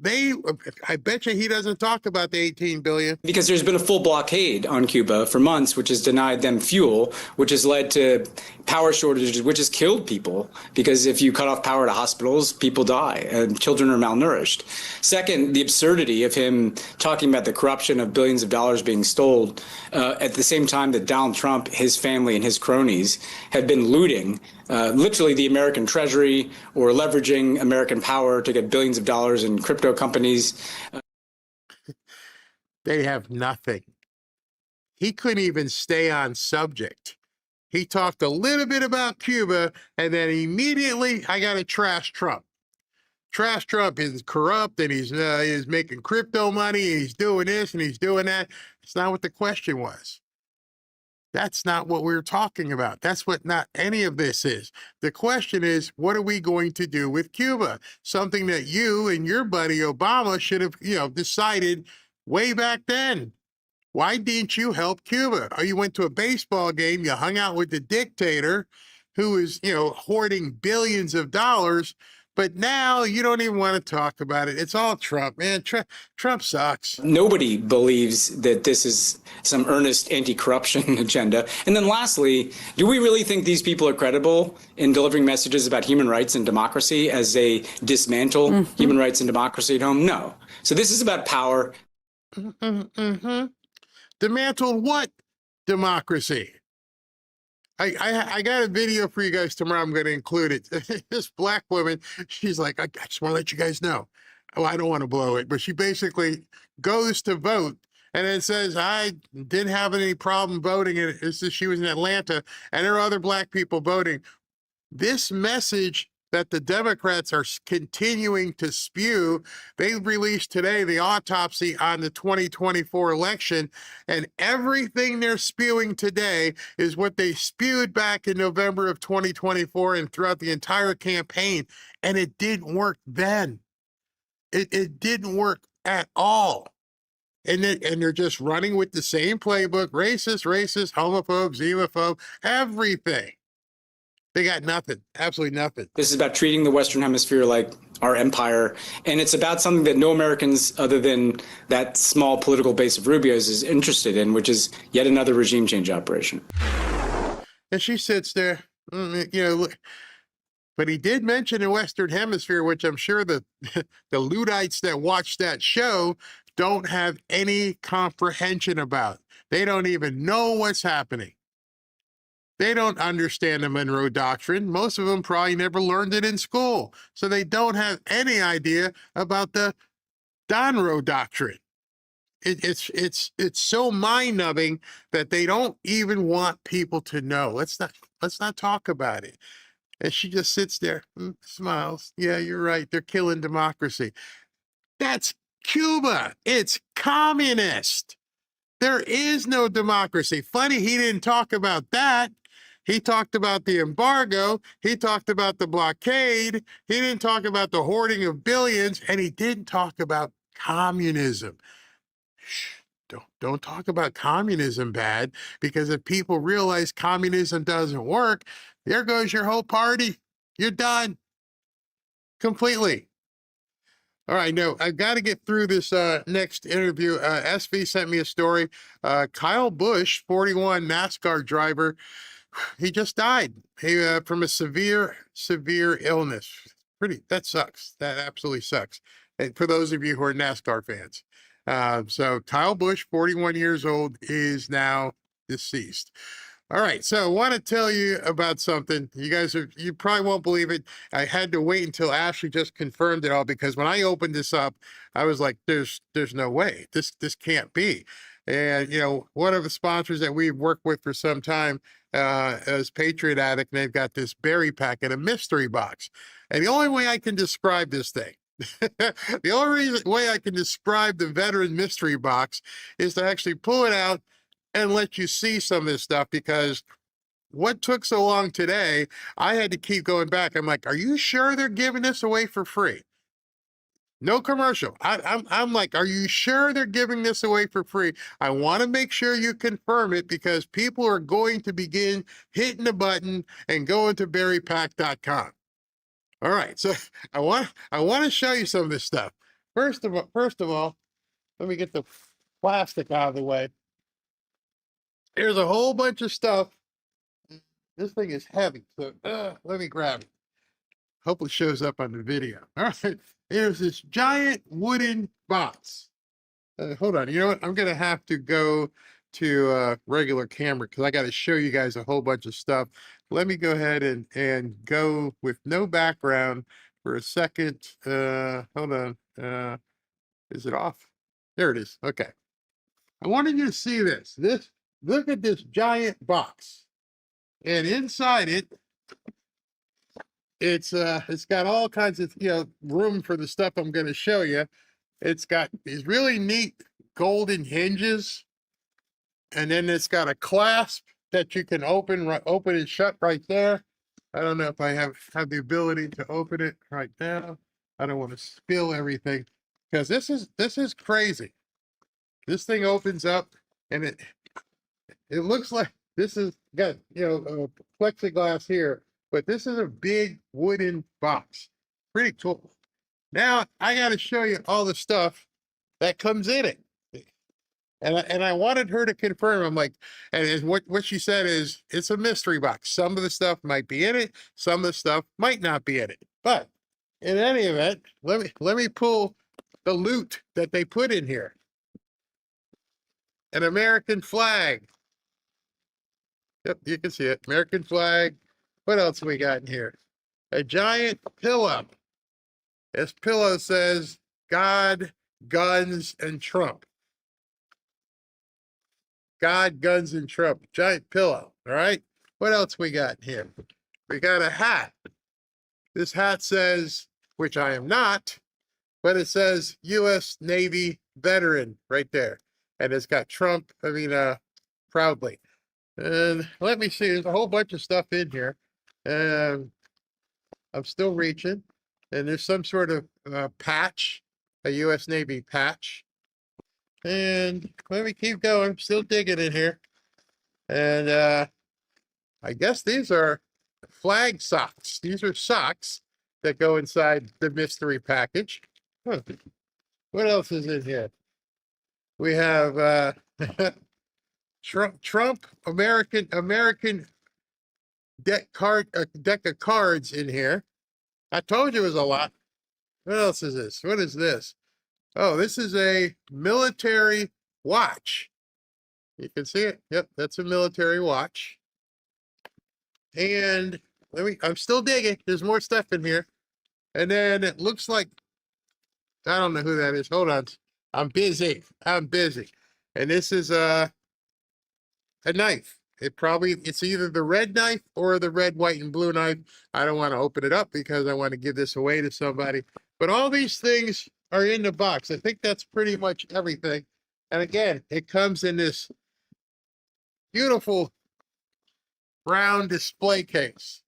I bet you he doesn't talk about the 18 billion. Because there's been a full blockade on Cuba for months, which has denied them fuel, which has led to power shortages, which has killed people. Because if you cut off power to hospitals, people die and children are malnourished. Second, the absurdity of him talking about the corruption of billions of dollars being stolen at the same time that Donald Trump, his family, and his cronies have been looting literally the American Treasury or leveraging American power to get billions of dollars in crypto companies. They have nothing. He couldn't even stay on subject. He talked a little bit about Cuba, and then immediately, I got to trash Trump. Trash Trump is corrupt, and he's making crypto money, and he's doing this, and he's doing that. It's not what the question was. That's not what we're talking about. That's what not any of this is. The question is, what are we going to do with Cuba? Something that you and your buddy Obama should have, decided way back then. Why didn't you help Cuba? Or you went to a baseball game, you hung out with the dictator who is, hoarding billions of dollars, but now you don't even want to talk about it. It's all Trump, man. Trump sucks. Nobody believes that this is some earnest anti-corruption agenda. And then lastly, do we really think these people are credible in delivering messages about human rights and democracy as they dismantle human rights and democracy at home? No. So this is about power. Dismantle what democracy? I got a video for you guys tomorrow. I'm going to include it. This black woman, she's like, I just want to let you guys know. Oh, I don't want to blow it, but she basically goes to vote and it says, I didn't have any problem voting. And she was in Atlanta and there are other black people voting. This message that the Democrats are continuing to spew. They released today the autopsy on the 2024 election, and everything they're spewing today is what they spewed back in November of 2024 and throughout the entire campaign, and it didn't work then. It didn't work at all. And they're just running with the same playbook, racist, homophobe, xenophobe, everything. They got nothing, absolutely nothing. This is about treating the Western Hemisphere like our empire, and it's about something that no Americans other than that small political base of Rubio's is interested in, which is yet another regime change operation. And she sits there, look. But he did mention the Western Hemisphere, which I'm sure the Luddites that watch that show don't have any comprehension about. They don't even know what's happening. They don't understand the Monroe Doctrine. Most of them probably never learned it in school. So they don't have any idea about the Monroe Doctrine. It's so mind-numbing that they don't even want people to know. Let's not talk about it. And she just sits there, smiles. Yeah, you're right. They're killing democracy. That's Cuba. It's communist. There is no democracy. Funny, he didn't talk about that. He talked about the embargo. He talked about the blockade. He didn't talk about the hoarding of billions, and he didn't talk about communism. Shh, don't talk about communism bad, because if people realize communism doesn't work, there goes your whole party. You're done completely. All right, no, I've got to get through this next interview. SV sent me a story. Kyle Busch, 41, NASCAR driver, he just died from a severe illness. That sucks. That absolutely sucks. And for those of you who are NASCAR fans. So Kyle Busch, 41 years old, is now deceased. All right, so I want to tell you about something. You probably won't believe it. I had to wait until Ashley just confirmed it all, because when I opened this up, I was like, there's no way. This can't be. And, one of the sponsors that we've worked with for some time is Patriot Addict, and they've got this berry packet, a mystery box. And the only way I can describe this thing, way I can describe the veteran mystery box is to actually pull it out, and let you see some of this stuff, because what took so long today, I had to keep going back. I'm like, are you sure they're giving this away for free? No commercial. I'm like, are you sure they're giving this away for free? I want to make sure you confirm it, because people are going to begin hitting the button and going to berrypack.com. All right, so I want to show you some of this stuff. First of all, let me get the plastic out of the way. There's a whole bunch of stuff. This thing is heavy, so let me grab it. Hopefully shows up on the video. All right, there's this giant wooden box. Hold on, you know what? I'm gonna have to go to regular camera, because I got to show you guys a whole bunch of stuff. Let me go ahead and go with no background for a second. Hold on. Is it off? There it is. Okay. I wanted you to see this. Look at this giant box, and inside it, it's got all kinds of room for the stuff I'm going to show you. It's got these really neat golden hinges, and then it's got a clasp that you can open and shut right there. I don't know if I have the ability to open it right now. I don't want to spill everything, because this is crazy. This thing opens up, and it looks like this has got plexiglass here, but this is a big wooden box. Pretty cool. Now I got to show you all the stuff that comes in it. And I wanted her to confirm. I'm like, and what she said is, it's a mystery box. Some of the stuff might be in it, some of the stuff might not be in it. But in any event, let me pull the loot that they put in here. An American flag. Yep, you can see it. American flag. What else we got in here? A giant pillow. This pillow says God, guns, and Trump. God, guns, and Trump. Giant pillow. All right. What else we got here? We got a hat. This hat says, which I am not, but it says U.S. Navy veteran right there. And it's got Trump, proudly. And let me see, there's a whole bunch of stuff in here. I'm still reaching. And there's some sort of patch, a U.S. Navy patch. And let me keep going. I'm still digging in here. And I guess these are flag socks. These are socks that go inside the mystery package. Huh. What else is in here? We have Trump American deck of cards in here. I told you it was a lot. What else is this? What is this? Oh, this is a military watch. You can see it. Yep, that's a military watch. And I'm still digging. There's more stuff in here. And then it looks like, I don't know who that is. Hold on. I'm busy. And this is a knife. It's either the red knife or the red, white, and blue knife. I don't want to open it up because I want to give this away to somebody. But all these things are in the box. I think that's pretty much everything. And again, it comes in this beautiful brown display case.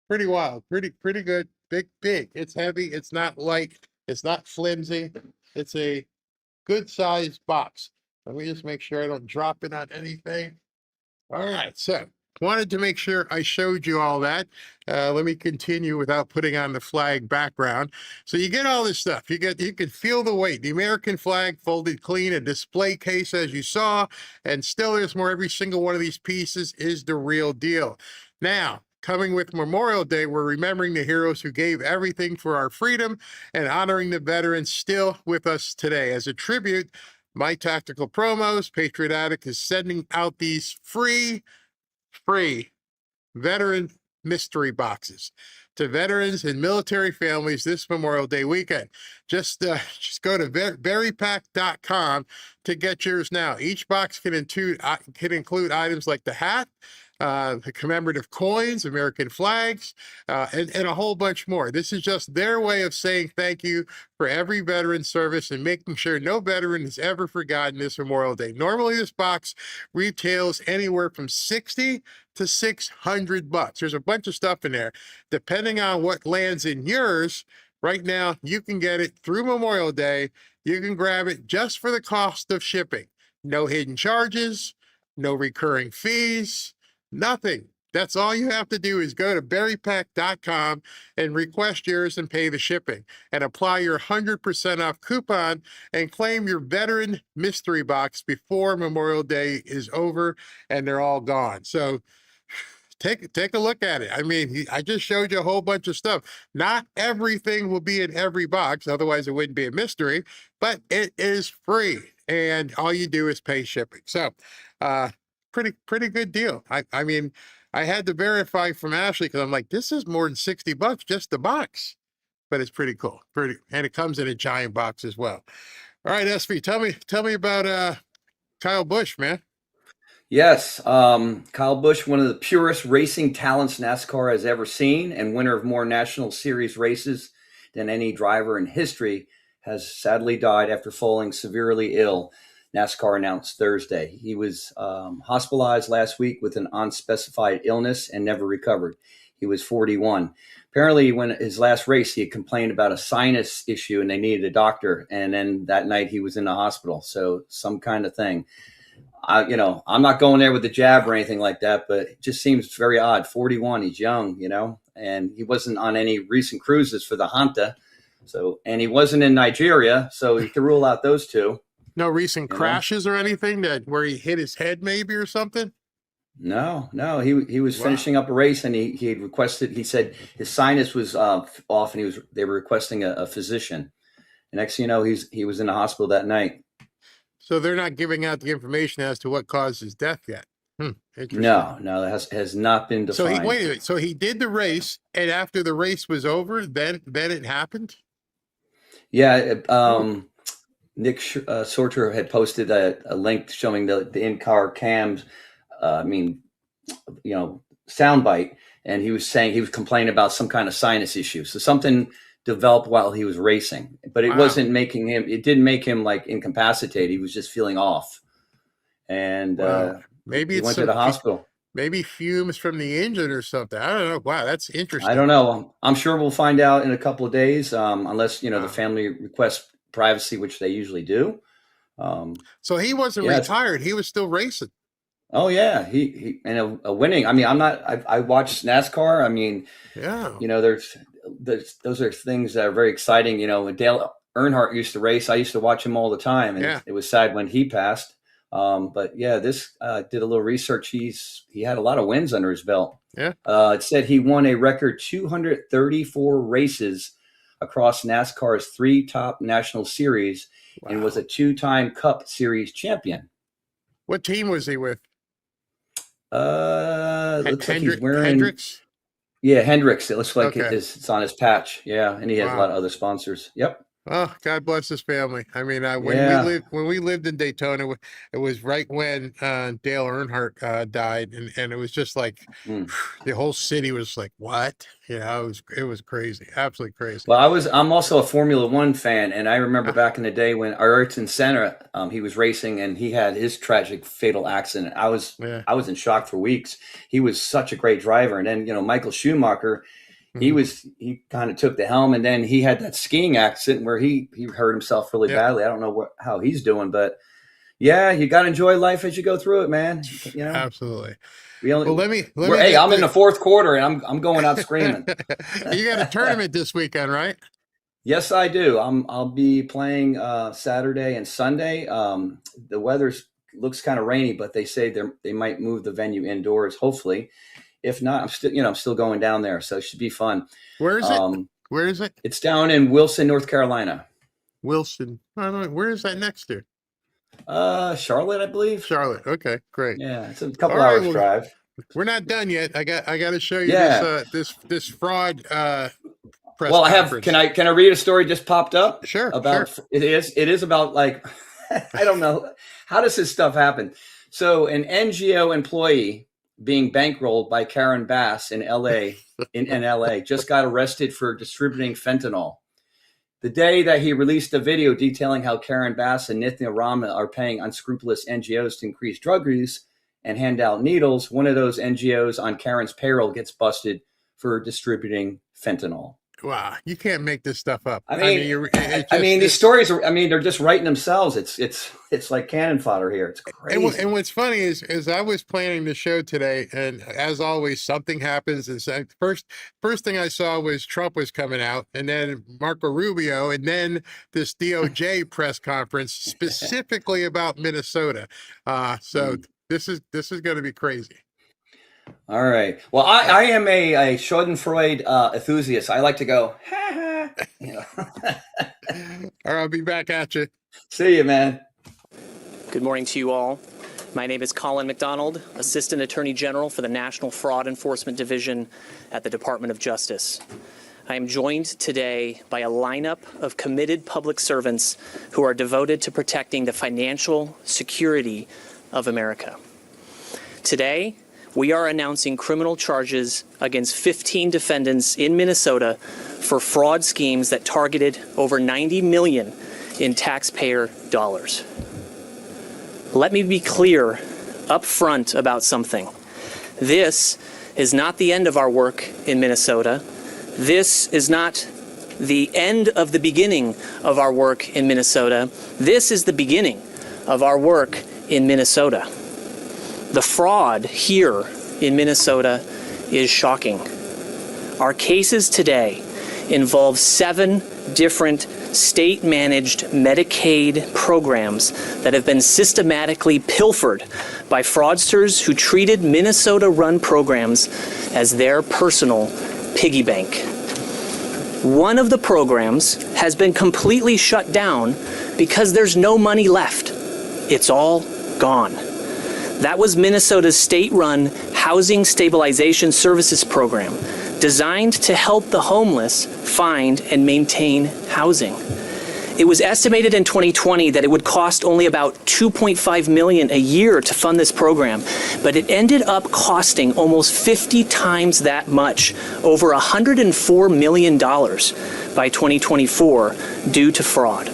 Pretty wild, pretty good, big. It's heavy, it's not light, it's not flimsy. It's a good sized box. Let me just make sure I don't drop it on anything. All right, so wanted to make sure I showed you all that. Let me continue without putting on the flag background. So you get all this stuff. You can feel the weight. The American flag folded clean, a display case as you saw, and still there's more. Every single one of these pieces is the real deal. Now, coming with Memorial Day, we're remembering the heroes who gave everything for our freedom and honoring the veterans still with us today. As a tribute, My Tactical Promos, Patriot is sending out these free veteran mystery boxes to veterans and military families this Memorial Day weekend. Just go to berrypack.com to get yours now. Each box can include items like the hat, commemorative coins, American flags, and a whole bunch more. This is just their way of saying thank you for every veteran service and making sure no veteran is ever forgotten this Memorial Day. Normally, this box retails anywhere from $60 to $600. There's a bunch of stuff in there. Depending on what lands in yours, right now, you can get it through Memorial Day. You can grab it just for the cost of shipping. No hidden charges, no recurring fees, nothing. That's all you have to do is go to berrypack.com and request yours and pay the shipping and apply your 100% off coupon and claim your veteran mystery box before Memorial Day is over and they're all gone. So take a look at it. I mean, I just showed you a whole bunch of stuff. Not everything will be in every box, otherwise it wouldn't be a mystery, but it is free and all you do is pay shipping. So pretty good deal. I mean, I had to verify from Ashley because I'm like, this is more than $60 just the box, but it's pretty cool. And it comes in a giant box as well. All right, SV, tell me about Kyle Busch, man. Yes, Kyle Busch, one of the purest racing talents NASCAR has ever seen and winner of more National Series races than any driver in history, has sadly died after falling severely ill, NASCAR announced Thursday. He was hospitalized last week with an unspecified illness and never recovered. He was 41. Apparently, when his last race, he had complained about a sinus issue and they needed a doctor. And then that night he was in the hospital. So some kind of thing. I'm not going there with the jab or anything like that, but it just seems very odd. 41, he's young, and he wasn't on any recent cruises for the Honda. So, and he wasn't in Nigeria. So you can rule out those two. No recent crashes or anything where he hit his head maybe or something? No. He was finishing up a race and he had requested, he said his sinus was off and they were requesting a physician. And next thing you know, he was in the hospital that night. So they're not giving out the information as to what caused his death yet. Interesting. No, that has not been defined. Wait a minute. So he did the race, and after the race was over, then it happened? Yeah. Nick Sorter had posted a link showing the in-car cams, soundbite, and he was saying he was complaining about some kind of sinus issue. So something developed while he was racing, but it wasn't making him, it didn't make him like incapacitated. He was just feeling off. And maybe he went to the hospital. Maybe fumes from the engine or something. I don't know. Wow, that's interesting. I don't know. I'm sure we'll find out in a couple of days, unless, the family requests privacy, which they usually do. So he wasn't retired. He was still racing. Oh yeah. He and a winning. I mean, I watched NASCAR. I mean, those are things that are very exciting. When Dale Earnhardt used to race, I used to watch him all the time, and it was sad when he passed. But yeah, this did a little research. He had a lot of wins under his belt. Yeah. It said he won a record 234 races across NASCAR's 3 top national series and was a 2-time Cup Series champion. What team was he with? Looks like he's wearing Hendricks. Yeah, Hendricks. It looks like it's on his patch. Yeah, and he has a lot of other sponsors. Yep. Oh, God bless his family. I mean, when we lived in Daytona, it was right when Dale Earnhardt died, and it was just like the whole city was like, "What?" It was crazy, absolutely crazy. Well, I'm also a Formula One fan, and I remember back in the day when Ayrton Senna he was racing and he had his tragic fatal accident. I was in shock for weeks. He was such a great driver, and then Michael Schumacher. He kind of took the helm, and then he had that skiing accident where he hurt himself really badly. I don't know how he's doing, but yeah, you got to enjoy life as you go through it, man. Absolutely. I'm in the fourth quarter and I'm going out screaming. You got a tournament this weekend, right? Yes, I do. I'll be playing Saturday and Sunday. The weather looks kind of rainy, but they say they might move the venue indoors, hopefully. If not, I'm still going down there, so it should be fun. Where is it? Where is it? It's down in Wilson, North Carolina. Wilson. I don't know. Where is that next to? Charlotte, I believe. Charlotte. Okay, great. Yeah, it's a couple hours drive. We're not done yet. I got to show you this fraud press conference. Can I read a story just popped up? Sure. It is about like I don't know, how does this stuff happen? So an NGO employee being bankrolled by Karen Bass in LA, in LA, just got arrested for distributing fentanyl. The day that he released a video detailing how Karen Bass and Nithya Rama are paying unscrupulous NGOs to increase drug use and hand out needles, one of those NGOs on Karen's payroll gets busted for distributing fentanyl. Wow, you can't make this stuff up. I mean, these stories are, they're just writing themselves. It's like cannon fodder here. It's crazy. And what's funny is I was planning the show today, and as always, something happens. And first thing I saw was Trump was coming out, and then Marco Rubio, and then this DOJ press conference specifically about Minnesota. So this is going to be crazy. All right. Well, I am a Schadenfreude enthusiast. I like to go, ha ha. You know. All right, I'll be back at you. See you, man. Good morning to you all. My name is Colin McDonald, Assistant Attorney General for the National Fraud Enforcement Division at the Department of Justice. I am joined today by a lineup of committed public servants who are devoted to protecting the financial security of America. Today, we are announcing criminal charges against 15 defendants in Minnesota for fraud schemes that targeted over $90 million in taxpayer dollars. Let me be clear up front about something. This is not the end of our work in Minnesota. This is not the end of the beginning of our work in Minnesota. This is the beginning of our work in Minnesota. The fraud here in Minnesota is shocking. Our cases today involve 7 different state-managed Medicaid programs that have been systematically pilfered by fraudsters who treated Minnesota-run programs as their personal piggy bank. One of the programs has been completely shut down because there's no money left. It's all gone. That was Minnesota's state-run Housing Stabilization Services Program, designed to help the homeless find and maintain housing. It was estimated in 2020 that it would cost only about $2.5 million a year to fund this program, but it ended up costing almost 50 times that much, over $104 million by 2024 due to fraud.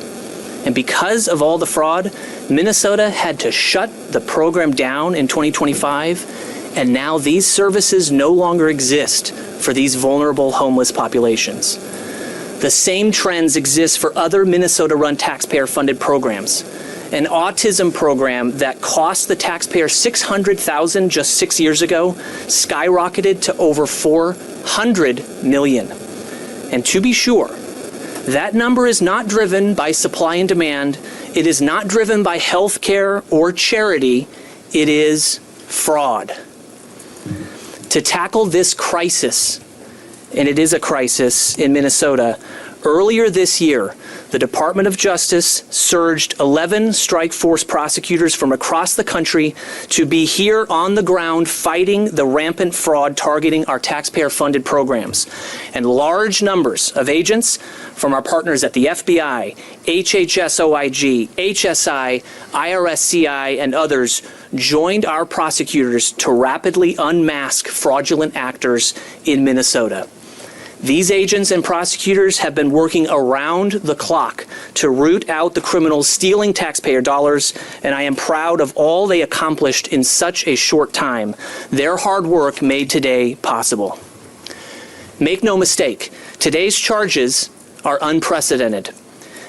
And because of all the fraud, Minnesota had to shut the program down in 2025, and now these services no longer exist for these vulnerable homeless populations. The same trends exist for other Minnesota-run taxpayer-funded programs. An autism program that cost the taxpayer $600,000 just 6 years ago skyrocketed to over $400 million. And to be sure, that number is not driven by supply and demand. It is not driven by health care or charity. It is fraud. To tackle this crisis, and it is a crisis in Minnesota, earlier this year, the Department of Justice surged 11 strike force prosecutors from across the country to be here on the ground fighting the rampant fraud targeting our taxpayer-funded programs. And large numbers of agents from our partners at the FBI, HHS-OIG, HSI, IRS-CI, and others joined our prosecutors to rapidly unmask fraudulent actors in Minnesota. These agents and prosecutors have been working around the clock to root out the criminals stealing taxpayer dollars, and I am proud of all they accomplished in such a short time. Their hard work made today possible. Make no mistake, today's charges are unprecedented.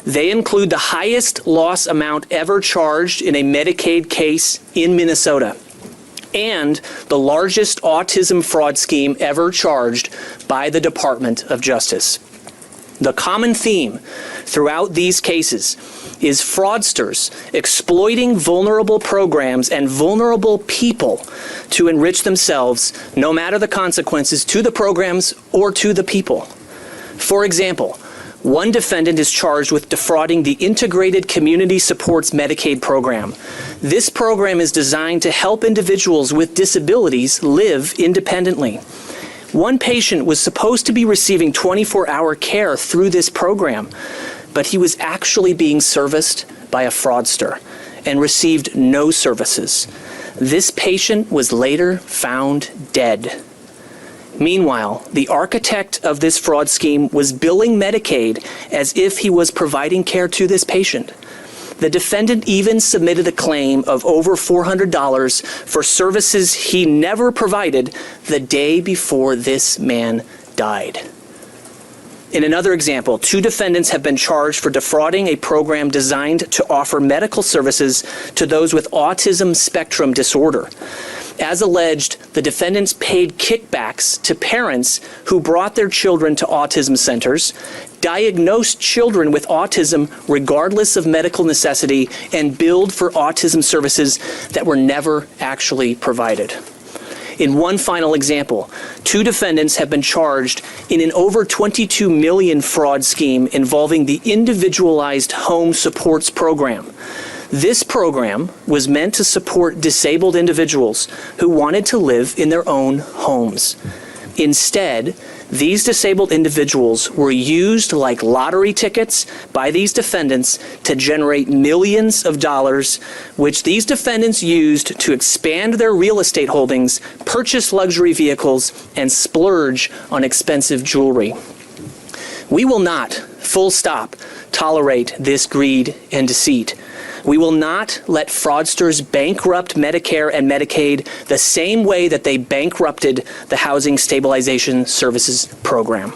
They include the highest loss amount ever charged in a Medicaid case in Minnesota, and the largest autism fraud scheme ever charged by the Department of Justice. The common theme throughout these cases is fraudsters exploiting vulnerable programs and vulnerable people to enrich themselves, no matter the consequences to the programs or to the people. For example, one defendant is charged with defrauding the Integrated Community Supports Medicaid program. This program is designed to help individuals with disabilities live independently. One patient was supposed to be receiving 24-hour care through this program, but he was actually being serviced by a fraudster and received no services. This patient was later found dead. Meanwhile, the architect of this fraud scheme was billing Medicaid as if he was providing care to this patient. The defendant even submitted a claim of over $400 for services he never provided the day before this man died. In another example, 2 defendants have been charged for defrauding a program designed to offer medical services to those with autism spectrum disorder. As alleged, the defendants paid kickbacks to parents who brought their children to autism centers, diagnosed children with autism regardless of medical necessity, and billed for autism services that were never actually provided. In one final example, 2 defendants have been charged in an over $22 million fraud scheme involving the Individualized Home Supports Program. This program was meant to support disabled individuals who wanted to live in their own homes. Instead, these disabled individuals were used like lottery tickets by these defendants to generate millions of dollars, which these defendants used to expand their real estate holdings, purchase luxury vehicles, and splurge on expensive jewelry. We will not, full stop, tolerate this greed and deceit. We will not let fraudsters bankrupt Medicare and Medicaid the same way that they bankrupted the Housing Stabilization Services Program.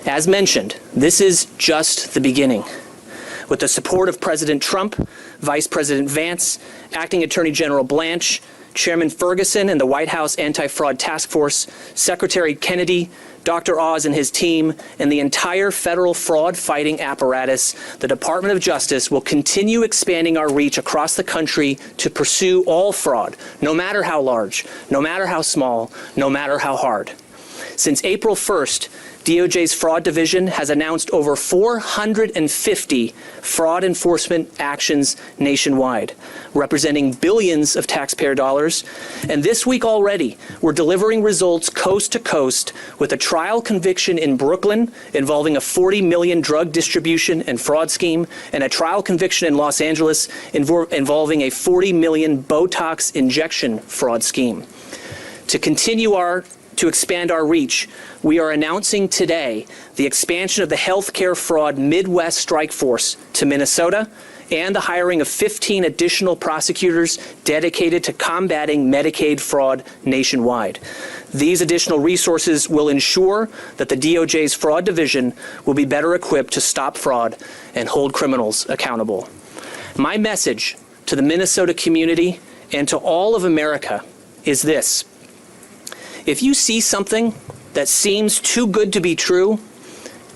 As mentioned, this is just the beginning. With the support of President Trump, Vice President Vance, Acting Attorney General Blanche, Chairman Ferguson and the White House Anti-Fraud Task Force, Secretary Kennedy, Dr. Oz and his team, and the entire federal fraud-fighting apparatus, the Department of Justice will continue expanding our reach across the country to pursue all fraud, no matter how large, no matter how small, no matter how hard. Since April 1st, DOJ's Fraud Division has announced over 450 fraud enforcement actions nationwide, representing billions of taxpayer dollars. And this week already, we're delivering results coast to coast with a trial conviction in Brooklyn involving a $40 million drug distribution and fraud scheme, and a trial conviction in Los Angeles involving a $40 million Botox injection fraud scheme. To expand our reach, we are announcing today the expansion of the healthcare fraud Midwest Strike Force to Minnesota and the hiring of 15 additional prosecutors dedicated to combating Medicaid fraud nationwide. These additional resources will ensure that the DOJ's Fraud Division will be better equipped to stop fraud and hold criminals accountable. My message to the Minnesota community and to all of America is this. If you see something that seems too good to be true,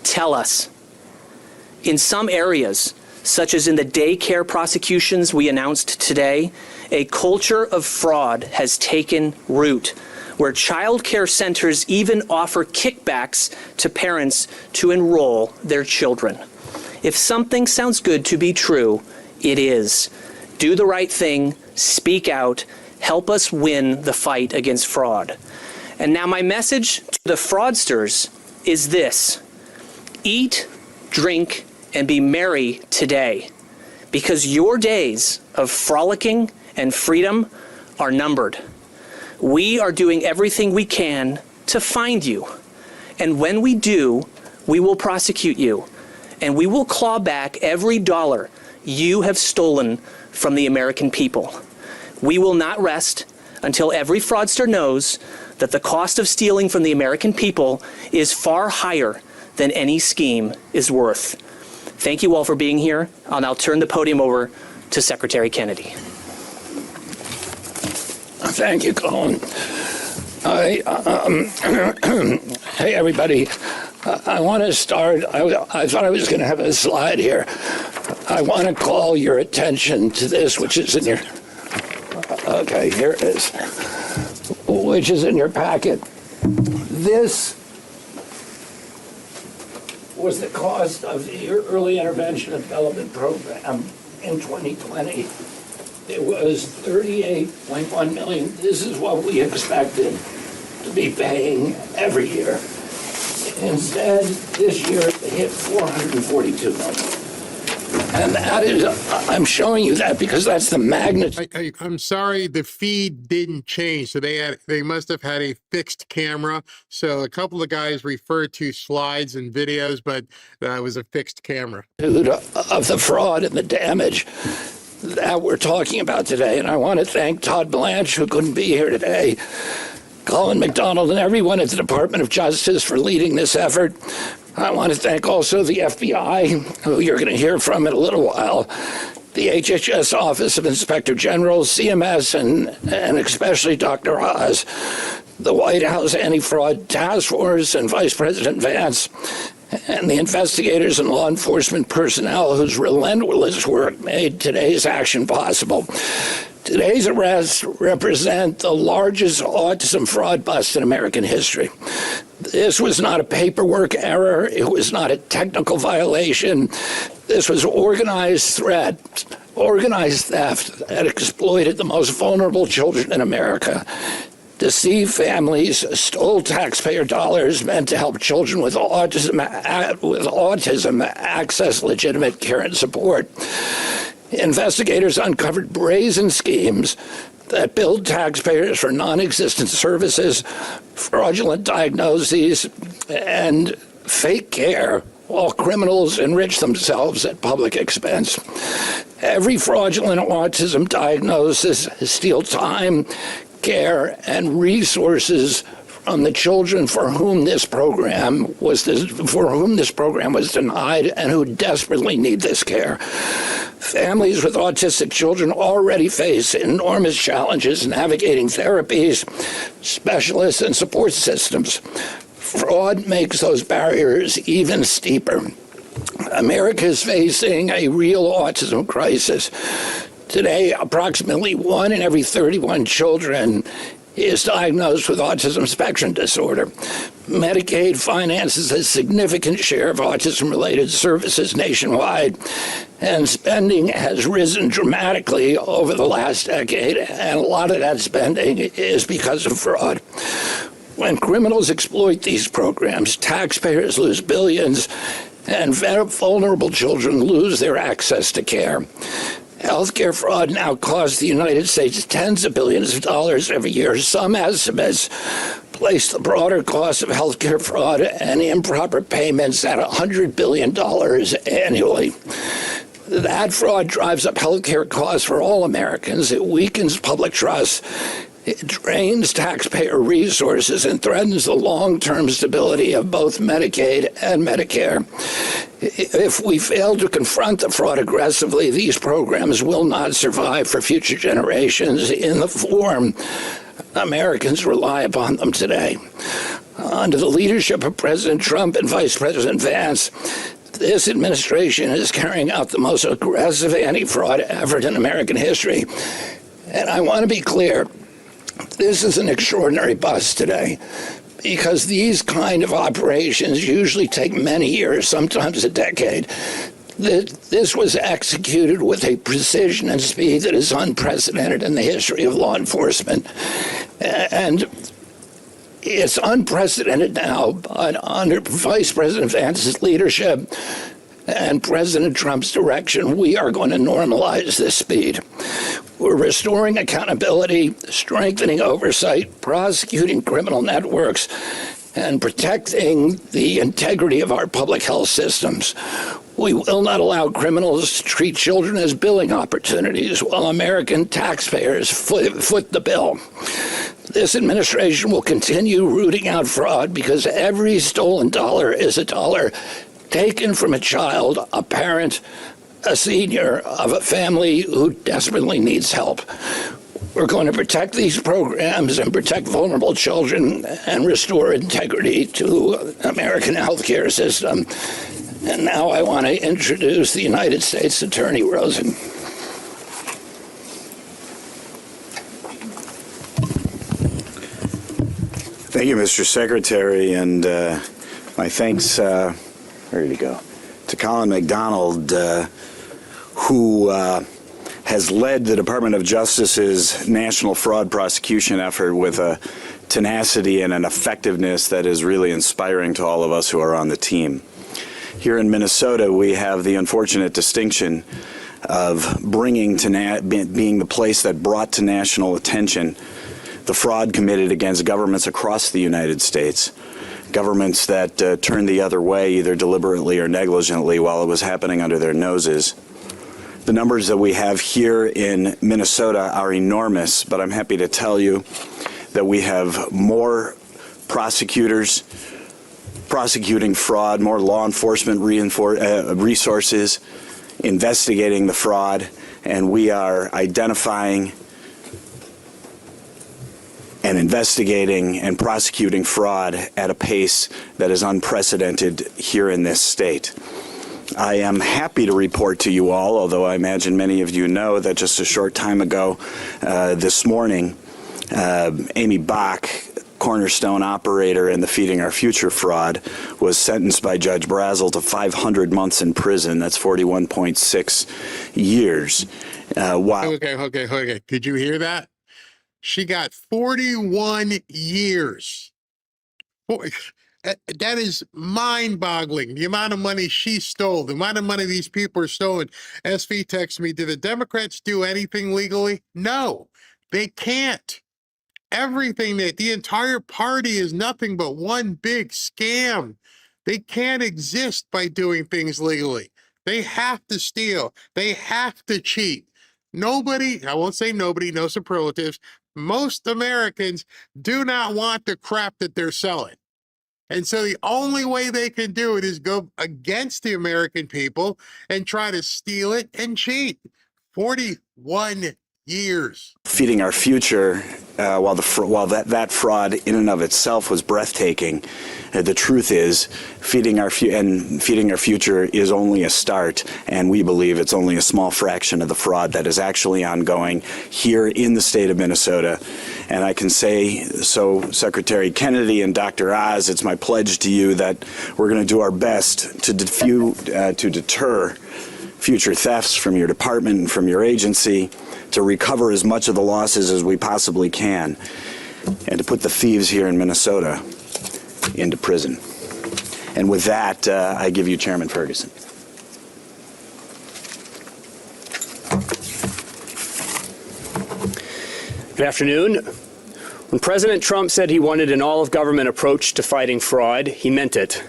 tell us. In some areas, such as in the daycare prosecutions we announced today, a culture of fraud has taken root, where child care centers even offer kickbacks to parents to enroll their children. If something sounds good to be true, it is. Do the right thing, speak out, help us win the fight against fraud. And now my message to the fraudsters is this: eat, drink, and be merry today, because your days of frolicking and freedom are numbered. We are doing everything we can to find you. And when we do, we will prosecute you, and we will claw back every dollar you have stolen from the American people. We will not rest until every fraudster knows that the cost of stealing from the American people is far higher than any scheme is worth. Thank you all for being here. I'll now turn the podium over to Secretary Kennedy. Thank you, Colin. Hey, everybody. I want to start. I thought I was going to have a slide here. I want to call your attention to this, which is in your... Okay, here it is. Which is in your packet. This was the cost of the Early Intervention and Development Program in 2020. It was $38.1 million. This is what we expected to be paying every year. Instead, this year, it hit $442 million. And that is, I'm showing you that because that's the magnitude. I'm sorry, the feed didn't change. So they must have had a fixed camera. So a couple of guys referred to slides and videos, but that was a fixed camera. Of the fraud and the damage that we're talking about today. And I want to thank Todd Blanche, who couldn't be here today, Colin McDonald, and everyone at the Department of Justice for leading this effort. I want to thank also the FBI, who you're going to hear from in a little while, the HHS Office of Inspector General, CMS, and especially Dr. Oz, the White House Anti-Fraud Task Force, and Vice President Vance, and the investigators and law enforcement personnel whose relentless work made today's action possible. Today's arrests represent the largest autism fraud bust in American history. This was not a paperwork error. It was not a technical violation. This was organized theft that exploited the most vulnerable children in America, deceived families, stole taxpayer dollars meant to help children with autism access legitimate care and support. Investigators uncovered brazen schemes that billed taxpayers for non-existent services, fraudulent diagnoses, and fake care, while criminals enrich themselves at public expense. Every fraudulent autism diagnosis steals time, care, and resources from the children for whom this program was denied and who desperately need this care. Families with autistic children already face enormous challenges navigating therapies, specialists, and support systems. Fraud makes those barriers even steeper. America is facing a real autism crisis. Today, approximately 1 in every 31 children is diagnosed with autism spectrum disorder. Medicaid finances a significant share of autism-related services nationwide, and spending has risen dramatically over the last decade, and a lot of that spending is because of fraud. When criminals exploit these programs, taxpayers lose billions, and vulnerable children lose their access to care. Healthcare fraud now costs the United States tens of billions of dollars every year. Some estimates place the broader cost of healthcare fraud and improper payments at $100 billion annually. That fraud drives up healthcare costs for all Americans. It weakens public trust. It drains taxpayer resources and threatens the long-term stability of both Medicaid and Medicare. If we fail to confront the fraud aggressively, these programs will not survive for future generations in the form Americans rely upon them today. Under the leadership of President Trump and Vice President Vance, this administration is carrying out the most aggressive anti-fraud effort in American history. And I want to be clear, this is an extraordinary bust today, because these kind of operations usually take many years, sometimes a decade. This was executed with a precision and speed that is unprecedented in the history of law enforcement. And it's unprecedented now, but under Vice President Vance's leadership and President Trump's direction, we are going to normalize this speed. We're restoring accountability, strengthening oversight, prosecuting criminal networks, and protecting the integrity of our public health systems. We will not allow criminals to treat children as billing opportunities while American taxpayers foot the bill. This administration will continue rooting out fraud because every stolen dollar is a dollar taken from a child, a parent, a senior of a family who desperately needs help. We're going to protect these programs and protect vulnerable children and restore integrity to the American healthcare system. And now I want to introduce the United States Attorney Rosen. Thank you, Mr. Secretary, and my thanks, where did he go, to Colin McDonald, who has led the Department of Justice's national fraud prosecution effort with a tenacity and an effectiveness that is really inspiring to all of us who are on the team. Here in Minnesota, we have the unfortunate distinction of bringing to being the place that brought to national attention the fraud committed against governments across the United States, governments that turned the other way either deliberately or negligently while it was happening under their noses. The numbers that we have here in Minnesota are enormous, but I'm happy to tell you that we have more prosecutors prosecuting fraud, more law enforcement resources investigating the fraud, and we are identifying and investigating and prosecuting fraud at a pace that is unprecedented here in this state. I am happy to report to you all, although I imagine many of you know, that just a short time ago this morning, Amy Bach, cornerstone operator in the Feeding Our Future fraud, was sentenced by Judge Brazel to 500 months in prison. That's 41.6 years. Okay. Did you hear that? She got 41 years. That is mind-boggling, the amount of money she stole, the amount of money these people are stolen. SV texts me, did the Democrats do anything legally? No, they can't. Everything that the entire party is nothing but one big scam. They can't exist by doing things legally. They have to steal. They have to cheat. Nobody, I won't say nobody, no superlatives, most Americans do not want the crap that they're selling. And so the only way they can do it is go against the American people and try to steal it and cheat. 41 years. Feeding Our Future, while that fraud in and of itself was breathtaking, the truth is Feeding Our Future is only a start, and we believe it's only a small fraction of the fraud that is actually ongoing here in the state of Minnesota. And I can say so, Secretary Kennedy and Dr. Oz, it's my pledge to you that we're going to do our best to deter future thefts from your department and from your agency, to recover as much of the losses as we possibly can, and to put the thieves here in Minnesota into prison. And with that, I give you Chairman Ferguson. Good afternoon. When President Trump said he wanted an all-of-government approach to fighting fraud, he meant it.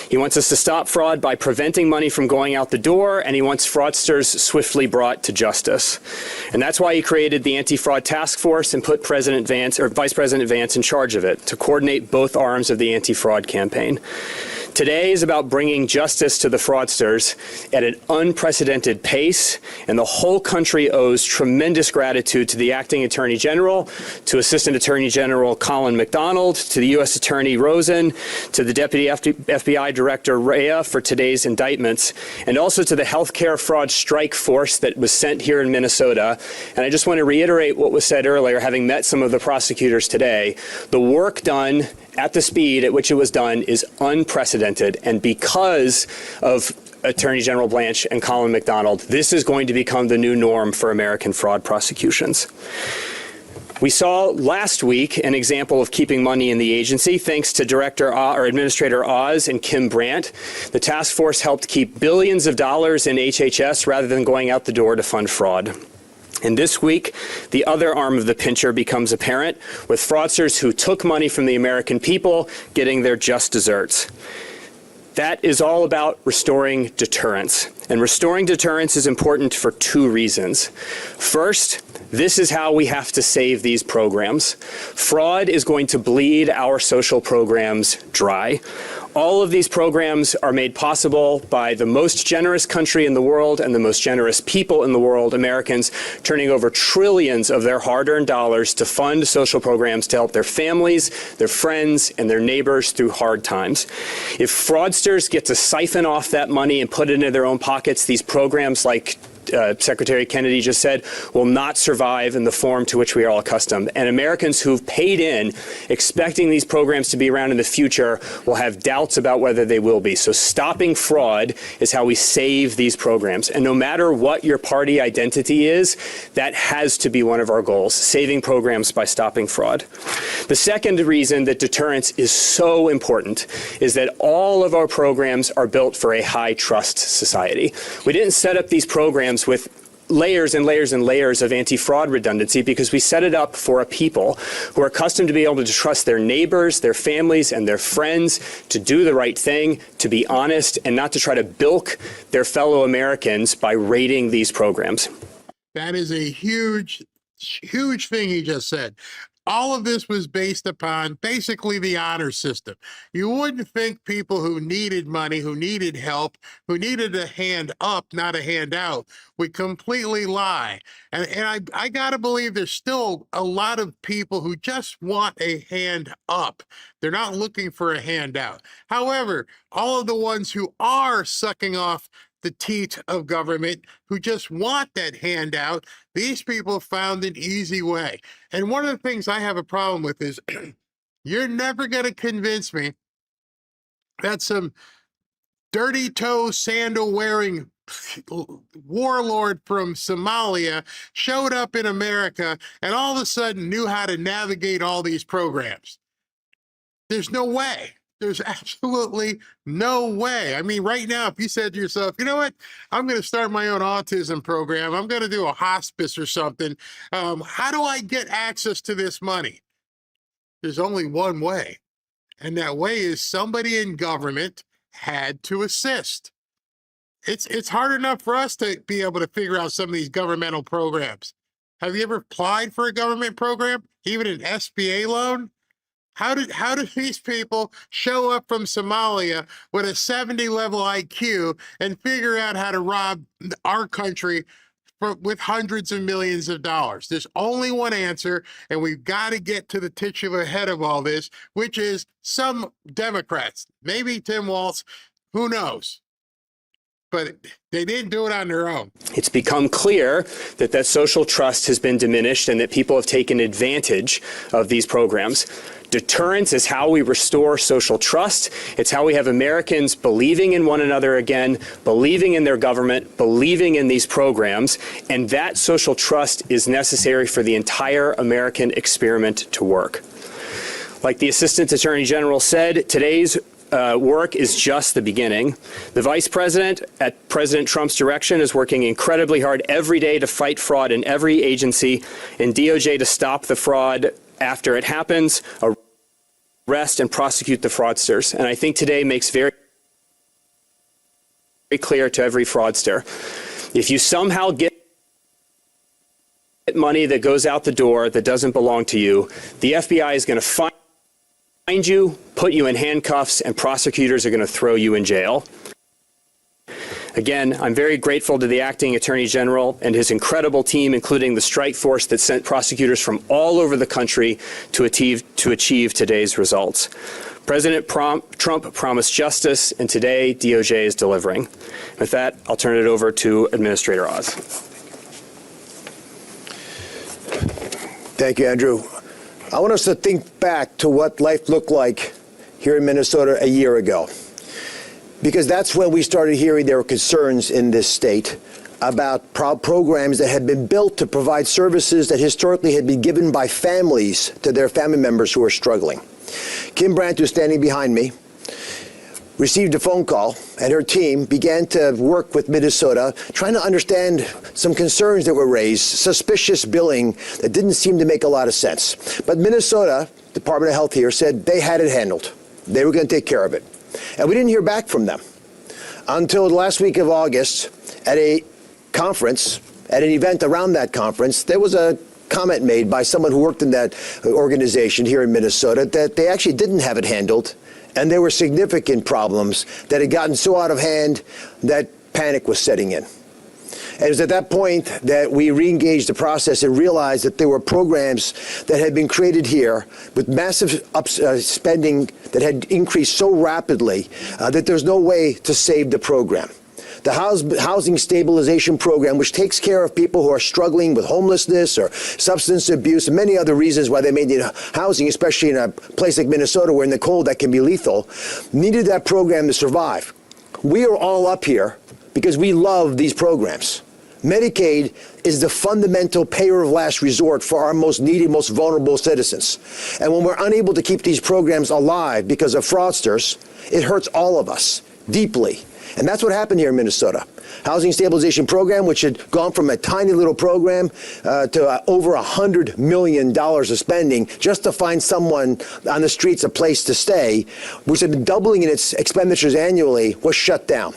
He wants us to stop fraud by preventing money from going out the door, and he wants fraudsters swiftly brought to justice. And that's why he created the Anti-Fraud Task Force and put Vice President Vance in charge of it, to coordinate both arms of the anti-fraud campaign. Today is about bringing justice to the fraudsters at an unprecedented pace, and the whole country owes tremendous gratitude to the Acting Attorney General, to Assistant Attorney General Colin McDonald, to the U.S. Attorney Rosen, to the Deputy FBI Director Rhea for today's indictments, and also to the Healthcare Fraud Strike Force that was sent here in Minnesota. And I just want to reiterate what was said earlier, having met some of the prosecutors today. The work done at the speed at which it was done is unprecedented, and because of Attorney General Blanche and Colin McDonald, this is going to become the new norm for American fraud prosecutions. We saw last week an example of keeping money in the agency thanks to Administrator Oz and Kim Brandt. The task force helped keep billions of dollars in HHS rather than going out the door to fund fraud. And this week, the other arm of the pincher becomes apparent, with fraudsters who took money from the American people getting their just desserts. That is all about restoring deterrence. And restoring deterrence is important for two reasons. First, this is how we have to save these programs. Fraud is going to bleed our social programs dry. All of these programs are made possible by the most generous country in the world and the most generous people in the world, Americans, turning over trillions of their hard-earned dollars to fund social programs to help their families, their friends, and their neighbors through hard times. If fraudsters get to siphon off that money and put it into their own pockets, these programs like Secretary Kennedy just said, will not survive in the form to which we are all accustomed. And Americans who've paid in, expecting these programs to be around in the future, will have doubts about whether they will be. So stopping fraud is how we save these programs. And no matter what your party identity is, that has to be one of our goals, saving programs by stopping fraud. The second reason that deterrence is so important is that all of our programs are built for a high trust society. We didn't set up these programs with layers and layers and layers of anti-fraud redundancy because we set it up for a people who are accustomed to be able to trust their neighbors, their families, and their friends to do the right thing, to be honest, and not to try to bilk their fellow Americans by raiding these programs. That is a huge thing he just said. All of this was based upon basically the honor system. You wouldn't think people who needed money, who needed help, who needed a hand up, not a handout, would completely lie. And I gotta believe there's still a lot of people who just want a hand up. They're not looking for a handout. However, all of the ones who are sucking off the teat of government, who just want that handout, these people found an easy way. And one of the things I have a problem with is you're never going to convince me that some dirty toe sandal wearing warlord from Somalia showed up in America and all of a sudden knew how to navigate all these programs. There's no way. There's absolutely no way. I mean, right now, if you said to yourself, you know what, I'm going to start my own autism program, I'm going to do a hospice or something, how do I get access to this money? There's only one way. And that way is somebody in government had to assist. It's hard enough for us to be able to figure out some of these governmental programs. Have you ever applied for a government program, even an SBA loan? How did these people show up from Somalia with a 70 level IQ and figure out how to rob our country with hundreds of millions of dollars? There's only one answer, and we've got to get to the titular head of all this, which is some Democrats, maybe Tim Walz, who knows? But they didn't do it on their own. It's become clear that that social trust has been diminished and that people have taken advantage of these programs. Deterrence is how we restore social trust. It's how we have Americans believing in one another again, believing in their government, believing in these programs, and that social trust is necessary for the entire American experiment to work. Like the Assistant Attorney General said, today's work is just the beginning. The Vice President, at President Trump's direction, is working incredibly hard every day to fight fraud in every agency, and DOJ to stop the fraud after it happens, arrest and prosecute the fraudsters. And I think today makes very clear to every fraudster, if you somehow get money that goes out the door that doesn't belong to you, the FBI is going to find you, put you in handcuffs, and prosecutors are going to throw you in jail. Again, I'm very grateful to the acting Attorney General and his incredible team, including the strike force that sent prosecutors from all over the country to achieve today's results. President Trump promised justice, and today DOJ is delivering. With that, I'll turn it over to Administrator Oz. Thank you, Andrew. I want us to think back to what life looked like here in Minnesota a year ago, because that's when we started hearing there were concerns in this state about programs that had been built to provide services that historically had been given by families to their family members who are struggling. Kim Brandt, who's standing behind me, received a phone call, and her team began to work with Minnesota, trying to understand some concerns that were raised, suspicious billing that didn't seem to make a lot of sense. But Minnesota, Department of Health here, said they had it handled. They were going to take care of it. And we didn't hear back from them until the last week of August at a conference, at an event around that conference. There was a comment made by someone who worked in that organization here in Minnesota that they actually didn't have it handled, and there were significant problems that had gotten so out of hand that panic was setting in. And it was at that point that we re-engaged the process and realized that there were programs that had been created here with massive spending that had increased so rapidly that there's no way to save the program. the housing stabilization program, which takes care of people who are struggling with homelessness or substance abuse and many other reasons why they may need housing, especially in a place like Minnesota where in the cold that can be lethal, needed that program to survive. We are all up here because we love these programs. Medicaid is the fundamental payer of last resort for our most needy, most vulnerable citizens. And when we're unable to keep these programs alive because of fraudsters, it hurts all of us deeply. And that's what happened here in Minnesota. Housing Stabilization Program, which had gone from a tiny little program to over $100 million of spending just to find someone on the streets a place to stay, which had been doubling in its expenditures annually, was shut down.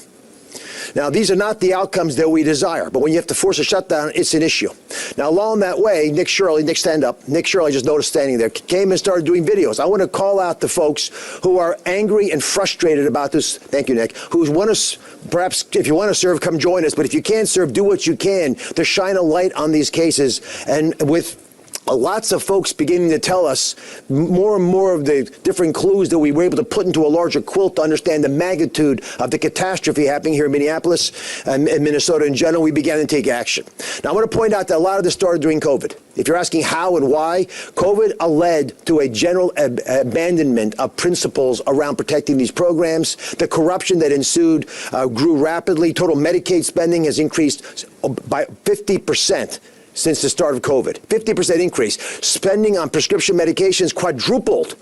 Now, these are not the outcomes that we desire, but when you have to force a shutdown, it's an issue. Now, along that way, Nick Shirley, stand up. Nick Shirley, just noticed standing there, came and started doing videos. I want to call out the folks who are angry and frustrated about this. Thank you, Nick. Who want to, perhaps, if you want to serve, come join us. But if you can't serve, do what you can to shine a light on these cases. And with lots of folks beginning to tell us more and more of the different clues that we were able to put into a larger quilt to understand the magnitude of the catastrophe happening here in Minneapolis and Minnesota in general, we began to take action. Now, I want to point out that a lot of this started during COVID. If you're asking how and why, COVID led to a general abandonment of principles around protecting these programs. The corruption that ensued grew rapidly. Total Medicaid spending has increased by 50%. Since the start of COVID. 50% increase. Spending on prescription medications quadrupled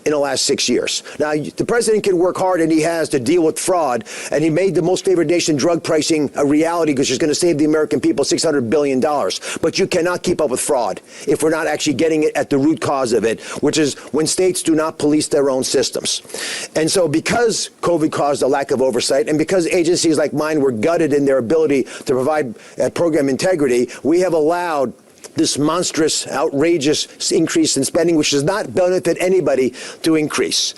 in the last 6 years. Now, the president can work hard, and he has, to deal with fraud, and he made the most favored nation drug pricing a reality because it's going to save the American people $600 billion. But you cannot keep up with fraud if we're not actually getting it at the root cause of it, which is when states do not police their own systems. And so because COVID caused a lack of oversight, and because agencies like mine were gutted in their ability to provide program integrity, we have allowed this monstrous, outrageous increase in spending, which does not benefit anybody, to increase.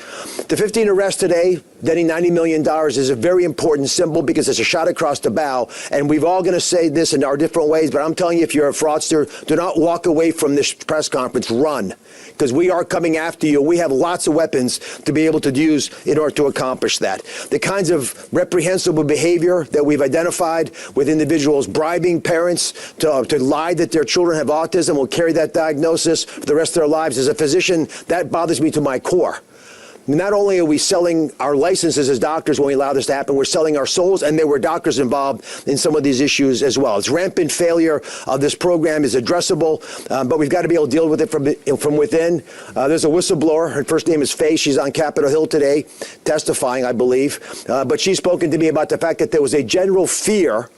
The 15 arrests today, netting $90 million, is a very important symbol because it's a shot across the bow. And we've all going to say this in our different ways, but I'm telling you, if you're a fraudster, do not walk away from this press conference. Run. Because we are coming after you. We have lots of weapons to be able to use in order to accomplish that. The kinds of reprehensible behavior that we've identified with individuals bribing parents to lie that their children have autism, will carry that diagnosis for the rest of their lives. As a physician, that bothers me to my core. Not only are we selling our licenses as doctors when we allow this to happen, we're selling our souls, and there were doctors involved in some of these issues as well. It's rampant failure of this program is addressable, but we've got to be able to deal with it from within. There's a whistleblower. Her first name is Faye. She's on Capitol Hill today testifying, I believe. But she's spoken to me about the fact that there was a general fear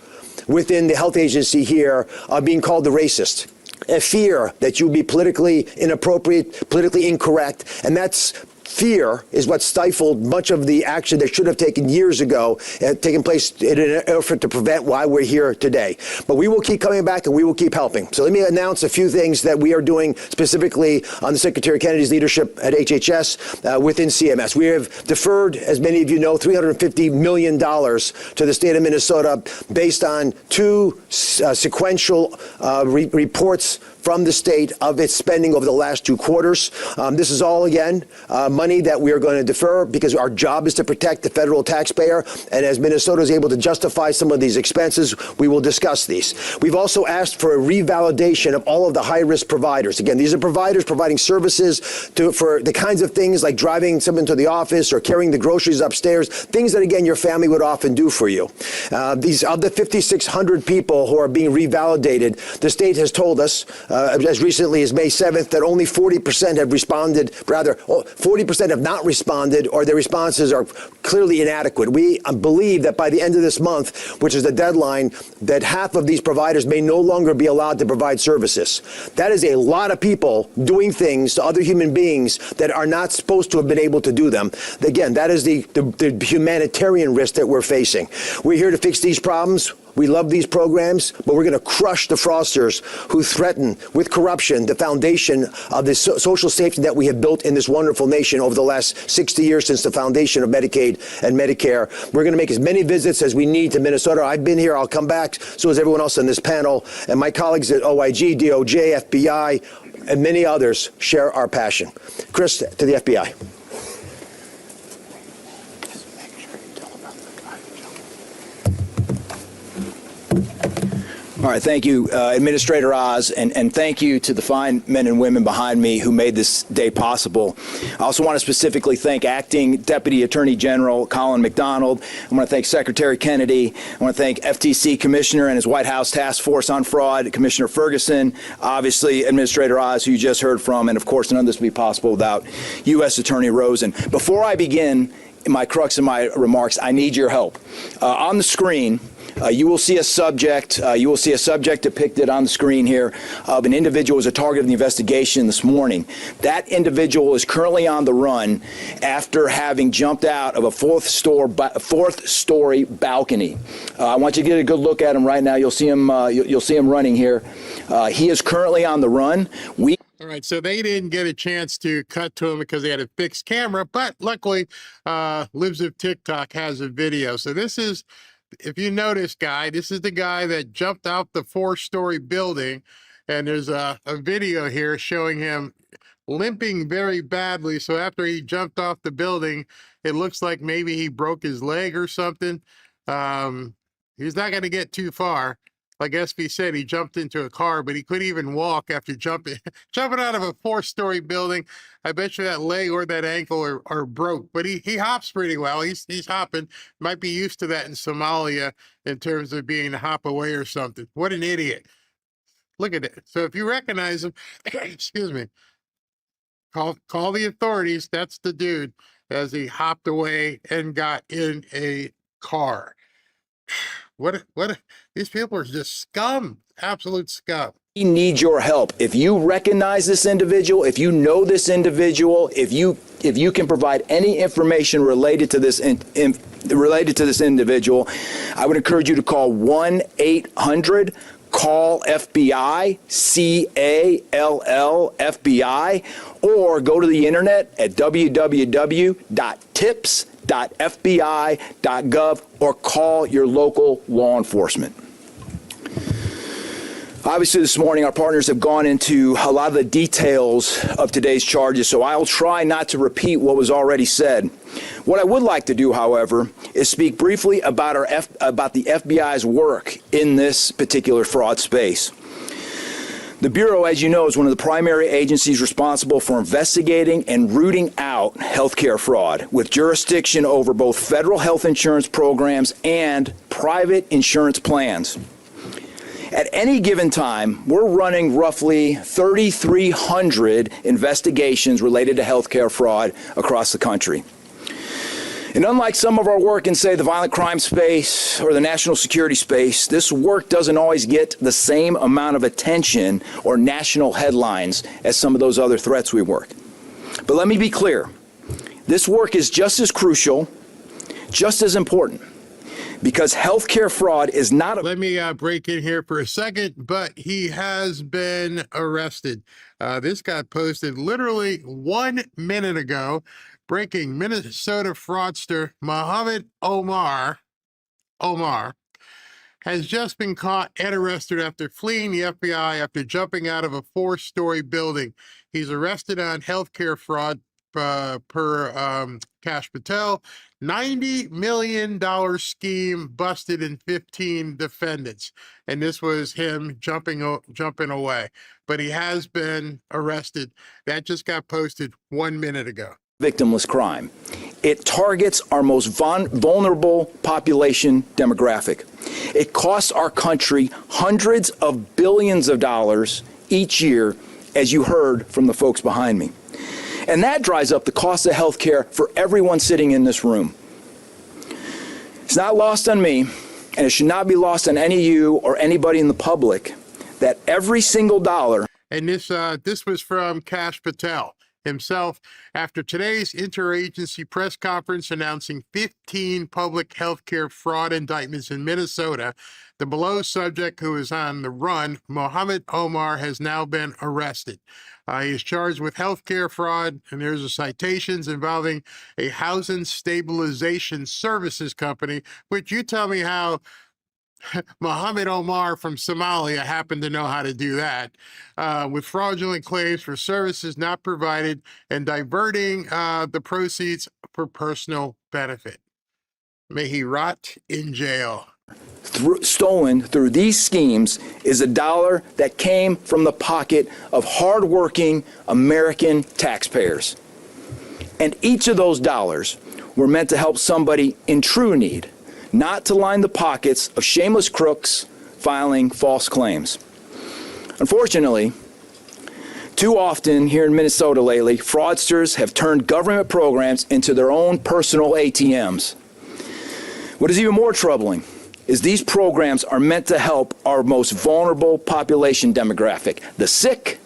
within the health agency here of being called the racist. A fear that you'd be politically inappropriate, politically incorrect, and that's fear is what stifled much of the action that should have taken years ago and taken place in an effort to prevent why we're here today. But we will keep coming back and we will keep helping. So let me announce a few things that we are doing specifically on the Secretary Kennedy's leadership at HHS within CMS. We have deferred, as many of you know, $350 million to the state of Minnesota based on two sequential reports from the state of its spending over the last 2 quarters. This is all, again, money that we are going to defer because our job is to protect the federal taxpayer. And as Minnesota is able to justify some of these expenses, we will discuss these. We've also asked for a revalidation of all of the high-risk providers. Again, these are providers providing services for the kinds of things like driving someone to the office or carrying the groceries upstairs, things that, again, your family would often do for you. These of the 5,600 people who are being revalidated, the state has told us as recently as May 7th that only 40% have responded, rather 40% have not responded, or their responses are clearly inadequate. We believe that by the end of this month, which is the deadline, that half of these providers may no longer be allowed to provide services. That is a lot of people doing things to other human beings that are not supposed to have been able to do them. Again, that is the humanitarian risk that we're facing. We're here to fix these problems. We love these programs, but we're going to crush the fraudsters who threaten with corruption the foundation of the social safety that we have built in this wonderful nation over the last 60 years since the foundation of Medicaid and Medicare. We're going to make as many visits as we need to Minnesota. I've been here. I'll come back. So is everyone else on this panel. And my colleagues at OIG, DOJ, FBI, and many others share our passion. Chris, to the FBI. All right, thank you, Administrator Oz, and thank you to the fine men and women behind me who made this day possible. I also want to specifically thank Acting Deputy Attorney General Colin McDonald. I want to thank Secretary Kennedy. I want to thank FTC Commissioner and his White House Task Force on Fraud, Commissioner Ferguson, obviously Administrator Oz, who you just heard from, and of course none of this would be possible without U.S. Attorney Rosen. Before I begin my crux of my remarks, I need your help. On the screen, you will see a subject. Depicted on the screen here of an individual who was a target of the investigation this morning. That individual is currently on the run after having jumped out of a fourth story balcony. I want you to get a good look at him right now. You'll see him. You'll see him running here. He is currently on the run. All right, so they didn't get a chance to cut to him because they had a fixed camera, but luckily, Libs of TikTok has a video. So this is, if you notice, this is the guy that jumped out the four-story building, and there's a video here showing him limping very badly. So after he jumped off the building, it looks like maybe he broke his leg or something. He's not going to get too far. Like SB said, he jumped into a car, but he couldn't even walk after jumping out of a four-story building. I bet you that leg or that ankle are broke, but he hops pretty well. He's hopping. Might be used to that in Somalia in terms of being a hop away or something. What an idiot. Look at it. So if you recognize him, excuse me, call the authorities. That's the dude as he hopped away and got in a car. What these people are just scum, absolute scum. We need your help. If you recognize this individual, if you know this individual, if you can provide any information related to this individual, I would encourage you to call 1-800 call FBI, CALL FBI, or go to the internet at www.tips.fbi.gov or call your local law enforcement. Obviously, this morning, our partners have gone into a lot of the details of today's charges, so I'll try not to repeat what was already said. What I would like to do, however, is speak briefly about the FBI's work in this particular fraud space. The Bureau, as you know, is one of the primary agencies responsible for investigating and rooting out healthcare fraud, with jurisdiction over both federal health insurance programs and private insurance plans. At any given time, we're running roughly 3,300 investigations related to healthcare fraud across the country. And unlike some of our work in, say, the violent crime space or the national security space, this work doesn't always get the same amount of attention or national headlines as some of those other threats we work. But let me be clear. This work is just as crucial, just as important, because healthcare fraud is not... Let me break in here for a second, but he has been arrested. This got posted literally 1 minute ago. Breaking: Minnesota fraudster Mohammed Omar has just been caught and arrested after fleeing the FBI after jumping out of a four-story building. He's arrested on healthcare fraud per Cash Patel. $90 million scheme busted in 15 defendants. And this was him jumping away. But he has been arrested. That just got posted 1 minute ago. Victimless crime. It targets our most vulnerable population demographic. It costs our country hundreds of billions of dollars each year, as you heard from the folks behind me. And that drives up the cost of health care for everyone sitting in this room. It's not lost on me, and it should not be lost on any of you or anybody in the public, that every single dollar... And this was from Cash Patel himself after today's interagency press conference announcing 15 public health care fraud indictments in Minnesota. The below subject, who is on the run, Mohammed Omar, has now been arrested. He is charged with health care fraud, and there's a citations involving a housing stabilization services company, which you tell me how Mohammed Omar from Somalia happened to know how to do that, with fraudulent claims for services not provided and diverting the proceeds for personal benefit. May he rot in jail. stolen through these schemes is a dollar that came from the pocket of hardworking American taxpayers. And each of those dollars were meant to help somebody in true need, not to line the pockets of shameless crooks filing false claims. Unfortunately, too often here in Minnesota lately, fraudsters have turned government programs into their own personal ATMs. What is even more troubling is these programs are meant to help our most vulnerable population demographic, the sick,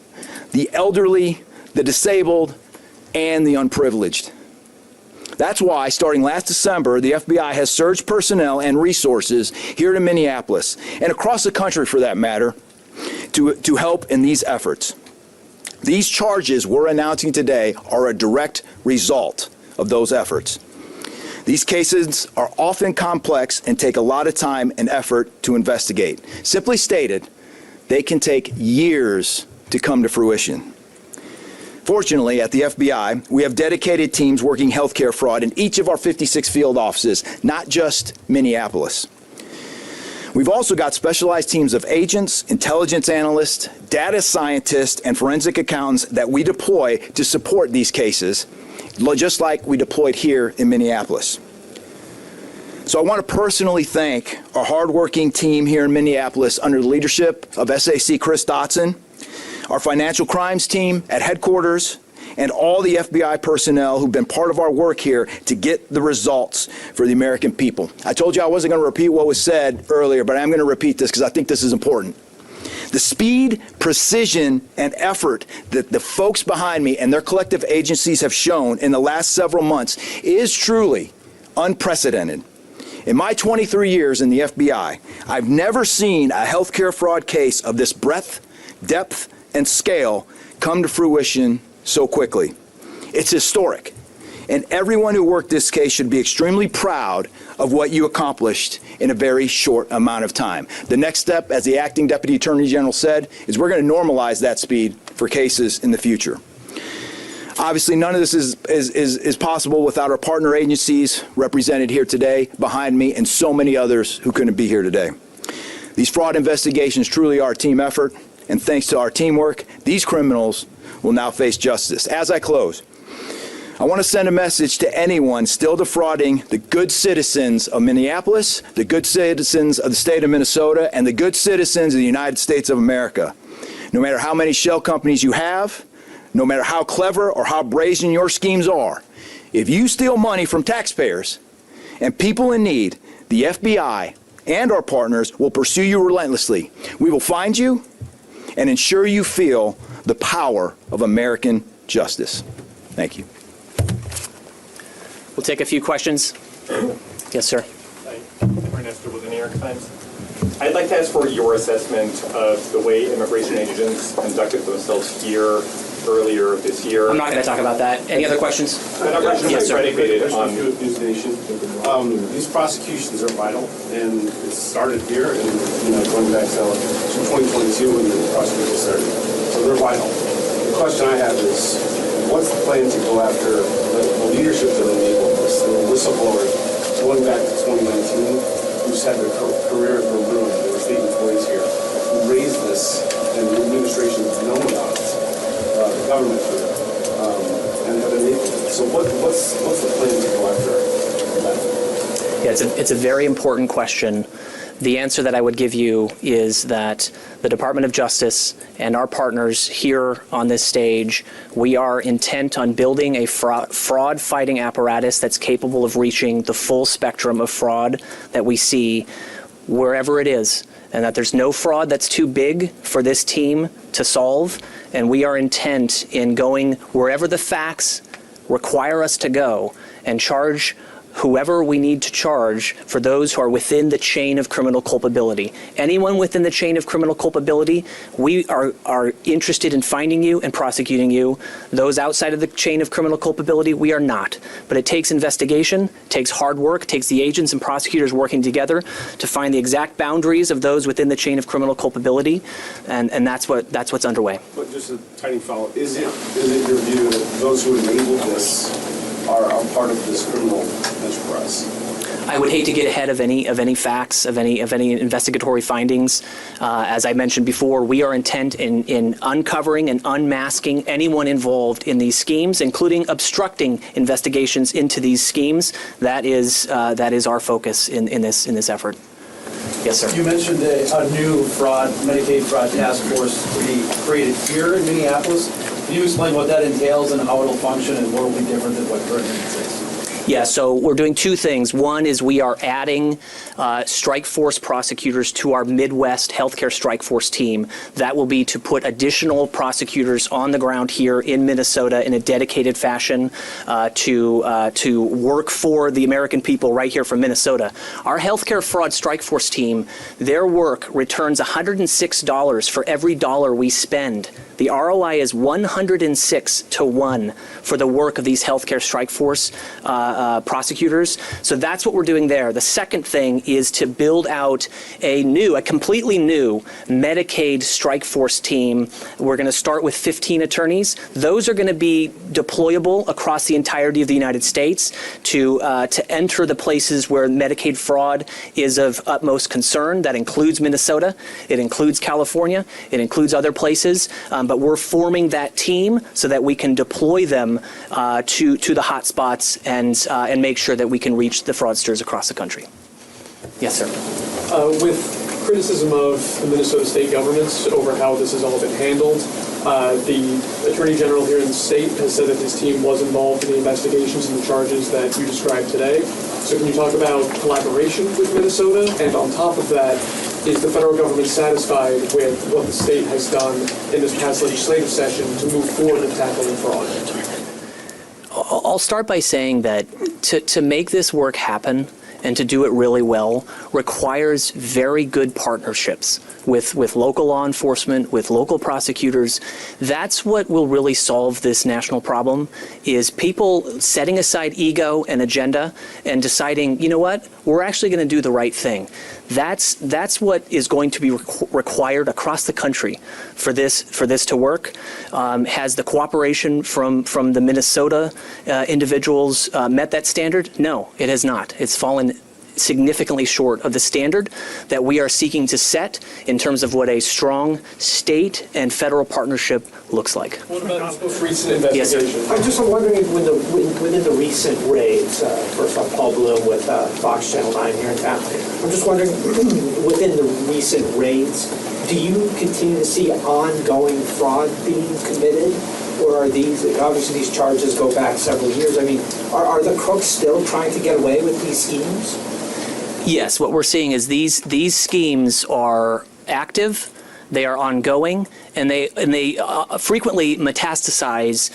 the elderly, the disabled, and the unprivileged. That's why, starting last December, the FBI has surged personnel and resources here in Minneapolis, and across the country for that matter, to help in these efforts. These charges we're announcing today are a direct result of those efforts. These cases are often complex and take a lot of time and effort to investigate. Simply stated, they can take years to come to fruition. Fortunately, at the FBI, we have dedicated teams working healthcare fraud in each of our 56 field offices, not just Minneapolis. We've also got specialized teams of agents, intelligence analysts, data scientists, and forensic accountants that we deploy to support these cases, just like we deployed here in Minneapolis. So I want to personally thank our hardworking team here in Minneapolis under the leadership of SAC Chris Dotson, our financial crimes team at headquarters, and all the FBI personnel who've been part of our work here to get the results for the American people. I told you I wasn't going to repeat what was said earlier, but I'm going to repeat this because I think this is important. The speed, precision, and effort that the folks behind me and their collective agencies have shown in the last several months is truly unprecedented. In my 23 years in the FBI, I've never seen a healthcare fraud case of this breadth, depth, and scale come to fruition so quickly. It's historic, and everyone who worked this case should be extremely proud of what you accomplished in a very short amount of time. The next step, as the acting Deputy Attorney General said, is we're going to normalize that speed for cases in the future. Obviously, none of this is possible without our partner agencies represented here today, behind me, and so many others who couldn't be here today. These fraud investigations truly are a team effort, and thanks to our teamwork, these criminals will now face justice. As I close, I want to send a message to anyone still defrauding the good citizens of Minneapolis, the good citizens of the state of Minnesota, and the good citizens of the United States of America. No matter how many shell companies you have, no matter how clever or how brazen your schemes are, if you steal money from taxpayers and people in need, the FBI and our partners will pursue you relentlessly. We will find you and ensure you feel the power of American justice. Thank you. We'll take a few questions. Yes, sir. Ernesto with the New York Times. I'd like to ask for your assessment of the way immigration agents conducted themselves here earlier this year. I'm not going to talk about that. Any other questions? Yes, sir. Predicated on News Nation. These prosecutions are vital, and it started here, and going back to 2022 when the prosecution started. So they're vital. The question I have is, what's the plan to go after the leadership that enabled this, the whistleblowers, going back to 2019, who's had their careers were ruined, they were state employees here, who raised this, and the administration has known about it. The government and have enabled it. So what's the plan to go after that? Yeah, it's a very important question. The answer that I would give you is that the Department of Justice and our partners here on this stage, we are intent on building a fraud-fighting apparatus that's capable of reaching the full spectrum of fraud that we see wherever it is, and that there's no fraud that's too big for this team to solve, and we are intent in going wherever the facts require us to go and charge whoever we need to charge for those who are within the chain of criminal culpability. Anyone within the chain of criminal culpability, we are interested in finding you and prosecuting you. Those outside of the chain of criminal culpability, we are not. But it takes investigation, takes hard work, takes the agents and prosecutors working together to find the exact boundaries of those within the chain of criminal culpability, and that's what's underway. But just a tiny follow-up. Is it your view that those who enabled this are part of this criminal enterprise? I would hate to get ahead of any facts, of any investigatory findings. As I mentioned before, we are intent in uncovering and unmasking anyone involved in these schemes, including obstructing investigations into these schemes. That is our focus in this effort. Yes, sir. You mentioned a new Medicaid fraud task force to be created here in Minneapolis. Can you explain what that entails and how it'll function and what will be different than what currently exists? Yeah, so we're doing two things. One is we are adding strike force prosecutors to our Midwest healthcare strike force team. That will be to put additional prosecutors on the ground here in Minnesota in a dedicated fashion to work for the American people right here from Minnesota. Our healthcare fraud strike force team, their work returns $106 for every dollar we spend. The ROI is 106 to 1 for the work of these healthcare strike force prosecutors. So that's what we're doing there. The second thing is to build out a completely new Medicaid strike force team. We're going to start with 15 attorneys. Those are going to be deployable across the entirety of the United States to enter the places where Medicaid fraud is of utmost concern. That includes Minnesota. It includes California. It includes other places. But we're forming that team so that we can deploy them to the hot spots and make sure that we can reach the fraudsters across the country. Yes, sir. With criticism of the Minnesota state governments over how this has all been handled, the Attorney General here in the state has said that his team was involved in the investigations and the charges that you described today. So can you talk about collaboration with Minnesota? And on top of that, is the federal government satisfied with what the state has done in this past legislative session to move forward in tackling fraud? I'll start by saying that to make this work happen and to do it really well requires very good partnerships with local law enforcement, with local prosecutors. That's what will really solve this national problem, is people setting aside ego and agenda and deciding, you know what, we're actually going to do the right thing. That's what is going to be required across the country for this to work. Has the cooperation from the Minnesota individuals met that standard? No, it has not. It's fallen significantly short of the standard that we are seeking to set in terms of what a strong state and federal partnership looks like. What about this recent investigation? Yes, I'm just wondering if within the recent raids, first off, Paul Bloom with Fox Channel 9 here in town. I'm just wondering, within the recent raids, do you continue to see ongoing fraud being committed? Or are obviously these charges go back several years? I mean, are the crooks still trying to get away with these schemes? Yes, what we're seeing is these schemes are active, they are ongoing, and they frequently metastasize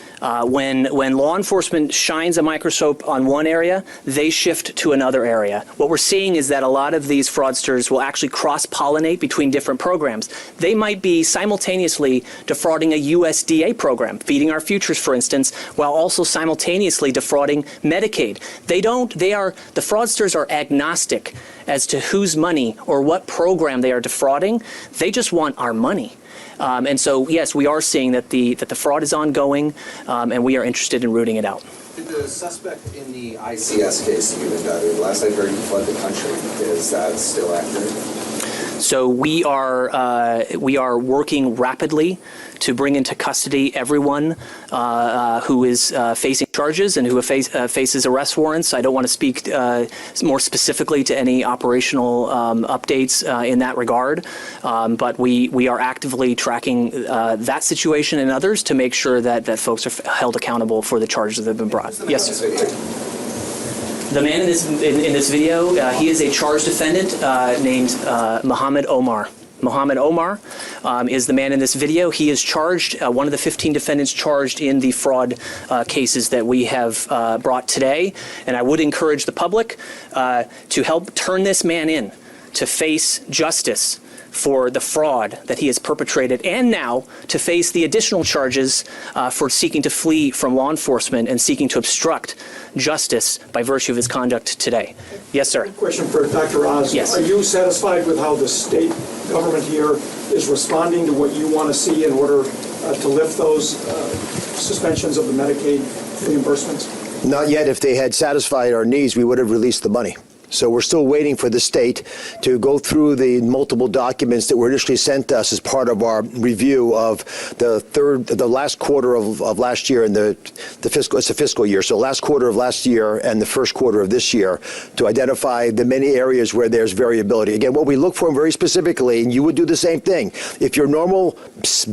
when law enforcement shines a microscope on one area, they shift to another area. What we're seeing is that a lot of these fraudsters will actually cross-pollinate between different programs. They might be simultaneously defrauding a USDA program, Feeding Our Futures, for instance, while also simultaneously defrauding Medicaid. The fraudsters are agnostic as to whose money or what program they are defrauding. They just want our money. And so, yes, we are seeing that the fraud is ongoing, and we are interested in rooting it out. The suspect in the ICS case that you've indicted, last I heard, he fled the country. Is that still accurate? So we are working rapidly to bring into custody everyone who is facing charges and who faces arrest warrants. I don't want to speak more specifically to any operational updates in that regard, but we are actively tracking that situation and others to make sure that folks are held accountable for the charges that have been brought. Yes, sir. The man in this video, he is a charged defendant named Mohammed Omar. Mohammed Omar is the man in this video. He is charged, one of the 15 defendants charged in the fraud cases that we have brought today. And I would encourage the public to help turn this man in to face justice for the fraud that he has perpetrated, and now to face the additional charges for seeking to flee from law enforcement and seeking to obstruct justice by virtue of his conduct today. Yes, sir. Question for Dr. Oz. Yes. Are you satisfied with how the state government here is responding to what you want to see in order to lift those suspensions of the Medicaid reimbursements? Not yet. If they had satisfied our needs, we would have released the money. So we're still waiting for the state to go through the multiple documents that were initially sent to us as part of our review of the last quarter of last year and it's a fiscal year. So last quarter of last year and the first quarter of this year to identify the many areas where there's variability. Again, what we look for very specifically, and you would do the same thing. If your normal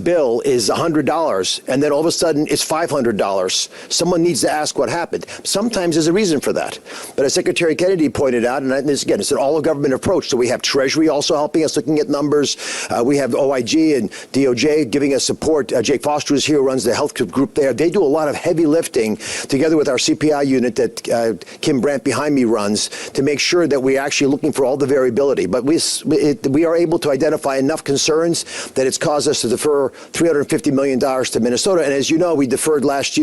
bill is $100 and then all of a sudden it's $500, someone needs to ask what happened. Sometimes there's a reason for that. But as Secretary Kennedy pointed out, and this, again, it's an all-of-government approach. So we have Treasury also helping us, looking at numbers. We have OIG and DOJ giving us support. Jake Foster is here, who runs the health group there. They do a lot of heavy lifting together with our CPI unit that Kim Brandt behind me runs to make sure that we're actually looking for all the variability. But we are able to identify enough concerns that it's caused us to defer $350 million to Minnesota. And as you know, we deferred last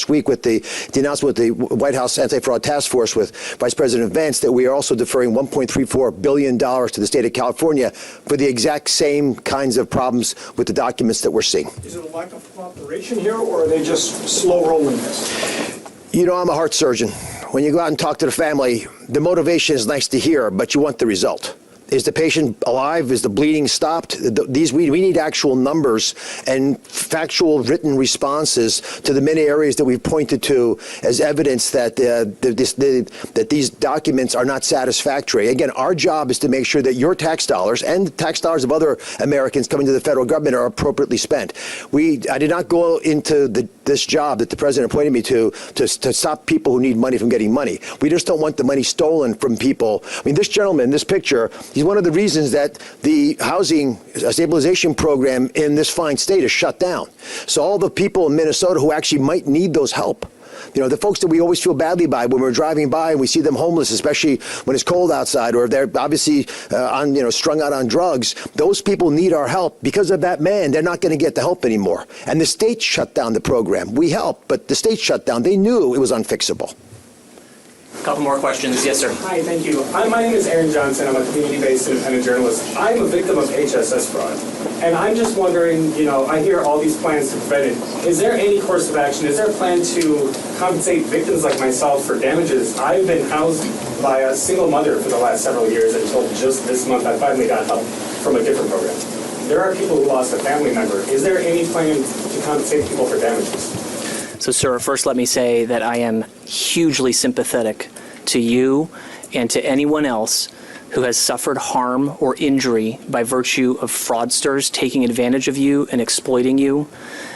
week with the announcement with the White House Anti-Fraud Task Force with Vice President Vance that we are also deferring $1.34 billion to the state of California for the exact same kinds of problems with the documents that we're seeing. Is it a lack of cooperation here, or are they just slow rolling this? You know, I'm a heart surgeon. When you go out and talk to the family, the motivation is nice to hear, but you want the result. Is the patient alive? Is the bleeding stopped? We need actual numbers and factual written responses to the many areas that we've pointed to as evidence that that these documents are not satisfactory. Again, our job is to make sure that your tax dollars and the tax dollars of other Americans coming to the federal government are appropriately spent. I did not go into this job that the president appointed me to stop people who need money from getting money. We just don't want the money stolen from people. I mean, this gentleman, this picture, he's one of the reasons that the housing stabilization program in this fine state is shut down. So all the people in Minnesota who actually might need those help, you know, the folks that we always feel badly by when we're driving by and we see them homeless, especially when it's cold outside, or if they're obviously strung out on drugs, those people need our help. Because of that man, they're not going to get the help anymore. And the state shut down the program. We helped, but the state shut down. They knew it was unfixable. A couple more questions. Yes, sir. Hi, thank you. My name is Aaron Johnson. I'm a community-based independent journalist. I'm a victim of HSS fraud. And I'm just wondering, you know, I hear all these plans to prevent it. Is there any course of action? Is there a plan to compensate victims like myself for damages? I've been housed by a single mother for the last several years until just this month I finally got help from a different program. There are people who lost a family member. Is there any plan to compensate people for damages? So, sir, first let me say that I am hugely sympathetic to you and to anyone else who has suffered harm or injury by virtue of fraudsters taking advantage of you and exploiting you.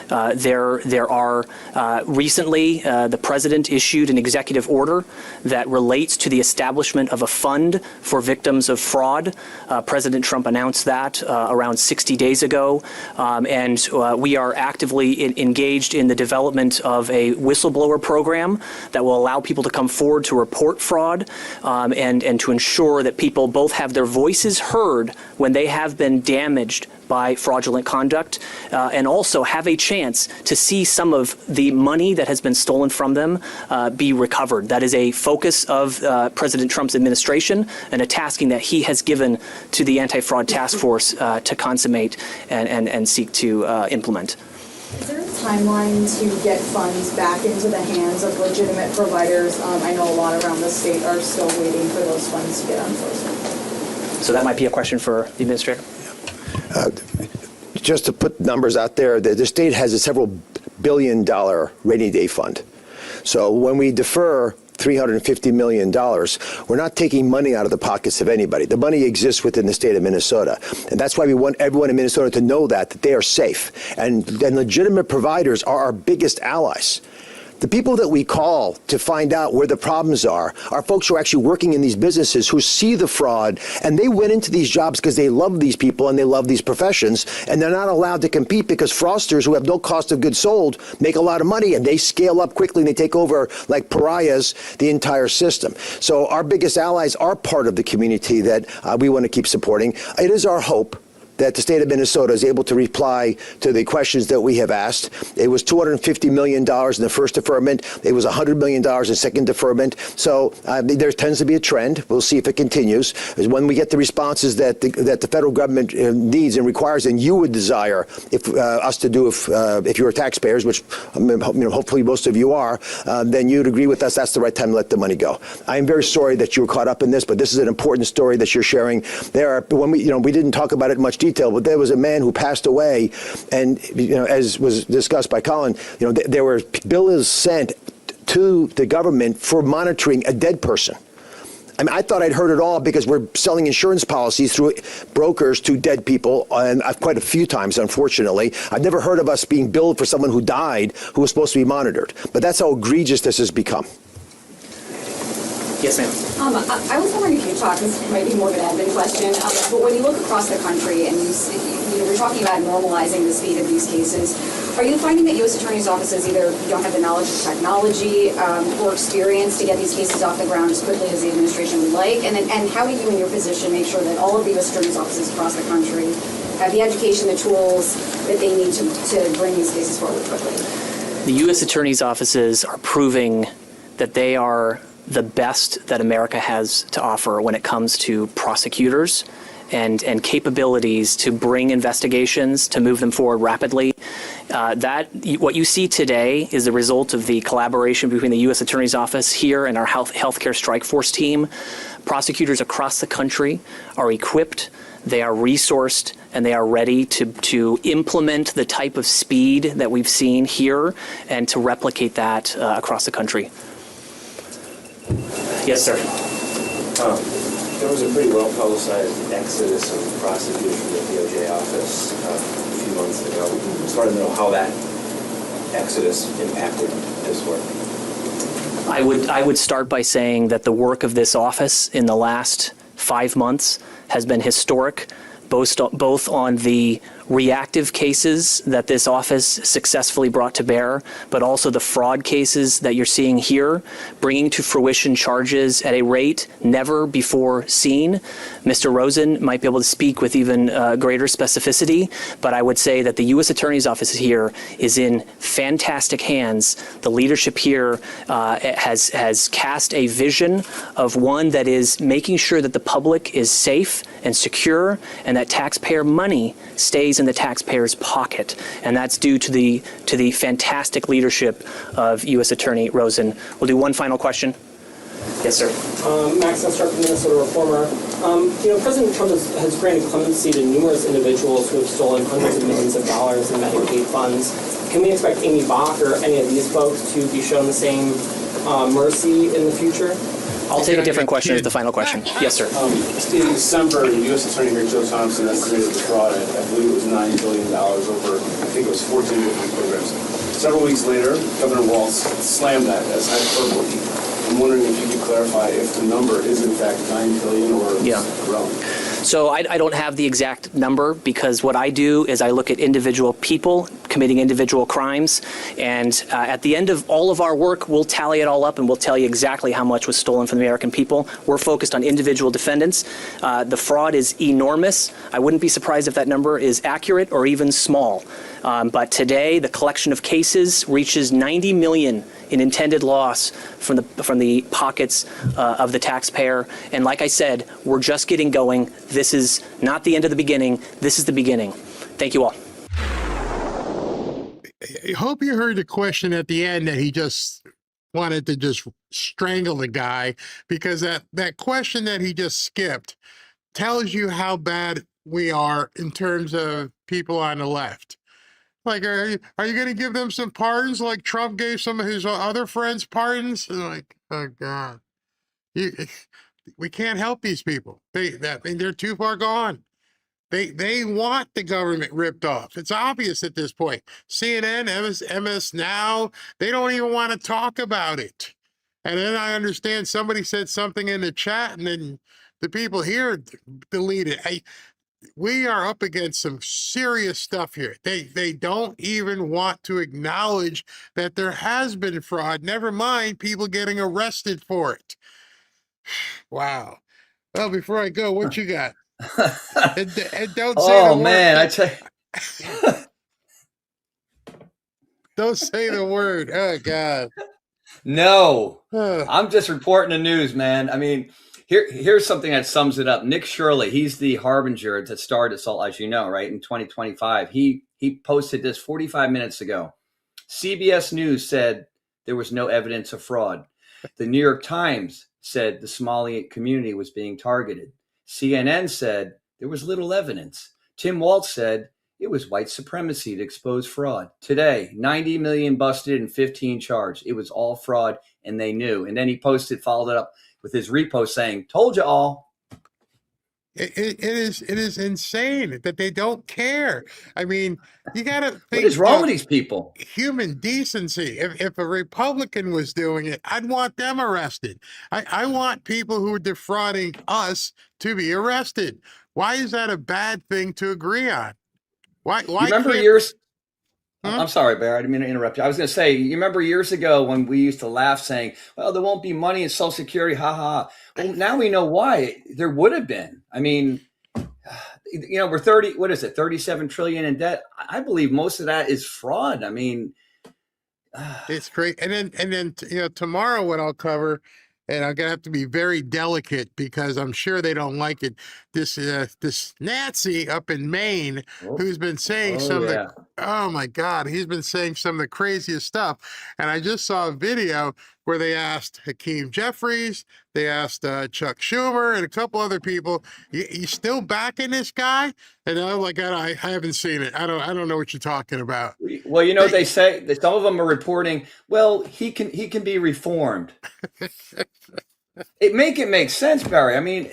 There are recently the president issued an executive order that relates to the establishment of a fund for victims of fraud. President Trump announced that around 60 days ago, and we are actively engaged in the development of a whistleblower program that will allow people to come forward to report fraud and to ensure that people both have their voices heard when they have been damaged by fraudulent conduct, and also have a chance to see some of the money that has been stolen from them be recovered. That is a focus of President Trump's administration and a tasking that he has given to the Anti-Fraud Task Force to consummate and seek to implement. Is there a timeline to get funds back into the hands of legitimate providers? I know a lot around the state are still waiting for those funds to get unfrozen. So that might be a question for the administrator. Just to put numbers out there, the state has a several billion-dollar rainy day fund. So when we defer $350 million, we're not taking money out of the pockets of anybody. The money exists within the state of Minnesota. And that's why we want everyone in Minnesota to know that they are safe. And legitimate providers are our biggest allies. The people that we call to find out where the problems are folks who are actually working in these businesses who see the fraud, and they went into these jobs because they love these people and they love these professions, and they're not allowed to compete because fraudsters who have no cost of goods sold make a lot of money, and they scale up quickly and they take over like pariahs the entire system. So our biggest allies are part of the community that we want to keep supporting. It is our hope that the state of Minnesota is able to reply to the questions that we have asked. It was $250 million in the first deferment. It was $100 million in second deferment. So there tends to be a trend. We'll see if it continues. When we get the responses that the federal government needs and requires, and you would desire us to do if you're taxpayers, which hopefully most of you are, then you'd agree with us. That's the right time to let the money go. I am very sorry that you were caught up in this, but this is an important story that you're sharing. We didn't talk about it in much detail, but there was a man who passed away, and as was discussed by Colin, there were bills sent to the government for monitoring a dead person. I mean, I thought I'd heard it all because we're selling insurance policies through brokers to dead people, and quite a few times, unfortunately. I've never heard of us being billed for someone who died who was supposed to be monitored. But that's how egregious this has become. Yes, ma'am. I was wondering if you talk, this might be more of an admin question, but when you look across the country and we're talking about normalizing the speed of these cases, are you finding that U.S. Attorney's offices either don't have the knowledge of technology or experience to get these cases off the ground as quickly as the administration would like? And how do you, in your position, make sure that all of the U.S. Attorney's offices across the country have the education, the tools that they need to bring these cases forward quickly? The U.S. Attorney's offices are proving that they are the best that America has to offer when it comes to prosecutors and capabilities to bring investigations, to move them forward rapidly. What you see today is the result of the collaboration between the U.S. Attorney's Office here and our healthcare strike force team. Prosecutors across the country are equipped, they are resourced, and they are ready to implement the type of speed that we've seen here and to replicate that across the country. Yes, sir. There was a pretty well-publicized exodus of prosecutors from the DOJ office a few months ago. I just wanted to know how that exodus impacted this work. I would start by saying that the work of this office in the last 5 months has been historic, both on the reactive cases that this office successfully brought to bear, but also the fraud cases that you're seeing here, bringing to fruition charges at a rate never before seen. Mr. Rosen might be able to speak with even greater specificity, but I would say that the U.S. Attorney's Office here is in fantastic hands. The leadership here has cast a vision of one that is making sure that the public is safe and secure and that taxpayer money stays in the taxpayer's pocket, and that's due to the fantastic leadership of U.S. Attorney Rosen. We'll do one final question. Yes, sir. Max Elstruck from Minnesota Reformer. President Trump has granted clemency to numerous individuals who have stolen hundreds of millions of dollars in Medicaid funds. Can we expect Amy Bach or any of these folks to be shown the same mercy in the future? I'll take a different question as the final question. Yes, sir. In December, the U.S. Attorney here, Joe Thompson, estimated the fraud at, I believe it was $9 billion over, I think it was 14 different programs. Several weeks later, Governor Walz slammed that as hyperbole. I'm wondering if you could clarify if the number is in fact $9 billion or growing. So I don't have the exact number because what I do is I look at individual people committing individual crimes, and at the end of all of our work, we'll tally it all up and we'll tell you exactly how much was stolen from the American people. We're focused on individual defendants. The fraud is enormous. I wouldn't be surprised if that number is accurate or even small. But today, the collection of cases reaches 90 million in intended loss from the pockets of the taxpayer. And like I said, we're just getting going. This is not the end of the beginning. This is the beginning. Thank you all. I hope you heard the question at the end that he just wanted to just strangle the guy, because that question that he just skipped tells you how bad we are in terms of people on the left. Like, are you going to give them some pardons like Trump gave some of his other friends pardons? Like, oh God, we can't help these people. They're too far gone. They want the government ripped off. It's obvious at this point. CNN, MS Now, they don't even want to talk about it. And then I understand somebody said something in the chat, and then the people here deleted it. We are up against some serious stuff here. They don't even want to acknowledge that there has been fraud, never mind people getting arrested for it. Wow. Well, before I go, what you got? And don't say the Oh word. man, I tell you. Don't say the word. Oh God. No, I'm just reporting the news, man. I mean, here's something that sums it up. Nick Shirley, he's the harbinger that started this all, as you know, right, in 2025. He posted this 45 minutes ago. CBS News said there was no evidence of fraud. The New York Times said the Somali community was being targeted. CNN said there was little evidence. Tim Walz said it was white supremacy to expose fraud. Today, 90 million busted and 15 charged. It was all fraud, and they knew. And then he followed it up with his repost saying, "Told you all." It is insane that they don't care. I mean, you got to think. What is wrong with these people? Human decency. If a Republican was doing it, I'd want them arrested. I want people who are defrauding us to be arrested. Why is that a bad thing to agree on? Why You remember years? I'm sorry, Bear. I didn't mean to interrupt you. I was going to say, you remember years ago when we used to laugh saying, well, there won't be money in Social Security, ha ha. Well, now we know why there would have been. I mean, you know, we're 37 trillion in debt. I believe most of that is fraud. I mean, it's great. And then, you know, tomorrow what I'll cover, and I'm gonna have to be very delicate because I'm sure they don't like it. This Nazi up in Maine who's been saying oh my God, he's been saying some of the craziest stuff. And I just saw a video where they asked Hakeem Jeffries, they asked Chuck Schumer, and a couple other people, you still backing this guy? And I'm like, I haven't seen it. I don't know what you're talking about. well, you know, they say that some of them are reporting, well, he can be reformed. It makes sense, Barry. I mean,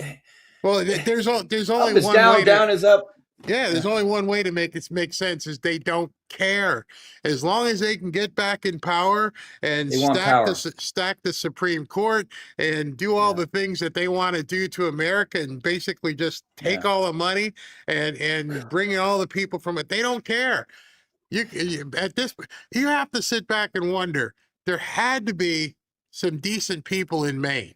well, there's only up is one down, way down is up. Yeah, there's only one way to make it make sense is they don't care. As long as they can get back in power and stack the Supreme Court and do all the things that they want to do to America and basically just take all the money and bring in all the people from it, they don't care. You have to sit back and wonder. There had to be some decent people in Maine.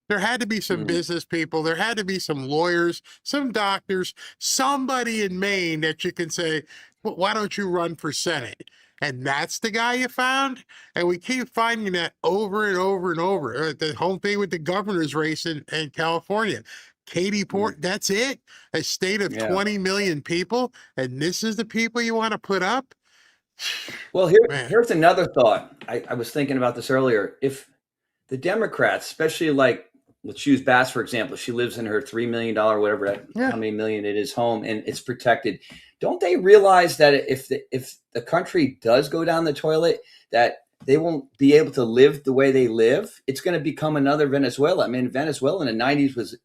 There had to be some business people. There had to be some lawyers, some doctors, somebody in Maine that you can say, well, why don't you run for Senate? And that's the guy you found. And we keep finding that over and over and over. The whole thing with the governor's race in California. Katie Port, that's it. A state of 20 million people. And this is the people you want to put up? Well, here's another thought. I was thinking about this earlier. If the Democrats, especially like, let's use Bass, for example. She lives in her $3 million, whatever, how many million it is, home, and it's protected. Don't they realize that if the country does go down the toilet, that they won't be able to live the way they live? It's going to become another Venezuela. I mean, Venezuela in the 90s was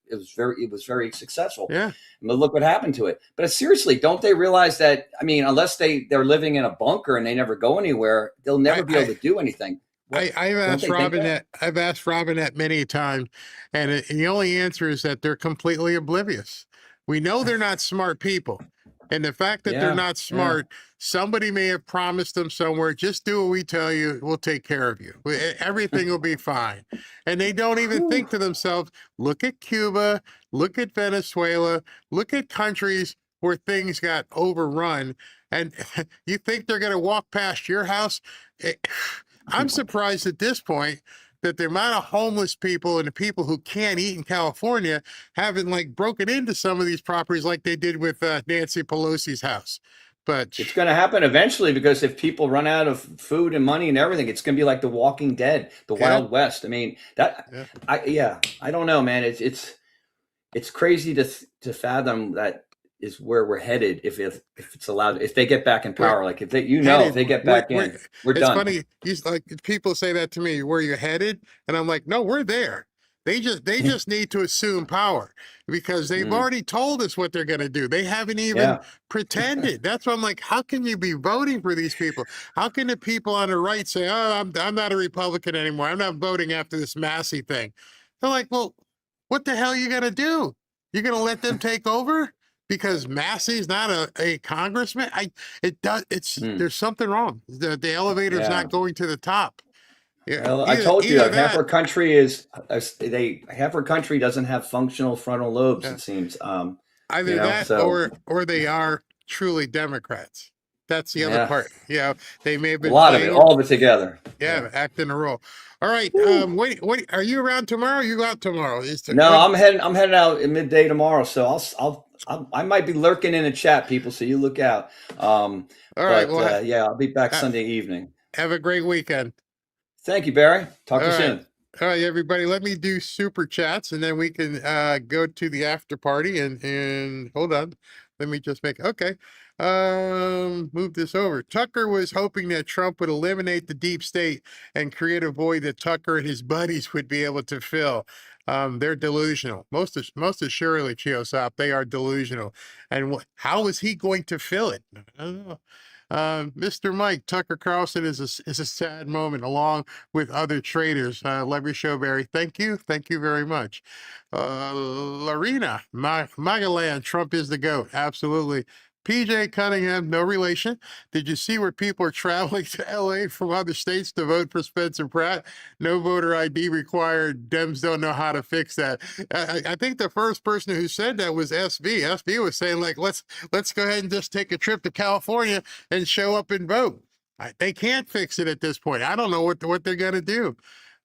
very successful. Yeah. But look what happened to it. But seriously, don't they realize that? I mean, unless they're living in a bunker and they never go anywhere, they'll never be able to do anything. I've asked Robin that many times, and the only answer is that they're completely oblivious. We know they're not smart people. And the fact that they're not smart, somebody may have promised them somewhere, just do what we tell you, we'll take care of you. Everything will be fine. And they don't even think to themselves, look at Cuba, look at Venezuela, look at countries where things got overrun. And you think they're going to walk past your house? I'm surprised at this point that the amount of homeless people and the people who can't eat in California haven't like broken into some of these properties like they did with Nancy Pelosi's house. But it's going to happen eventually, because if people run out of food and money and everything, it's going to be like The Walking Dead, the Wild West. I mean, I don't know, man. It's crazy to fathom that is where we're headed if it's allowed, if they get back in power. Like if they get back in, we're done. It's funny, like people say that to me, where you headed? And I'm like, no, we're there. They just need to assume power, because they've already told us what they're going to do. They haven't even pretended. That's why I'm like, how can you be voting for these people? How can the people on the right say, oh, I'm not a Republican anymore, I'm not voting after this Massey thing? They're like, well, what the hell are you going to do? You're going to let them take over? Because Massey's not a congressman? There's something wrong. The elevator's not going to the top. Yeah, well, I told you, half our country doesn't have functional frontal lobes, it seems. Either You know, that so or they are truly Democrats. That's the other yeah, part. They may have a been lot of it, playing, all of it together. acting a role. All right. Wait, are you around tomorrow? You go out tomorrow? No, I'm heading out at midday tomorrow, so I might be lurking in a chat, people. So you look out. All right. Well, Yeah, I'll be back ha- Sunday evening. have a great weekend. Thank you, Barry. Talk to you All right. soon. All right, everybody. Let me do super chats, and then we can go to the after party. And hold on, let me just make okay. Move this over. Tucker was hoping that Trump would eliminate the deep state and create a void that Tucker and his buddies would be able to fill. They're delusional. Most assuredly, Chiosop, they are delusional. And how is he going to fill it? I don't know. Mr. Mike, Tucker Carlson is a sad moment, along with other traitors. Larry Showberry, thank you very much. Larina, Magaland, Trump is the GOAT, absolutely. PJ Cunningham, no relation. Did you see where people are traveling to LA from other states to vote for Spencer Pratt? No voter ID required. Dems don't know how to fix that. I think the first person who said that was SB. SB was saying, like, let's go ahead and just take a trip to California and show up and vote. They can't fix it at this point. I don't know what they're going to do.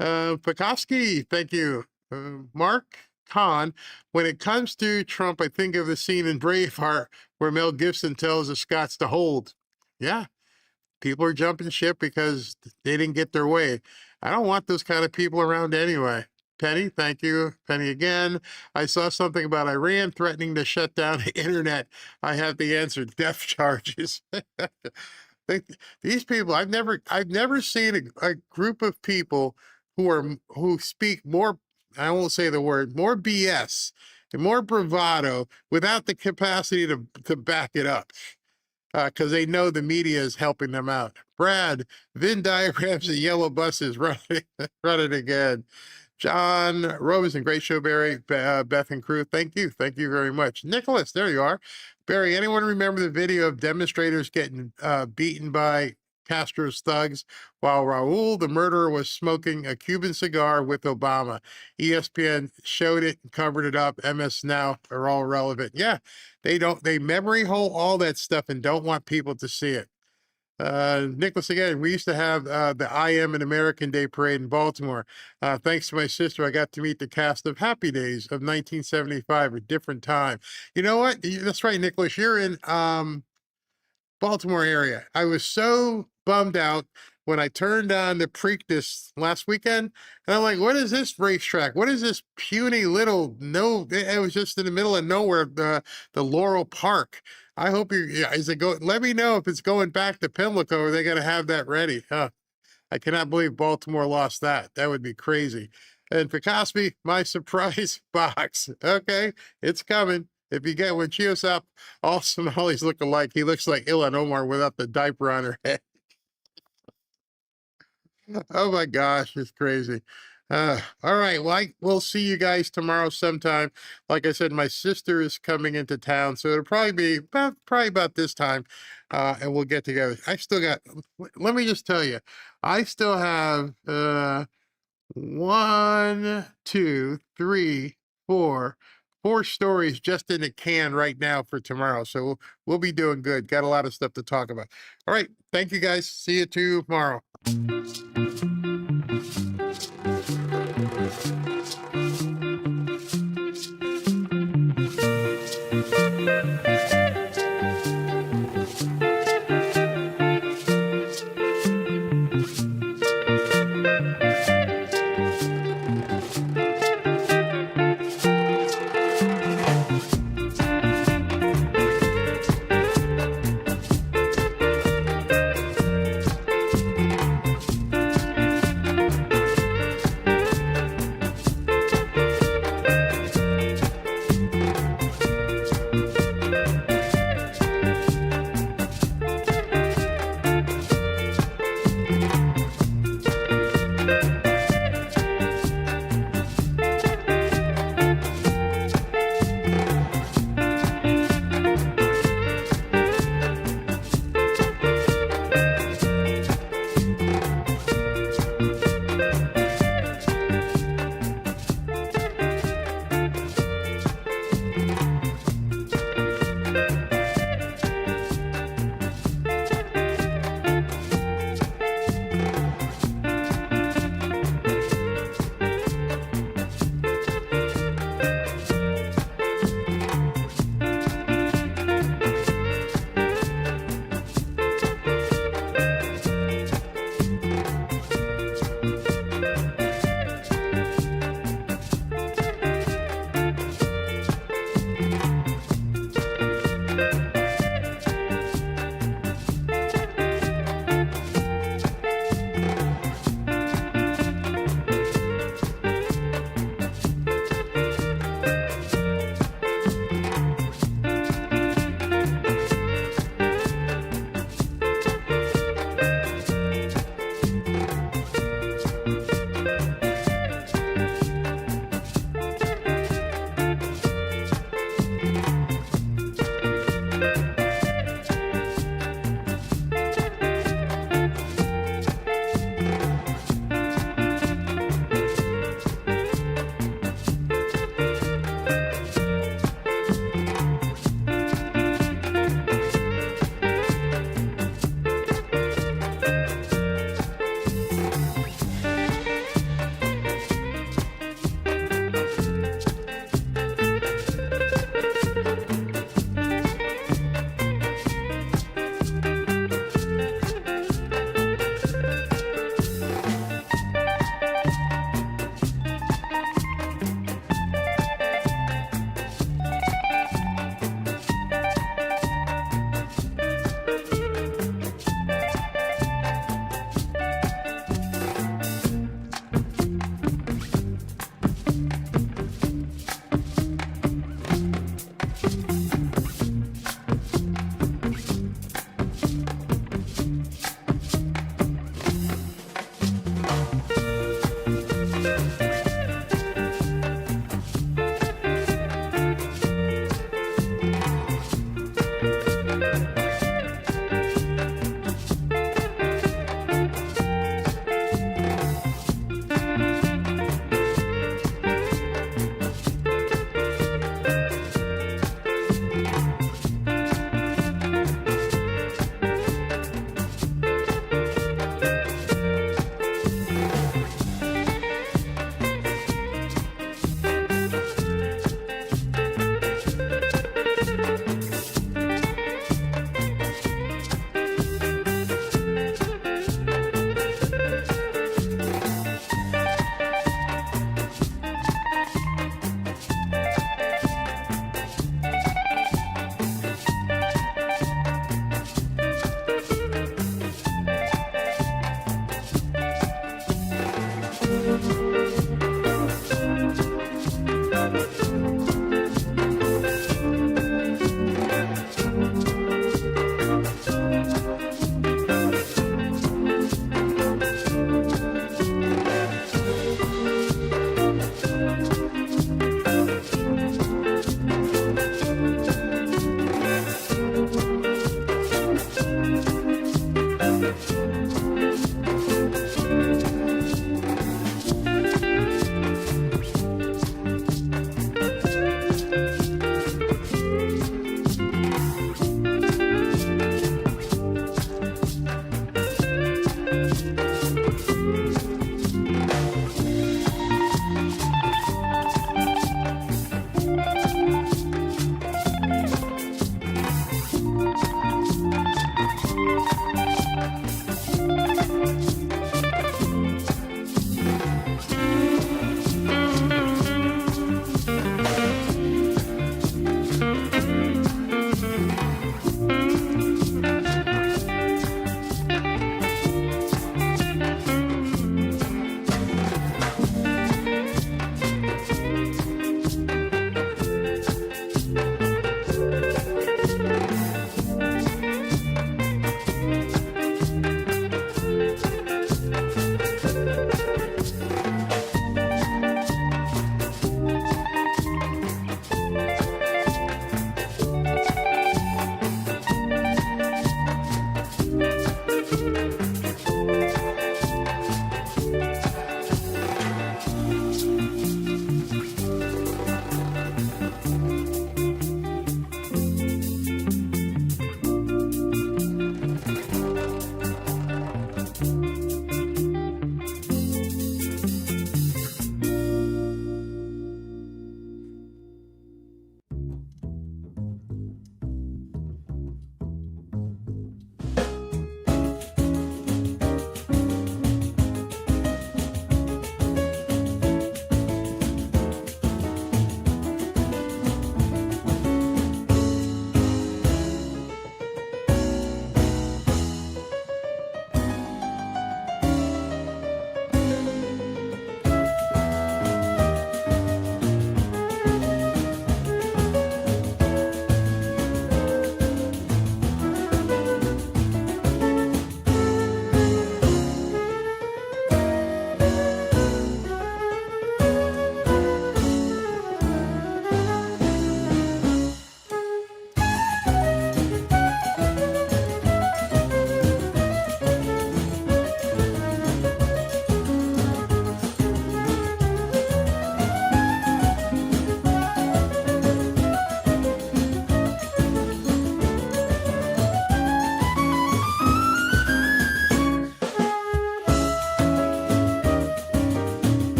Pekovsky, thank you. Mark Kahn, when it comes to Trump, I think of the scene in Braveheart where Mel Gibson tells the Scots to hold. Yeah, people are jumping ship because they didn't get their way. I don't want those kind of people around anyway. Penny, thank you. Penny again. I saw something about Iran threatening to shut down the internet. I have the answer: death charges. These people, I've never seen a group of people who speak more, I won't say the word, more BS and more bravado without the capacity to back it up. Because they know the media is helping them out. Brad, Venn diagrams of yellow buses running again. John Robeson, great show, Barry, Beth and crew. Thank you very much. Nicholas, there you are. Barry, anyone remember the video of demonstrators getting beaten by Castro's thugs while Raul, the murderer, was smoking a Cuban cigar with Obama? ESPN showed it and covered it up. MS Now are all relevant. Yeah, they memory hole all that stuff and don't want people to see it. Nicholas again, we used to have the I Am an American Day parade in Baltimore. Thanks to my sister, I got to meet the cast of Happy Days of 1975, a different time. You know what? That's right, Nicholas, you're in Baltimore area. I was so bummed out when I turned on the Preakness last weekend, and I'm like, what is this racetrack? What is this puny little, it was just in the middle of nowhere, the Laurel Park. I hope let me know if it's going back to Pimlico, or they got to have that ready. I cannot believe Baltimore lost that. That would be crazy. And for Cosby, my surprise box. Okay, it's coming. If you get when Chiosop, all Somalis look alike. He looks like Ilhan Omar without the diaper on her head. Oh my gosh, it's crazy. All right, well, we'll see you guys tomorrow sometime. Like I said, my sister is coming into town, so it'll probably be about this time, and we'll get together. Let me just tell you, I still have 1, 2, 3, 4 stories just in the can right now for tomorrow. So we'll be doing good. Got a lot of stuff to talk about. All right. Thank you guys. See you tomorrow.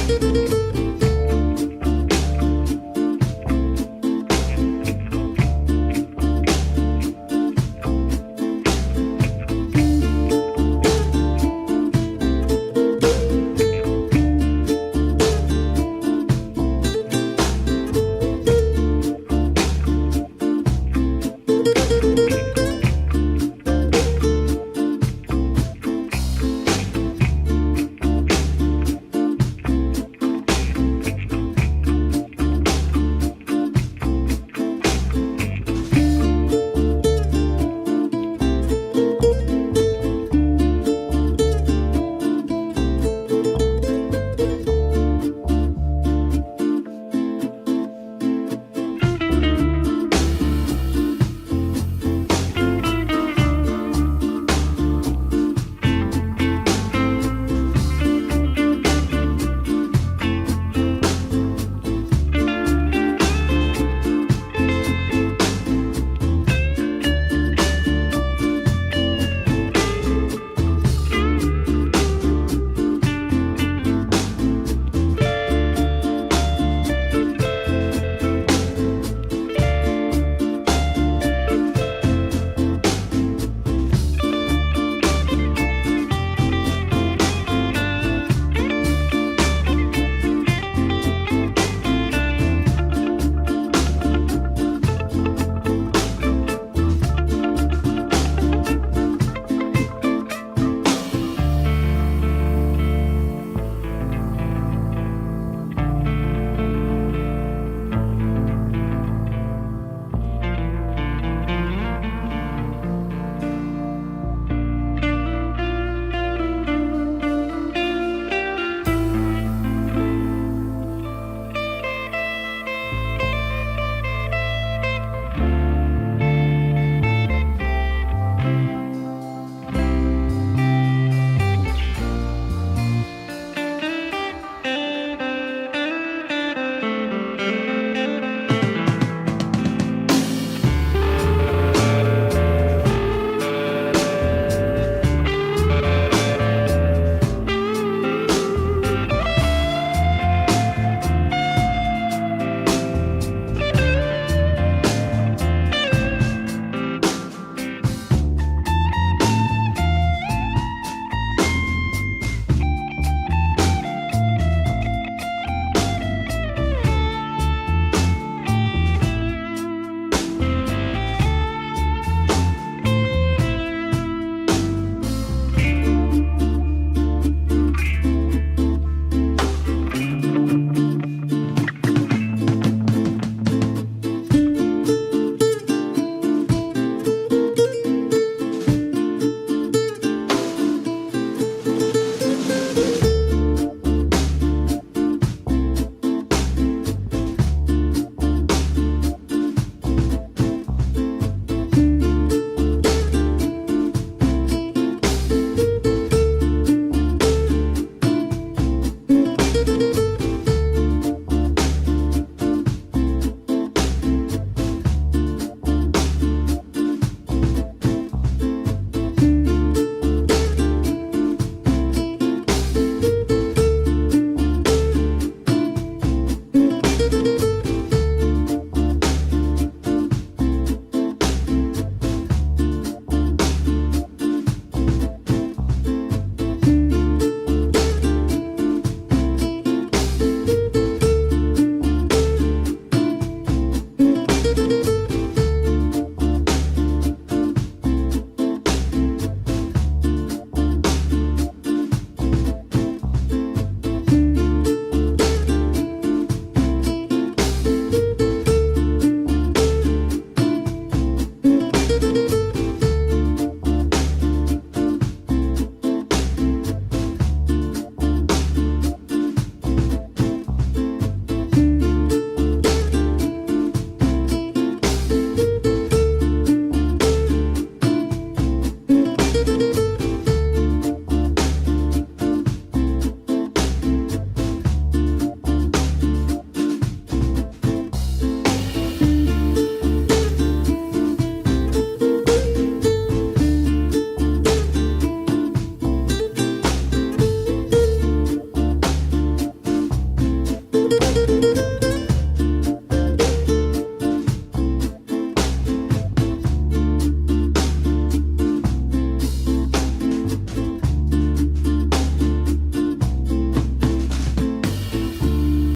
you.